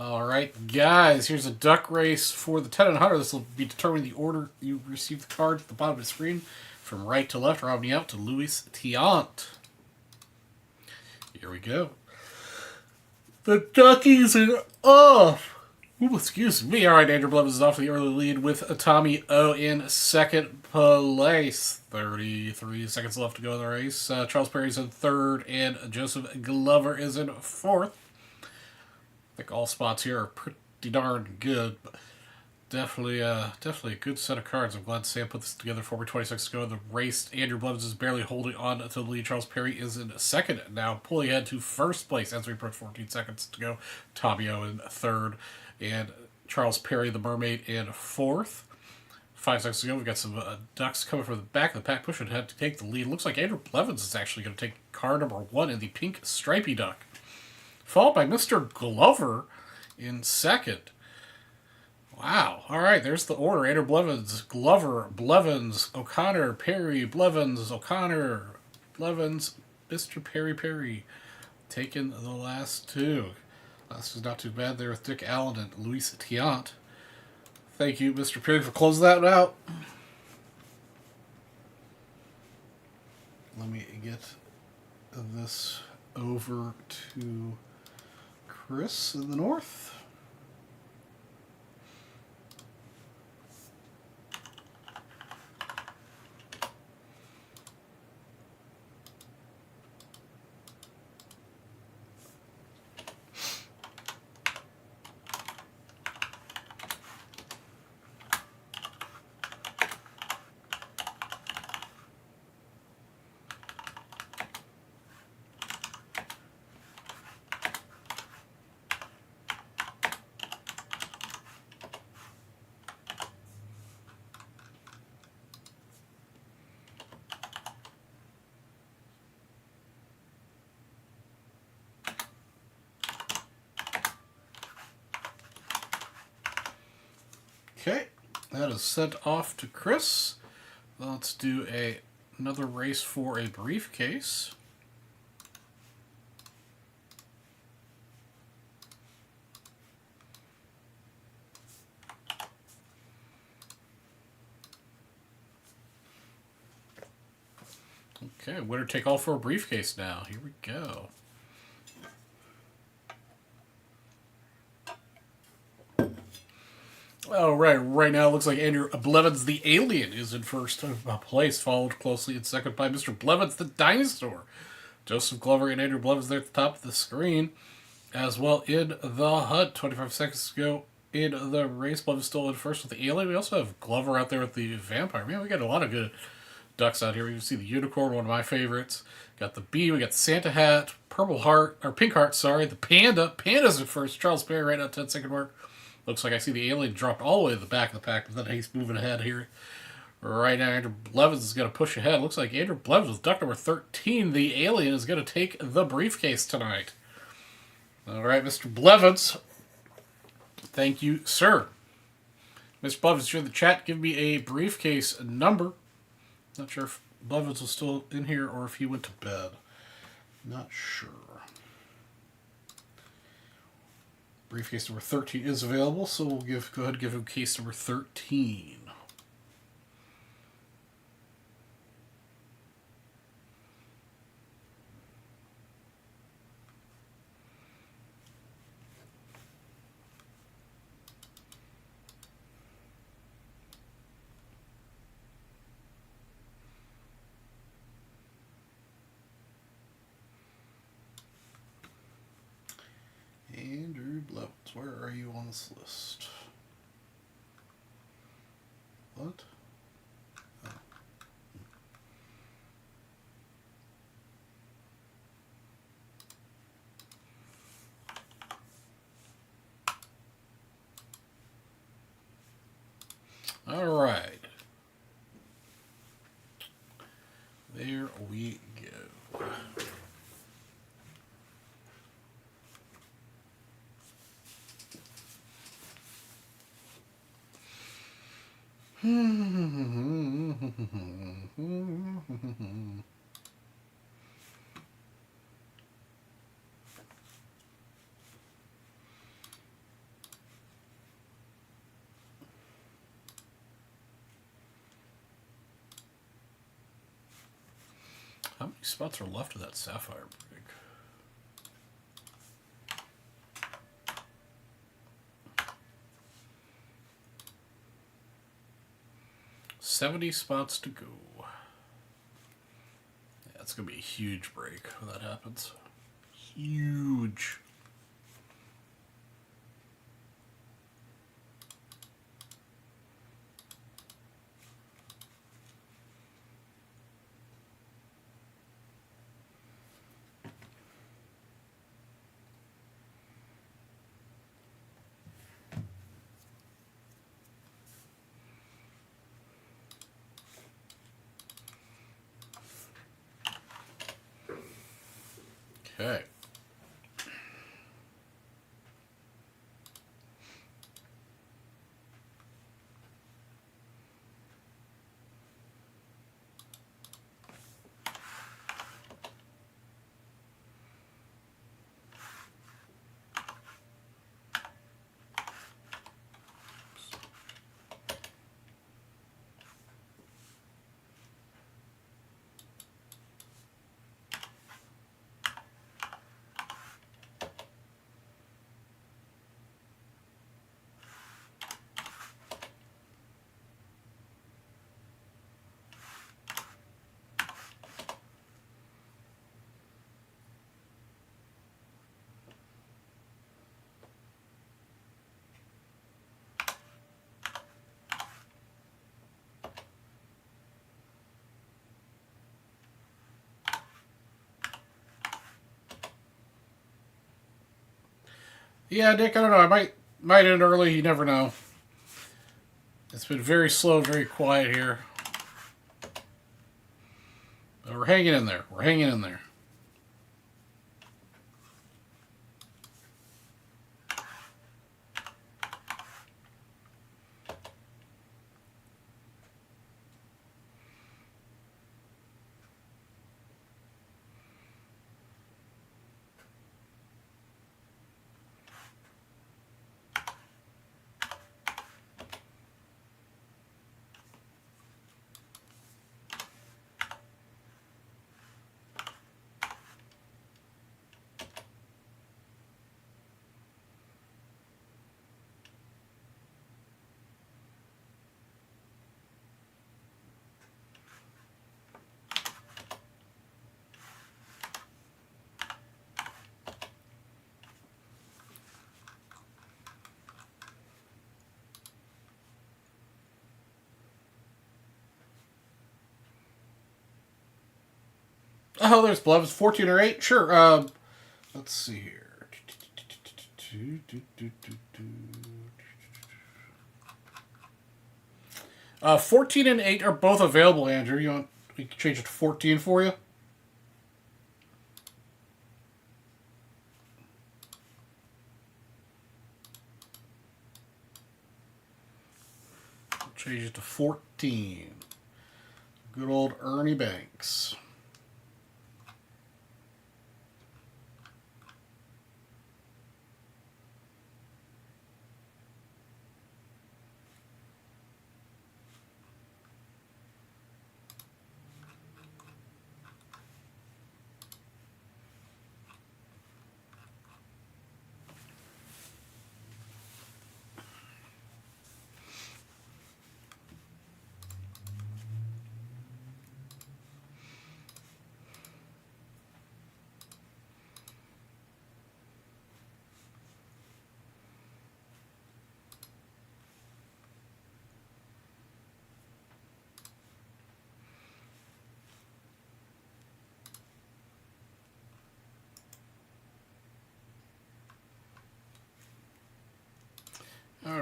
All right, guys, here's a duck race for the 10 and 100. This will be determining the order you receive the card at the bottom of the screen from right to left, rounding out to Louis Tiant. Here we go. The duckies are off. Ooh, excuse me. All right, Andrew Blevins is off to the early lead with Tommy O in second place. 33 seconds left to go in the race. Charles Perry's in third, and Joseph Glover is in fourth. I think all spots here are pretty darn good, but definitely a good set of cards. I'm glad Sam put this together for me 20 seconds ago. The race, Andrew Blevins is barely holding on to the lead. Charles Perry is in second now, pulling ahead to first place as we approach 14 seconds to go. Tommy O in third, and Charles Perry, the Mermaid, in fourth. 5 seconds ago, we've got some ducks coming from the back of the pack, pushing ahead to take the lead. Looks like Andrew Blevins is actually going to take card number 1 in the pink stripy duck, followed by Mr. Glover in second. Wow. All right, there's the order. Andrew Blevins, Glover, Blevins, O'Connor, Perry, Blevins, O'Connor, Blevins, Mr. Perry, taking the last two. Last is not too bad there with Dick Allen and Louis Tiant. Thank you, Mr. Perry, for closing that out. Let me get this over to Chris in the north. Okay, that is sent off to Chris. Let's do another race for a briefcase. Okay, winner take all for a briefcase now. Here we go. Oh, right now it looks like Andrew Blevins, the Alien, is in first place, followed closely in second by Mr. Blevins, the Dinosaur. Joseph Glover and Andrew Blevins there at the top of the screen, as well in the hunt. 25 seconds to go in the race. Blevins still in first with the Alien. We also have Glover out there with the Vampire. Man, we got a lot of good ducks out here. We can see the Unicorn, one of my favorites. Got the Bee, we got the Santa Hat, Purple Heart, or Pink Heart, sorry. The Panda. Panda's in first. Charles Perry right now, 10-second mark. Looks like I see the Alien dropped all the way to the back of the pack, but then he's moving ahead here. Right now, Andrew Blevins is going to push ahead. Looks like Andrew Blevins with duck number 13. The Alien is going to take the briefcase tonight. All right, Mr. Blevins. Thank you, sir. Mr. Blevins, if you're in the chat, give me a briefcase number. Not sure if Blevins was still in here or if he went to bed. Not sure. Briefcase number 13 is available, so we'll go ahead and give him case number 13. Andrew Blevins, where are you on this list? What? All right. There we go. How many spots are left of that sapphire break? $70 spots to go. Yeah, it's going to be a huge break when that happens. Huge. Okay. Yeah, Dick, I don't know. I might end early. You never know. It's been very slow, very quiet here. But we're hanging in there. We're hanging in there. Oh, there's Blevins. 14 or 8? Sure. Let's see here. 14 and 8 are both available, Andrew. You want we can change it to 14 for you? Change it to 14. Good old Ernie Banks.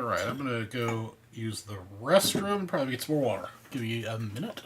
Alright, I'm going to go use the restroom and probably get some more water. Give me a minute.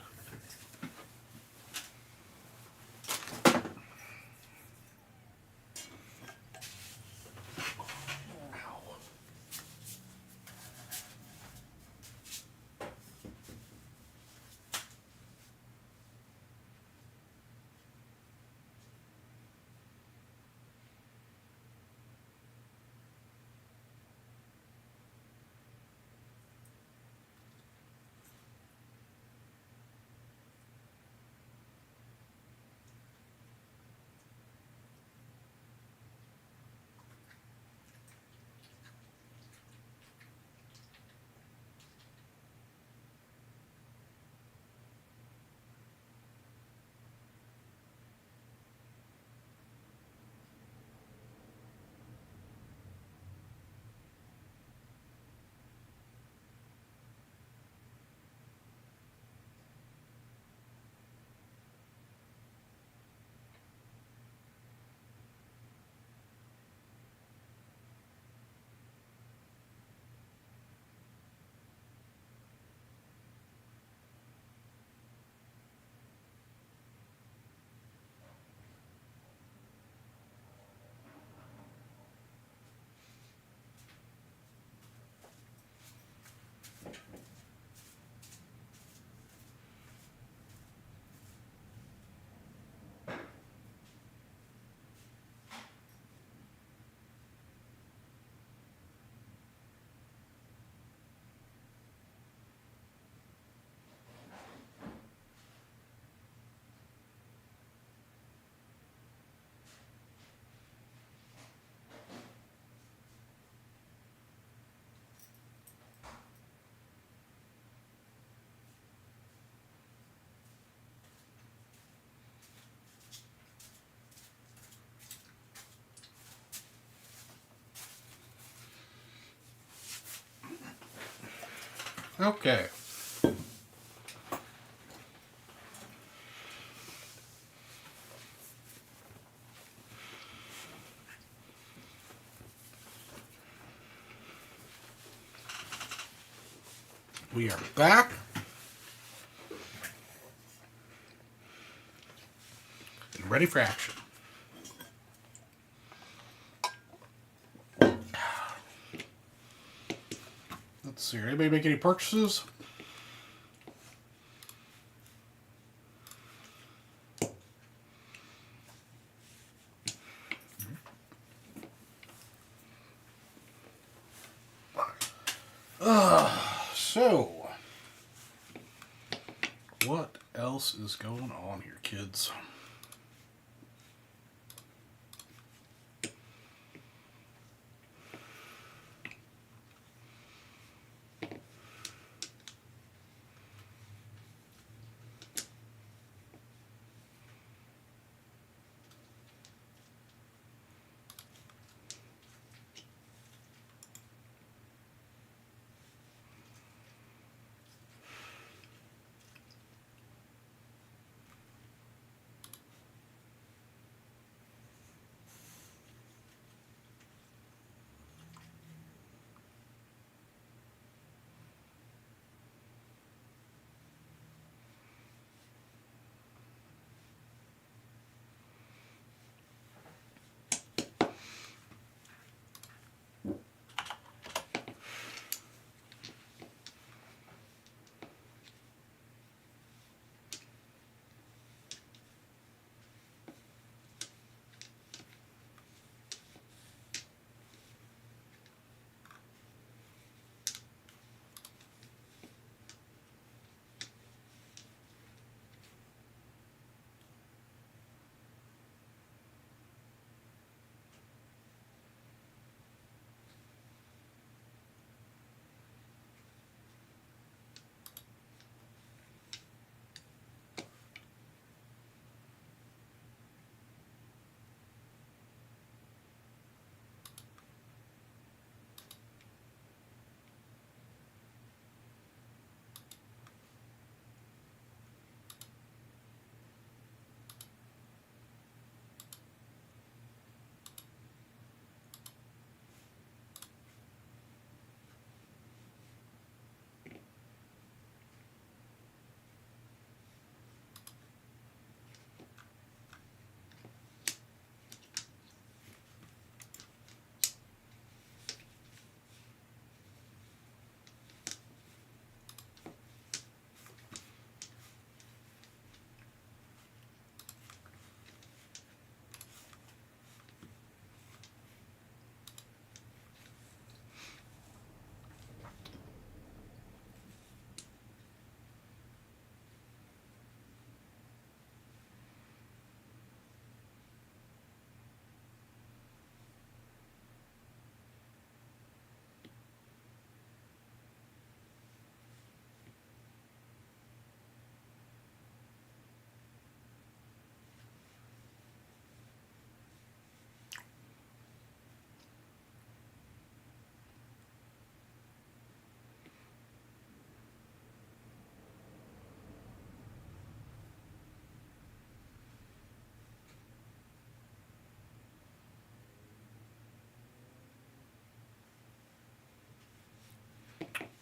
Okay. We are back. And ready for action. Let's see. Anybody make any purchases? So, what else is going on here, kids?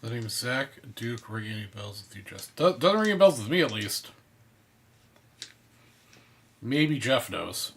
The name Zach Duke ring any bells with you, Jess? Doesn't ring any bells with me, at least. Maybe Jeff knows.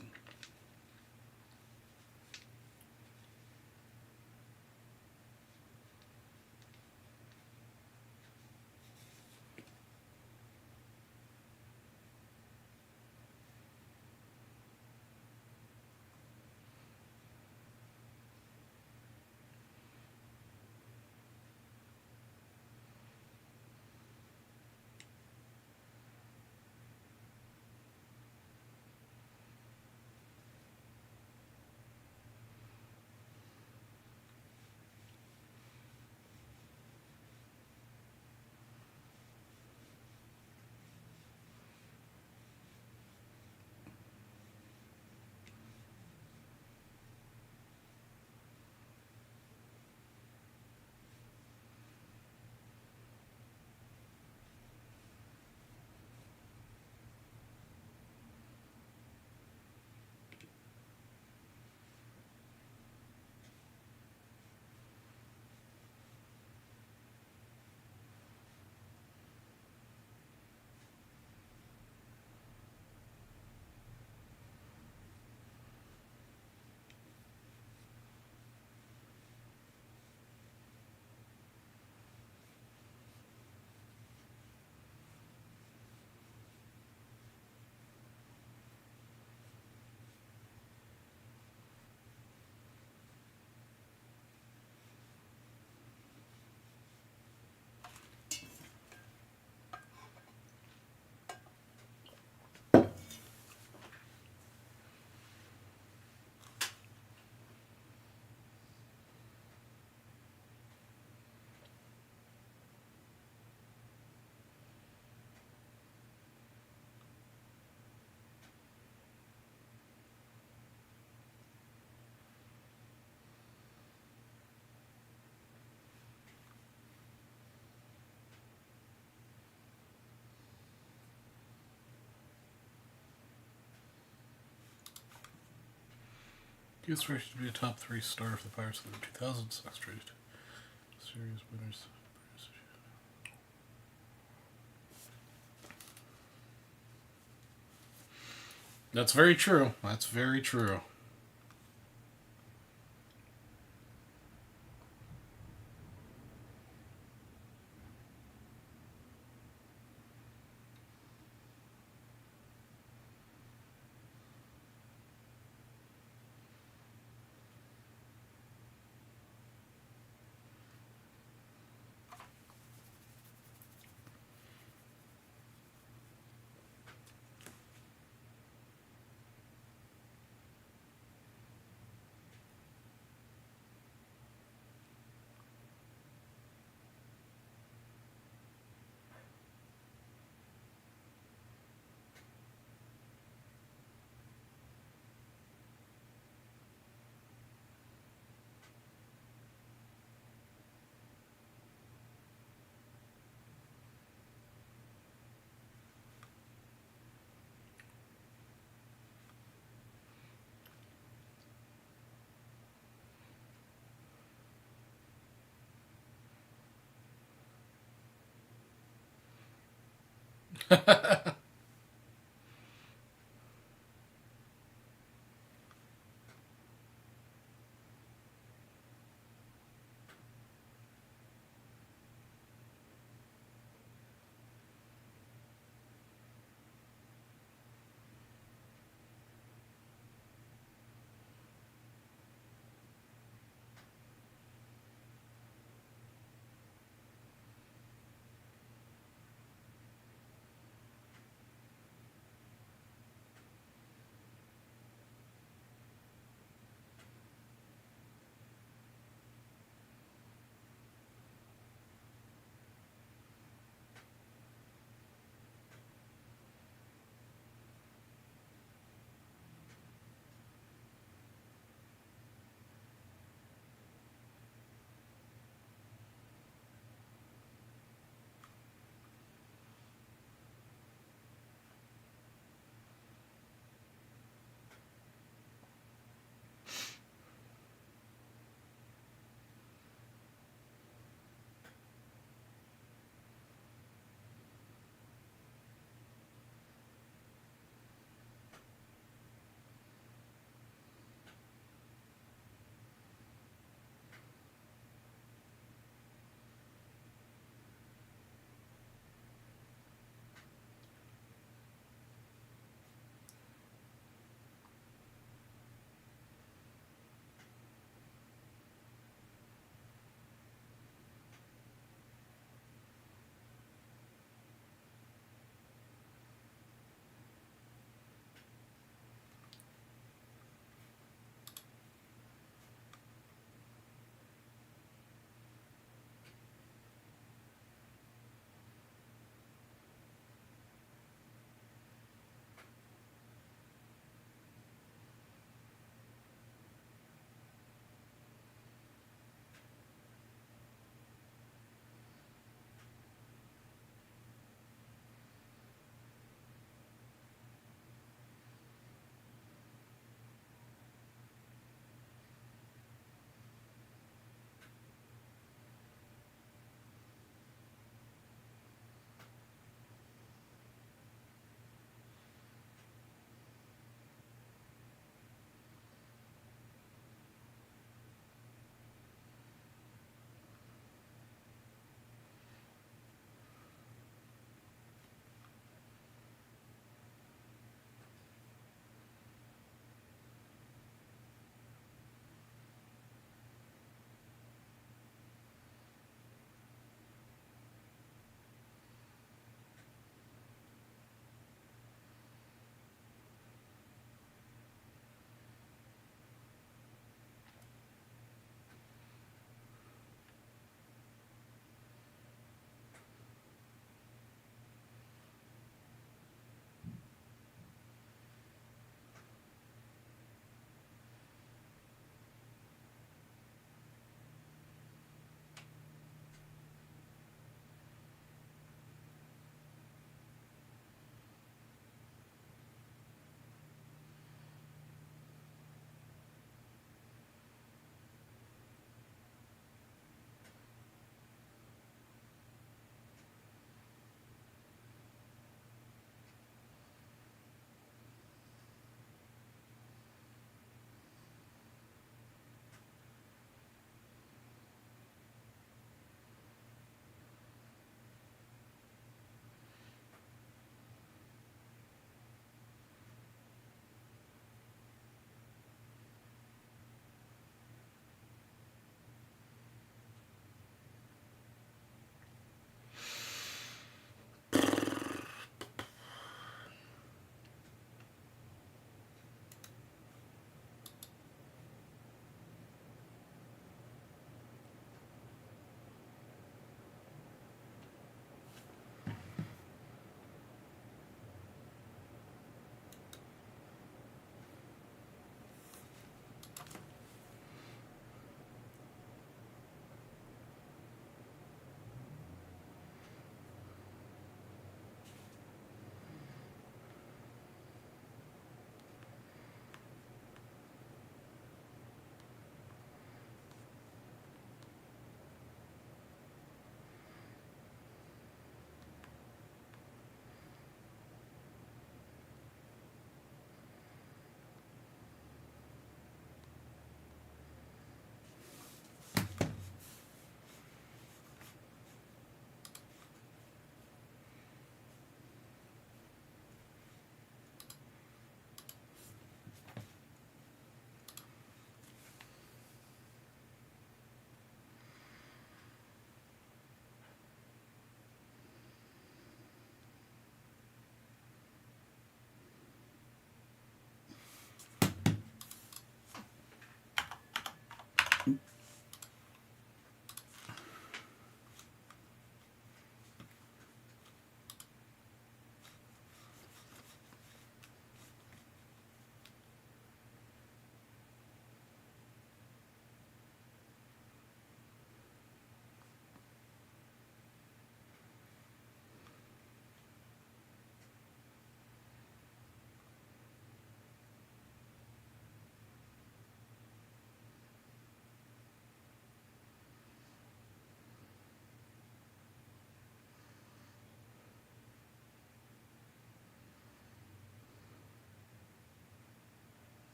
He was rated to be a top 3 star for the Pirates of the 2000s. X-rated. Series winners. That's very true. That's very true.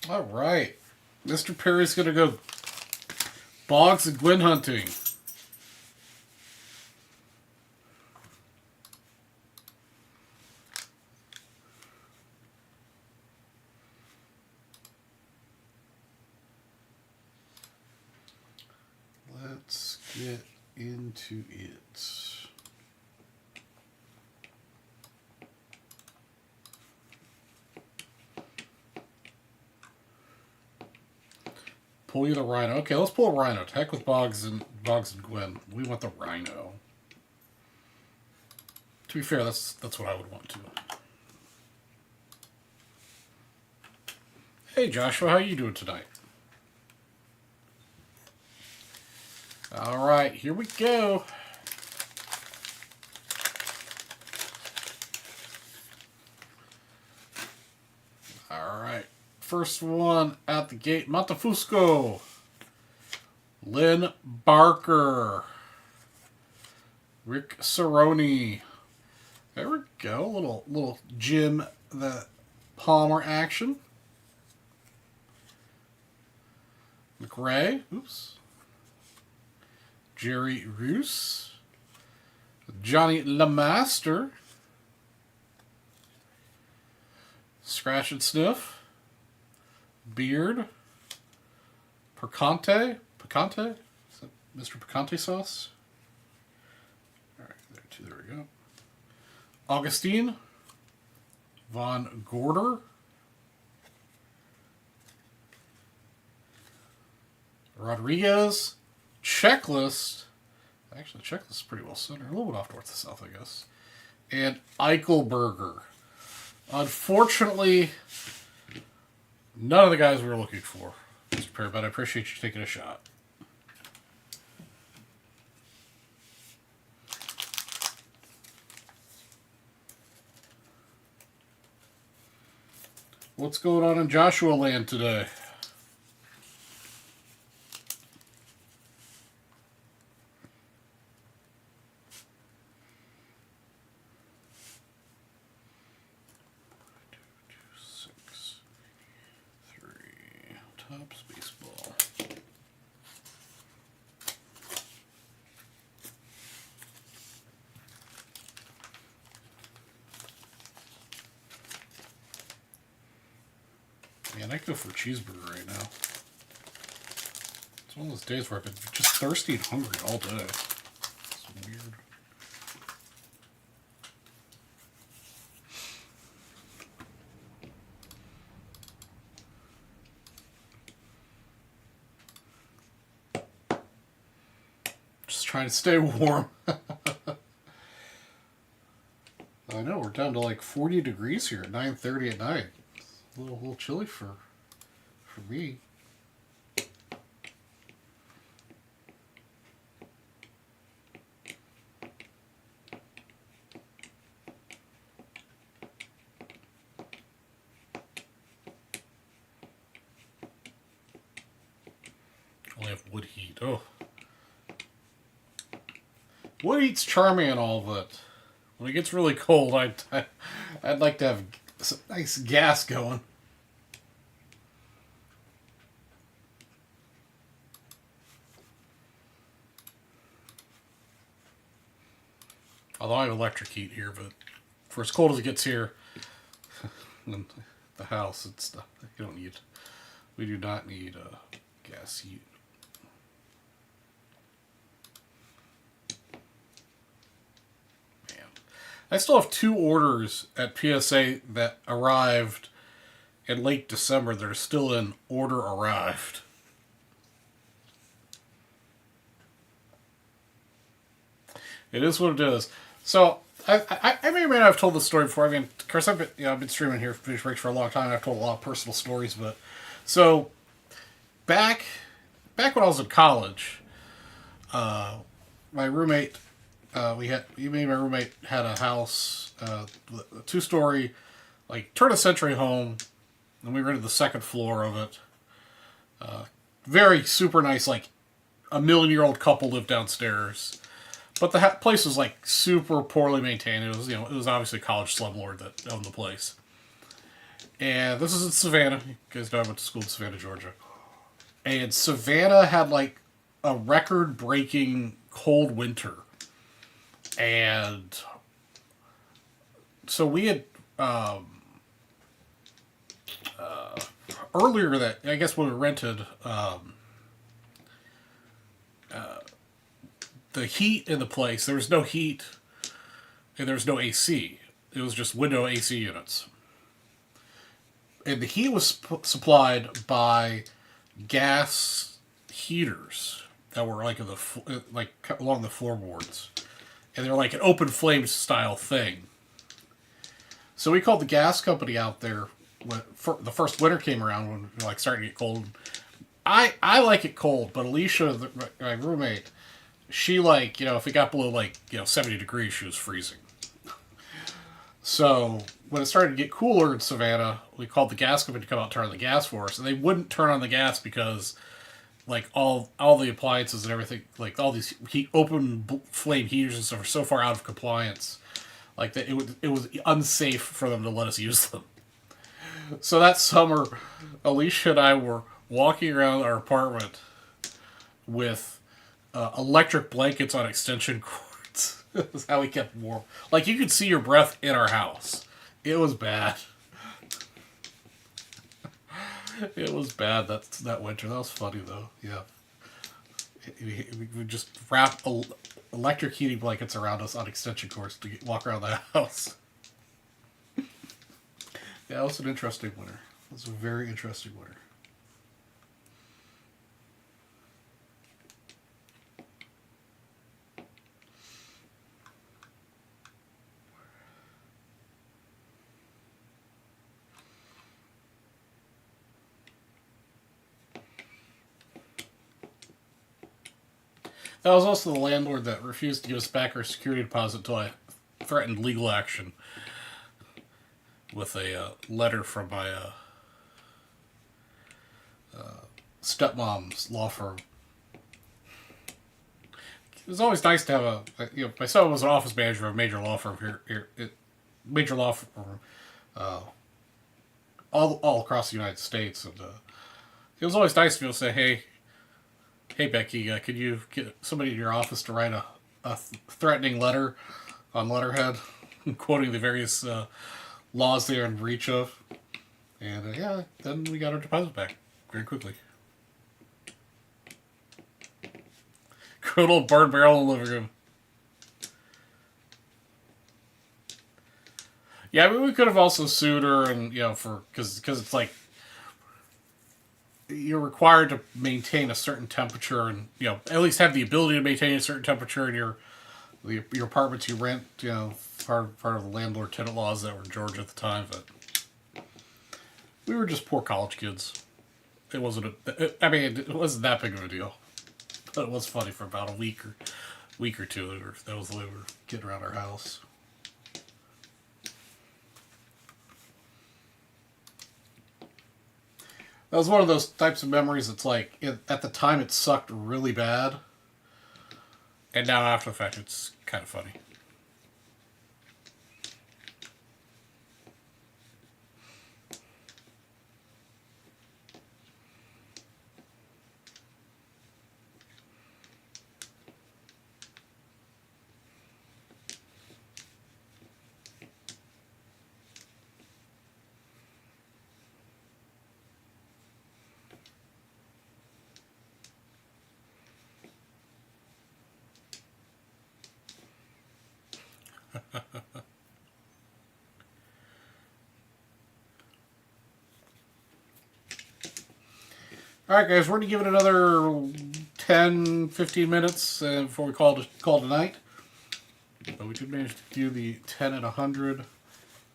All right. Mr. Perry's going to go Boggs and Gwen hunting. Let's get into it. Pull you the Rhino. Okay, let's pull a Rhino. Heck with Boggs and Gwen. We want the Rhino. To be fair, that's what I would want to. Hey Joshua, how you doing tonight? All right, here we go. All right, first one out the gate, Montefusco. Lynn Barker. Rick Cerrone. There we go, little Jim the Palmer action. McRae, oops. Jerry Roos. Johnny LeMaster. Scratch and Sniff. Beard. Picante? Is that Mr. Picante sauce? Alright, there we go. Augustine. Von Gorder. Rodriguez. Checklist. Actually, the checklist is pretty well centered. A little bit off north to south, I guess. And Eichelberger. Unfortunately, none of the guys we were looking for, Mr. Perry, but I appreciate you taking a shot. What's going on in Joshua Land today? Topps baseball. Man, I could go for a cheeseburger right now. It's one of those days where I've been just thirsty and hungry all day. It's weird. Trying to stay warm. I know, we're down to like 40 degrees here at 9:30 at night. It's a little chilly for me. Only have wood heat. Oh. Wood heat's charming and all, but when it gets really cold, I'd like to have some nice gas going. Although I have electric heat here, but for as cold as it gets here in the house, it's not, we do not need gas heat. I still have 2 orders at PSA that arrived in late December that are still in order arrived. It is what it is. So, I may or may not have told this story before. I mean, of course, I've been streaming here for a long time. I've told a lot of personal stories, but so back when I was in college, my roommate. My roommate had a house, a 2-story, like turn of century home, and we rented the 2nd floor of it. Very super nice, like a million-year-old couple lived downstairs, but the place was like super poorly maintained. It was obviously a college slumlord that owned the place, And this is in Savannah. You guys know I went to school in Savannah, Georgia. And Savannah had like a record-breaking cold winter. And so we had earlier that I guess when we rented the heat in the place, there was no heat and there was no AC. It was just window AC units, and the heat was supplied by gas heaters that were like in the like along the floorboards, and they're like an open flame style thing. So we called the gas company out there when the first winter came around when it like starting to get cold. I like it cold, but Alicia, my roommate, she like if it got below like 70 degrees, she was freezing. So when it started to get cooler in Savannah, we called the gas company to come out and turn on the gas for us, and they wouldn't turn on the gas because like all the appliances and everything, like all these open flame heaters and stuff, are so far out of compliance, like that it was unsafe for them to let us use them. So that summer, Alicia and I were walking around our apartment with electric blankets on extension cords. That's how we kept warm. Like you could see your breath in our house. It was bad. It was bad that winter. That was funny though. Yeah, we just wrap electric heating blankets around us on extension cords to walk around the house. Yeah, it was an interesting winter. It was a very interesting winter. That was also the landlord that refused to give us back our security deposit until I threatened legal action with a letter from my stepmom's law firm. It was always nice to have my son was an office manager of a major law firm major law firm, all across the United States, and it was always nice to be able to say, hey Becky, could you get somebody in your office to write a threatening letter on letterhead, quoting the various laws they are in breach of, and yeah, then we got our deposit back very quickly. Good old burn barrel in the living room. Yeah, I mean, we could have also sued her, and for because it's like you're required to maintain a certain temperature, and at least have the ability to maintain a certain temperature in your apartments you rent. Part of the landlord tenant laws that were in Georgia at the time, but we were just poor college kids. It wasn't it wasn't that big of a deal, but it was funny for about a week or two. That was the way we were getting around our house. That was one of those types of memories that's like, at the time it sucked really bad. And now after the fact it's kind of funny. Alright guys, we're going to give it another 10, 15 minutes before we call tonight. But we did manage to do the 10 and 100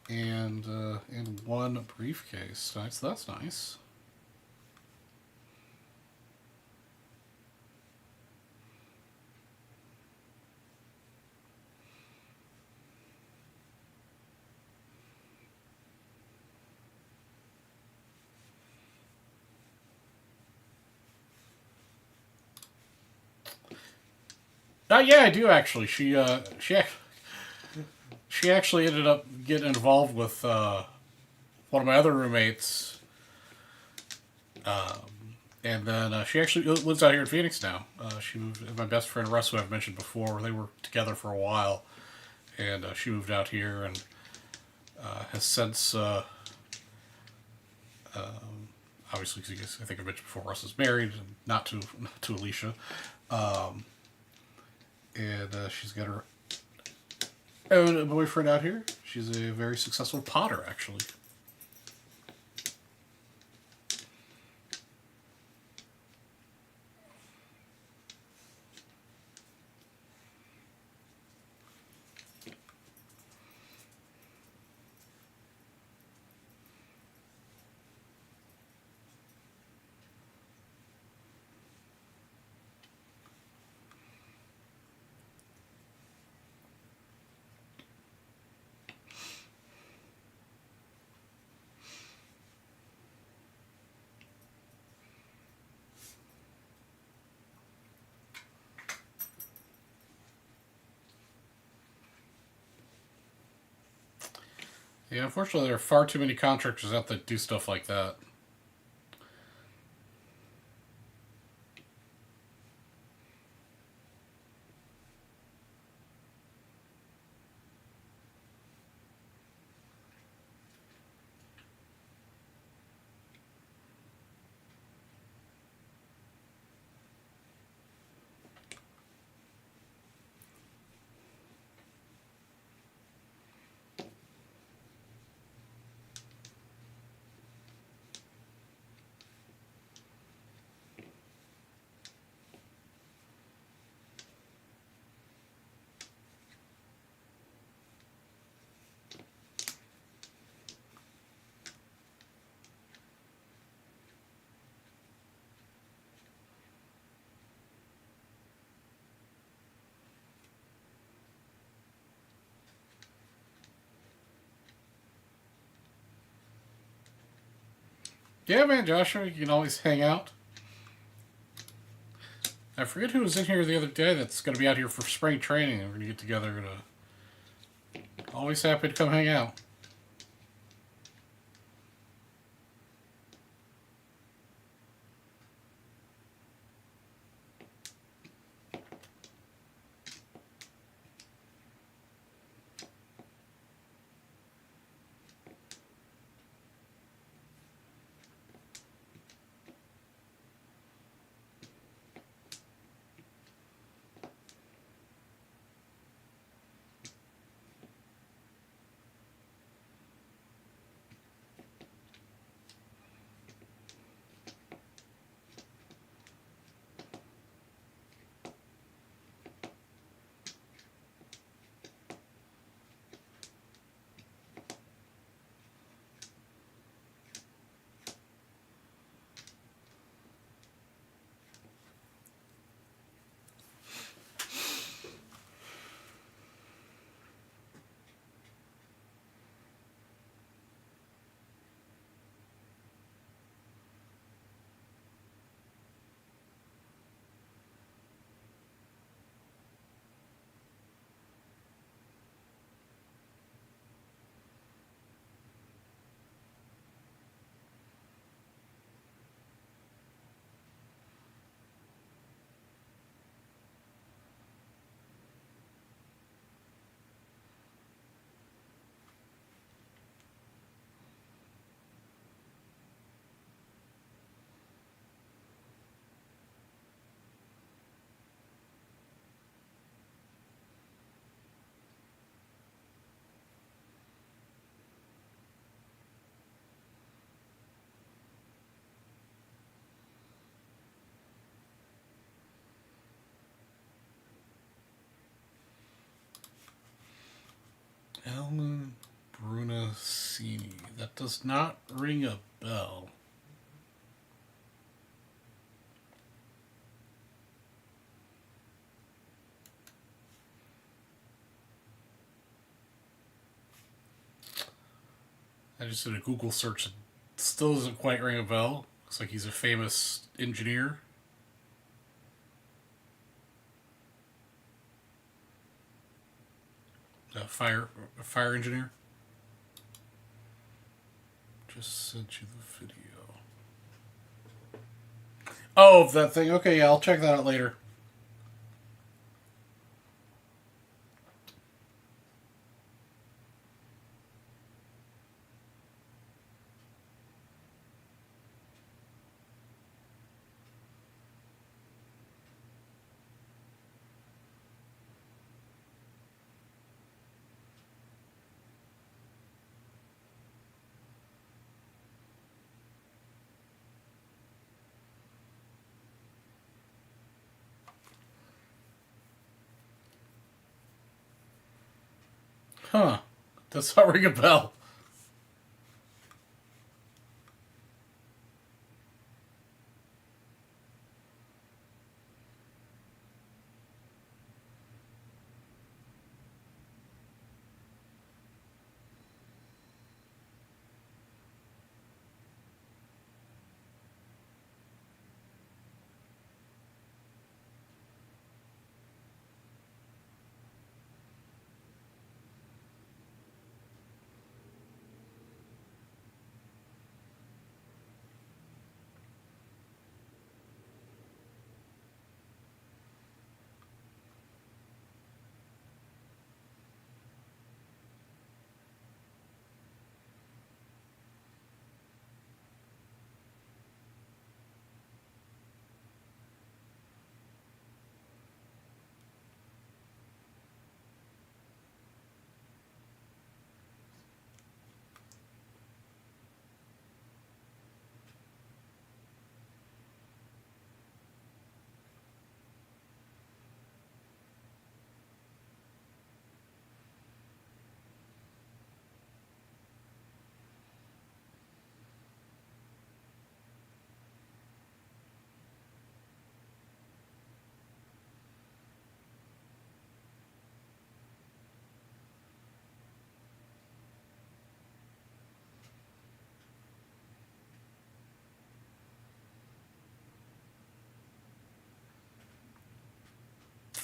and one briefcase. So that's nice. Yeah, I do actually. She actually ended up getting involved with one of my other roommates. And then she actually lives out here in Phoenix now. She moved. My best friend Russ, who I've mentioned before, they were together for a while, and she moved out here and has since. Obviously, because I think I mentioned before, Russ is married, and not to Alicia, and she's got her own boyfriend out here. She's a very successful potter, actually. Yeah, unfortunately, there are far too many contractors out that do stuff like that. Yeah, man, Joshua, you can always hang out. I forget who was in here the other day that's going to be out here for spring training, and we're going to get together. Always happy to come hang out. Ellen Brunacini. That does not ring a bell. I just did a Google search. It still doesn't quite ring a bell. Looks like he's a famous engineer. A fire engineer. Just sent you the video. Oh, that thing. Okay, yeah, I'll check that out later. Huh. Does not ring a bell.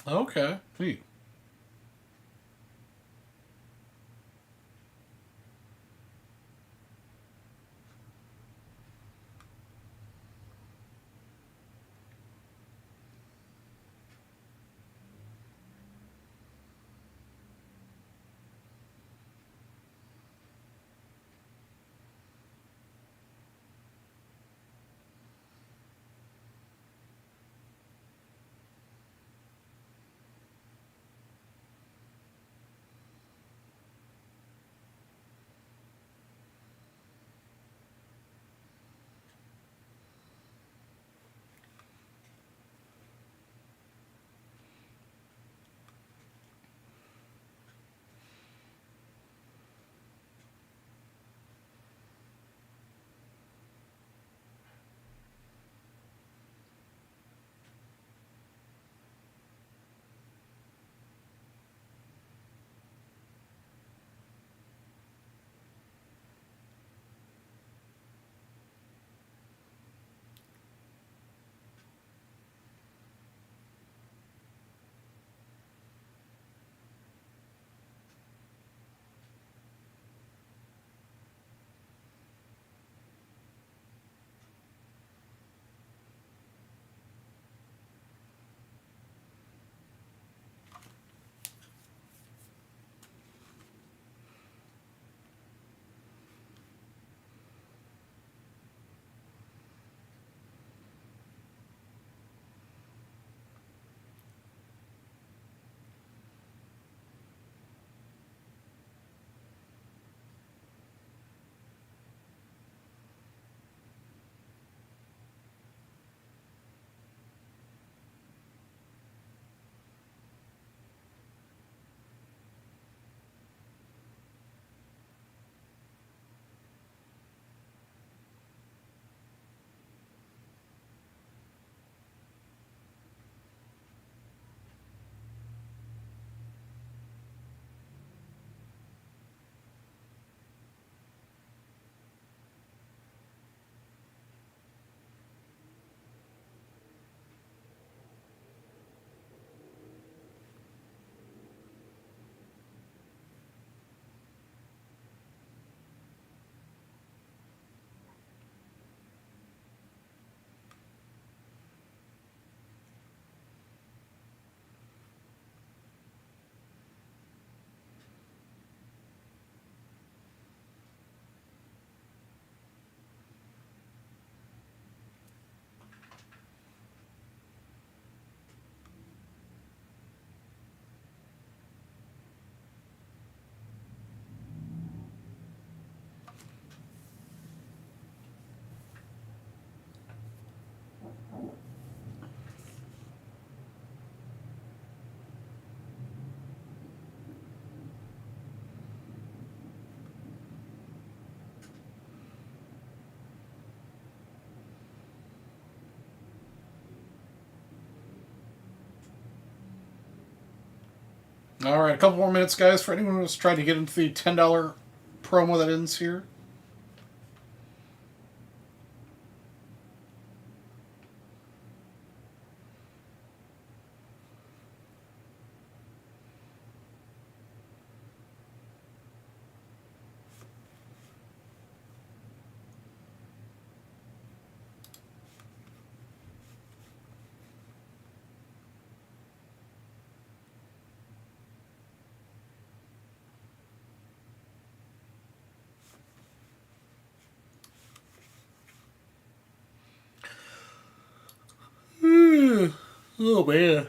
Okay. Neat. All right, a couple more minutes, guys, for anyone who's trying to get into the $10 promo that ends here. Oh, man.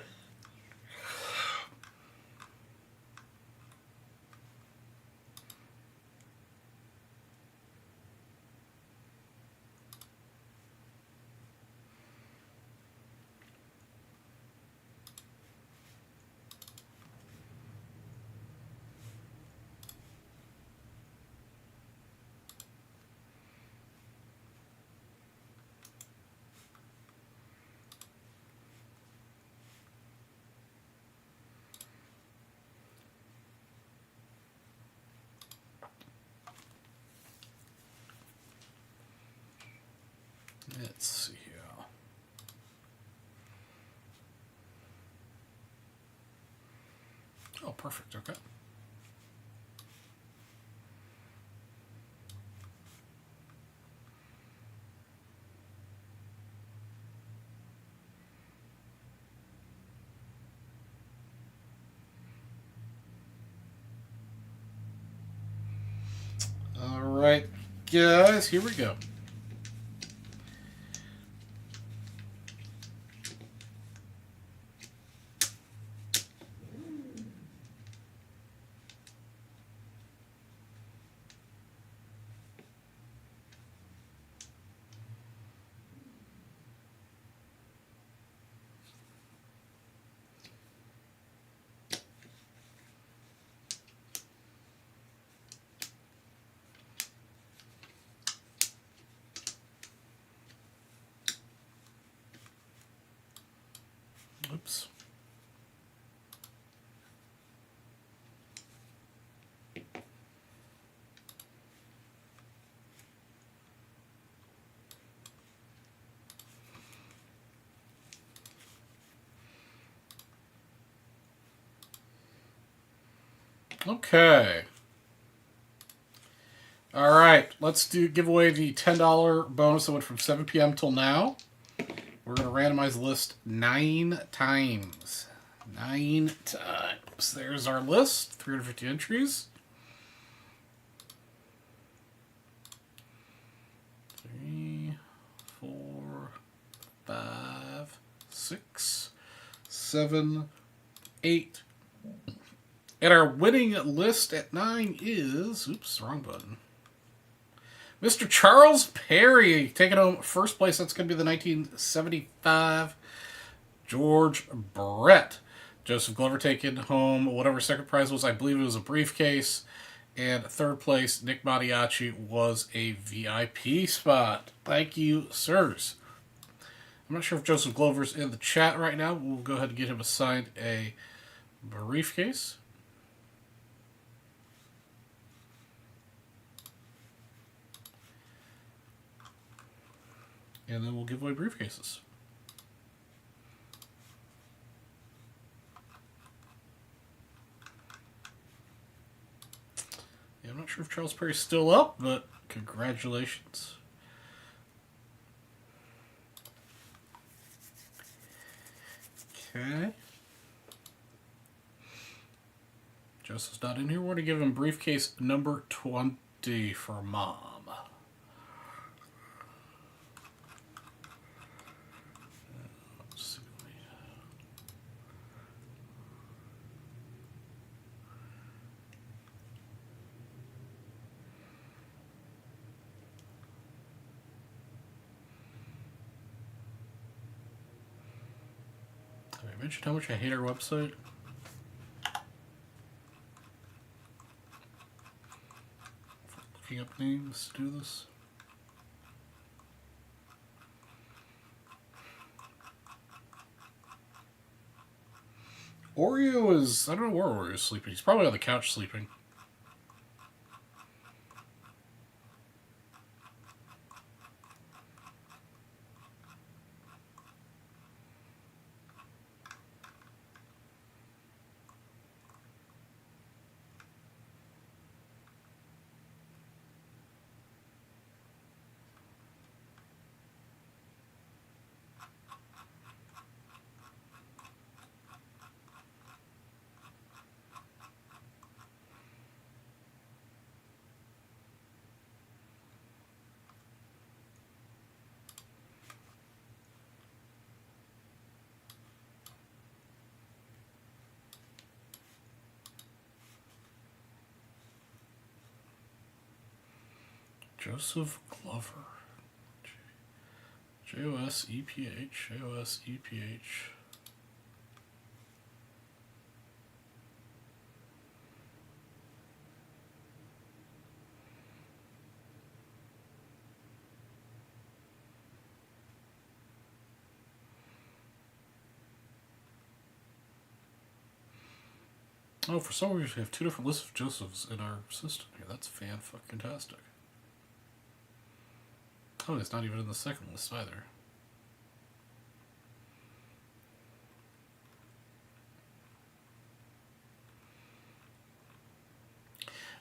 Let's see here. Oh, perfect. Okay. All right, guys, here we go. Oops. Okay. All right, let's give away the $10 bonus that went from 7 p.m. till now. We're going to randomize the list 9 times. 9 times. There's our list, 350 entries. 3, 4, 5, 6, 7, 8. And our winning list at 9 is... Oops, wrong button. Mr. Charles Perry taking home first place. That's going to be the 1975 George Brett. Joseph Glover taking home whatever second prize was. I believe it was a briefcase. And third place, Nick Mattiacci, was a VIP spot. Thank you, sirs. I'm not sure if Joseph Glover's in the chat right now. We'll go ahead and get him assigned a briefcase. And then we'll give away briefcases. Yeah, I'm not sure if Charles Perry's still up, but congratulations. Okay. Joseph's not in here. We're going to give him briefcase number 20 for Mom. Have I mentioned how much I hate our website? Looking up names to do this. Oreo is... I don't know where Oreo is sleeping. He's probably on the couch sleeping. Joseph Glover. J-O-S-E-P-H. J-O-S-E-P-H. Oh, for some reason we have two different lists of Josephs in our system here. That's fan-fucking-tastic. Oh, it's not even in the second list either.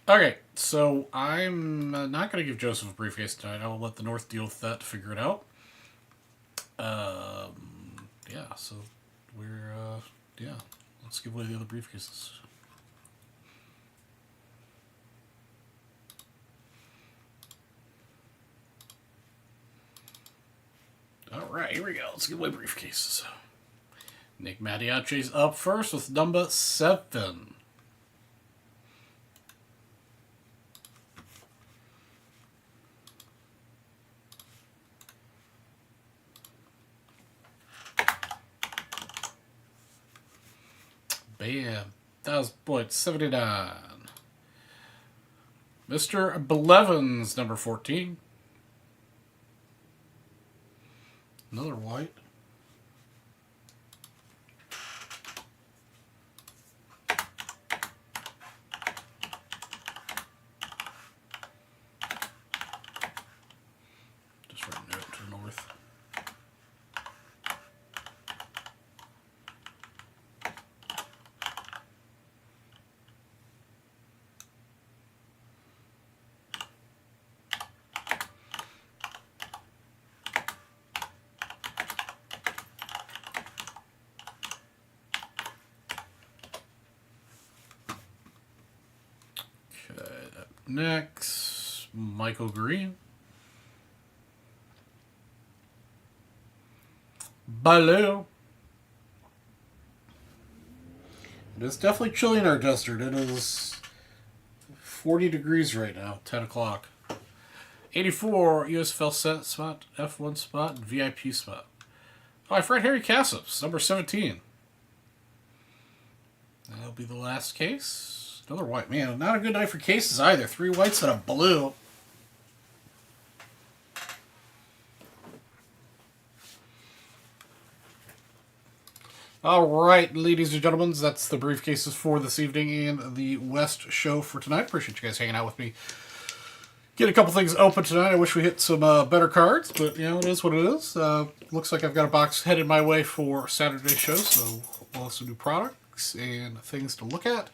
Okay, so I'm not going to give Joseph a briefcase tonight. I will let the North deal with that to figure it out. Yeah, so we're, yeah, let's give away the other briefcases. Alright, here we go. Let's give away briefcases. Nick Mattiacci's up first with number 7. Bam. That was point 79. Mr. Blevins, number 14. Another white. Just write a note to the North. Next, Michael Green. Baloo. It is definitely chilly in our desert. It is 40 degrees right now, 10 o'clock. 84, USFL set spot, F1 spot, and VIP spot. Oh, Fred Harry Cassups, number 17. That'll be the last case. Another white. Man, not a good night for cases either. 3 whites and a blue. Alright, ladies and gentlemen, that's the briefcases for this evening and the West show for tonight. Appreciate you guys hanging out with me. Get a couple things open tonight. I wish we hit some better cards, but, you know, it is what it is. Looks like I've got a box headed my way for Saturday's show, so we'll have some new products and things to look at.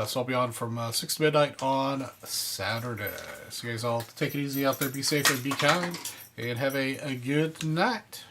So I'll be on from 6 to midnight on Saturday. So you guys all take it easy out there, be safe and be kind, and have a good night.